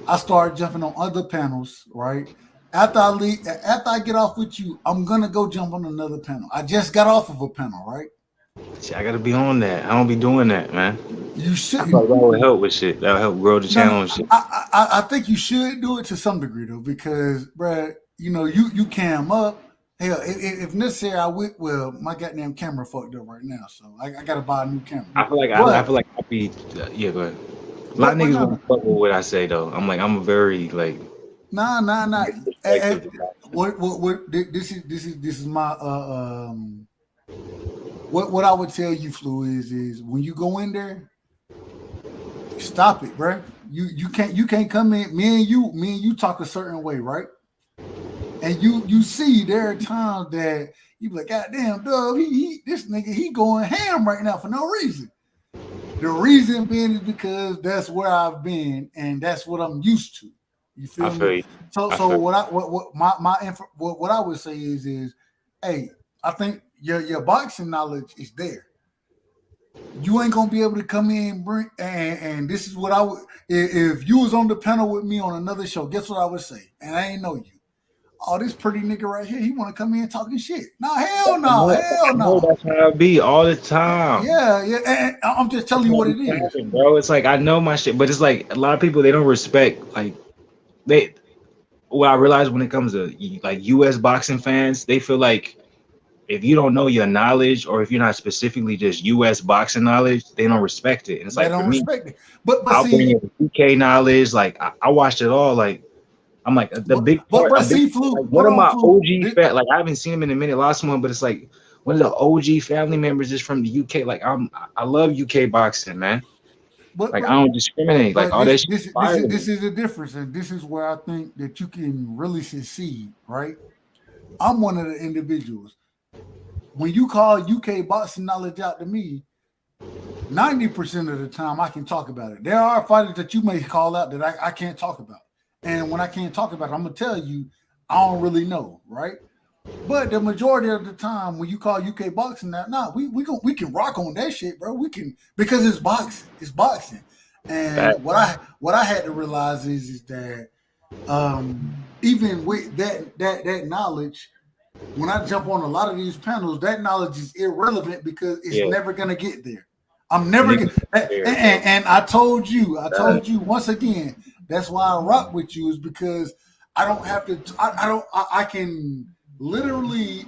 I start jumping on other panels, right? After I get off with you, I'm gonna go jump on another panel. I just got off of a panel, right? See, I gotta be on that. I don't be doing that, man. You should. I thought that would help with shit. That would help grow the channel and shit. I think you should do it to some degree though, because, bruh, you know, you cam up. Hell, if necessary, I would. Well, my goddamn camera fucked up right now, so I gotta buy a new camera. I feel like I'll be. Yeah, go ahead. A lot of niggas won't fuck with what I say though. I'm a very like. Nah. What? This is my What I would tell you, Flu, is when you go in there, stop it, bro. You can't come in. Me and you talk a certain way, right? And you see there are times that you be like, God damn, Dub, this nigga, he going ham right now for no reason. The reason being is because that's where I've been and that's what I'm used to. You feel me? So what I would say is, hey, I think your boxing knowledge is there. You ain't gonna be able to come in and this is what I would, if you was on the panel with me on another show, guess what I would say? And I ain't know you. Oh, this pretty nigga right here, he want to come in talking shit. No, hell no. That's how I be all the time. Yeah. And I'm just telling you what it is, bro. It's like I know my shit, but it's like a lot of people, they don't respect what I realize when it comes to like U.S. boxing fans, they feel like if you don't know your knowledge or if you're not specifically just U.S. boxing knowledge, they don't respect it. And it's like for me, but I'll bring in the UK knowledge. Like I watched it all. Like I'm like the big part. One of my OG fat, like I haven't seen him in a minute, lost one, but it's like one of the OG family members is from the UK. Like I love UK boxing, man. I don't discriminate. Like all this. This is the difference, and this is where I think that you can really succeed. Right? I'm one of the individuals. When you call UK boxing knowledge out to me, 90% of the time I can talk about it. There are fighters that you may call out that I can't talk about. And when I can't talk about it, I'm gonna tell you I don't really know, right? But the majority of the time when you call UK boxing out, we can rock on that shit, bro. We can, because it's boxing. It's boxing. And what I had to realize is that even with that knowledge, when I jump on a lot of these panels, that knowledge is irrelevant because it's never gonna get there. I'm never gonna. And I told you once again. That's why I rock with you, is because I don't have to. I can literally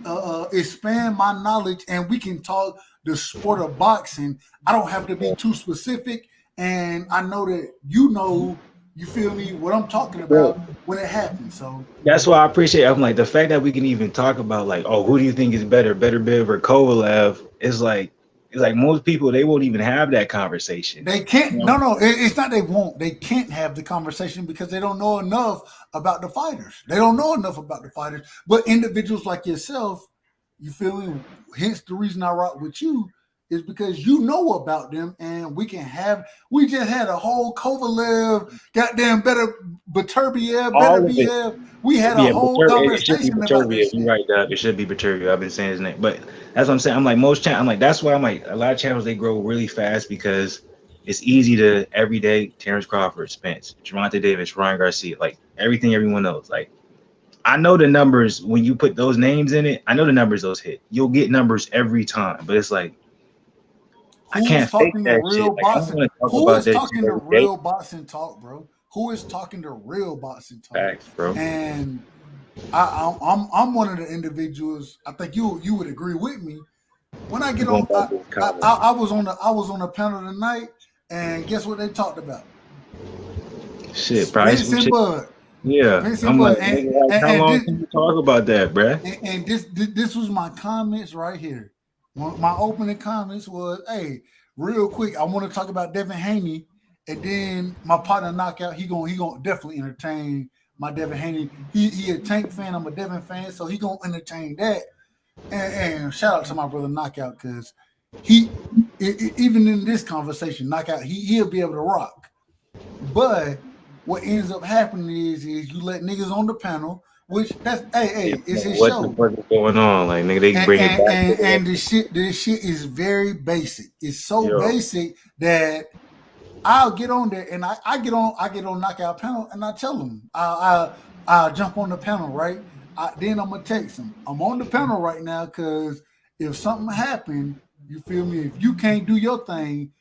expand my knowledge, and we can talk the sport of boxing. I don't have to be too specific, and I know that you feel me, what I'm talking about when it happens. So that's why I appreciate it. I'm like, the fact that we can even talk about like, oh, who do you think is better, Beterbiev or Kovalev? Is like most people, they won't even have that conversation. They can't. You know? No, it's not they won't. They can't have the conversation because they don't know enough about the fighters. They don't know enough about the fighters. But individuals like yourself, You feel me? Hence the reason I rock with you is because you know about them, and we just had a whole Kovalev, goddamn Beterbiev. We had a whole It should be conversation about that Beterbiev. shit. You're right, Dub. It should be Beterbiev. I've been saying his name, but that's what I'm saying. I'm like most channels. I'm like that's why I'm like a lot of channels they grow really fast because it's easy to everyday Terrence Crawford, Spence, Gervonta Davis, Ryan Garcia, like everything everyone knows. Like I know the numbers when you put those names in it. I know the numbers those hit. You'll get numbers every time, but it's like I can't fake that shit. Like, I don't want to talk Who about is that talking shit the every day. real boxing talk, bro? Who is talking the real boxing talk? Facts, bro. And I'm one of the individuals. I think you would agree with me. When I get on, I was on a panel tonight, and guess what they talked about? Shit, probably Spence some and shit. Bud. Yeah, Spence I'm and like, Bud. nigga, how long can you talk about that, bruh? And this was my comments right here. My opening comments was, hey, real quick, I want to talk about Devin Haney, and then my partner Knockout, he gonna definitely entertain my Devin Haney. He a Tank fan, I'm a Devin fan, so he gonna entertain that. And shout out to my brother Knockout, because even in this conversation, Knockout, he'll be able to rock. But what ends up happening is you let niggas on the panel, which it's his show. What the fuck is going on? Like, nigga, they bring it back. And this shit is very basic. It's so basic that I'll get on there and I get on Knockout panel and I tell them I'll jump on the panel, right? Then I'm gonna text them. I'm on the panel right now because if something happened, you feel me? If you can't do your thing,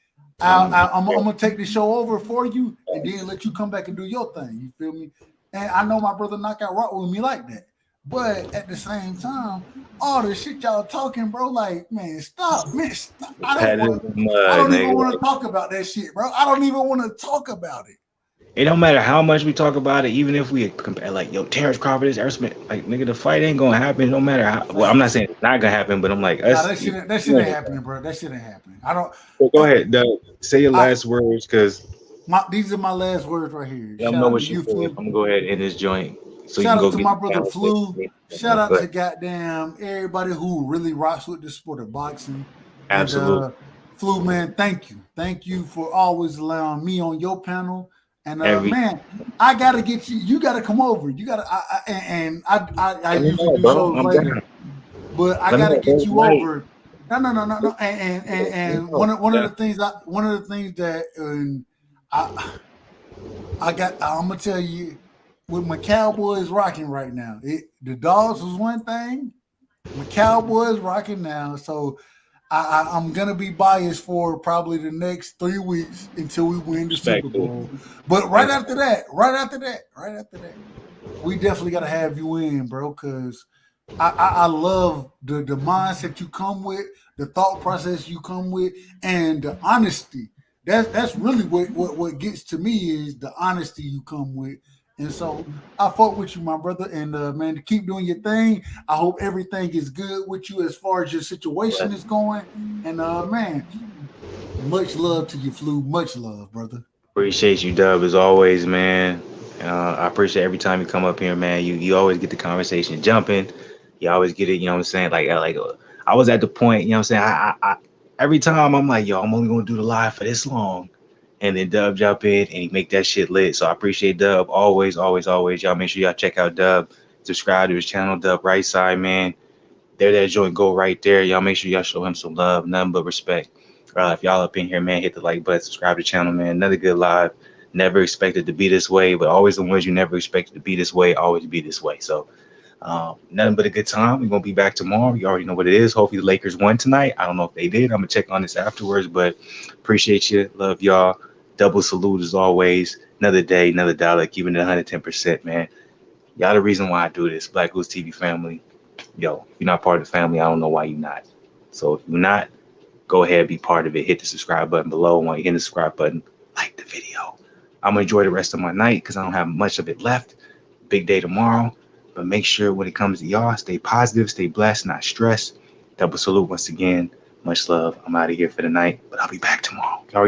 I'm gonna take the show over for you and then let you come back and do your thing. You feel me? And I know my brother Knockout rock with me like that. But at the same time, all the shit y'all talking, bro, like, man, stop, man. Stop. I don't even want to talk about that shit, bro. I don't even want to talk about it. It don't matter how much we talk about it, even if we compare, like, yo, Terrence Crawford is Smith. Like, nigga, the fight ain't gonna happen. No matter how. Well, I'm not saying it's not gonna happen, but I'm like, that shit ain't happening, bro. That shit ain't happening. I don't. So go ahead, Doug. Say your last words, because these are my last words right here. Let them know what you feel. I'm gonna go ahead and end this joint. So shout you out can to go my brother Flu. Shout out but, to goddamn everybody who really rocks with the sport of boxing. Absolutely. And, Flu, man, thank you. Thank you for always allowing me on your panel. And man, I gotta get you. You gotta come over. You gotta. I usually do shows later, but I gotta get you over. No. And one of the things that I'm gonna tell you, with my Cowboys rocking right now, the Dogs was one thing. My Cowboys rocking now, so I'm gonna be biased for probably the next 3 weeks until we win the Super Bowl. But right after that, we definitely gotta have you in, bro, because I love the mindset you come with, the thought process you come with, and the honesty. That's really what gets to me is the honesty you come with. And so I fought with you, my brother, and man, to keep doing your thing. I hope everything is good with you as far as your situation is going. And man, much love to you, Flu. Much love, brother. Appreciate you, Dub, as always, man. I appreciate every time you come up here, man. You always get the conversation jumping. You always get it, you know what I'm saying? Like I was at the point, you know what I'm saying? I every time I'm like, yo, I'm only gonna do the live for this long. And then Dub jump in and he make that shit lit. So I appreciate Dub always. Y'all make sure y'all check out Dub. Subscribe to his channel, Dub Right Side, man. There, that joint go right there. Y'all make sure y'all show him some love, nothing but respect. If y'all up in here, man, hit the like button, subscribe to the channel, man. Another good live. Never expected to be this way, but always the ones you never expected to be this way, always be this way. So nothing but a good time. We're gonna be back tomorrow. You already know what it is. Hopefully the Lakers won tonight. I don't know if they did. I'm gonna check on this afterwards, but appreciate you. Love y'all. Double salute as always. Another day, another dollar, keeping it 110%, man. Y'all the reason why I do this. BlakGooseTV family. Yo, if you're not part of the family, I don't know why you're not. So if you're not, go ahead, be part of it. Hit the subscribe button below. While you hit the subscribe button, like the video. I'm gonna enjoy the rest of my night because I don't have much of it left. Big day tomorrow. But make sure when it comes to y'all, stay positive, stay blessed, not stressed. Double salute once again. Much love. I'm out of here for the night, but I'll be back tomorrow. Y'all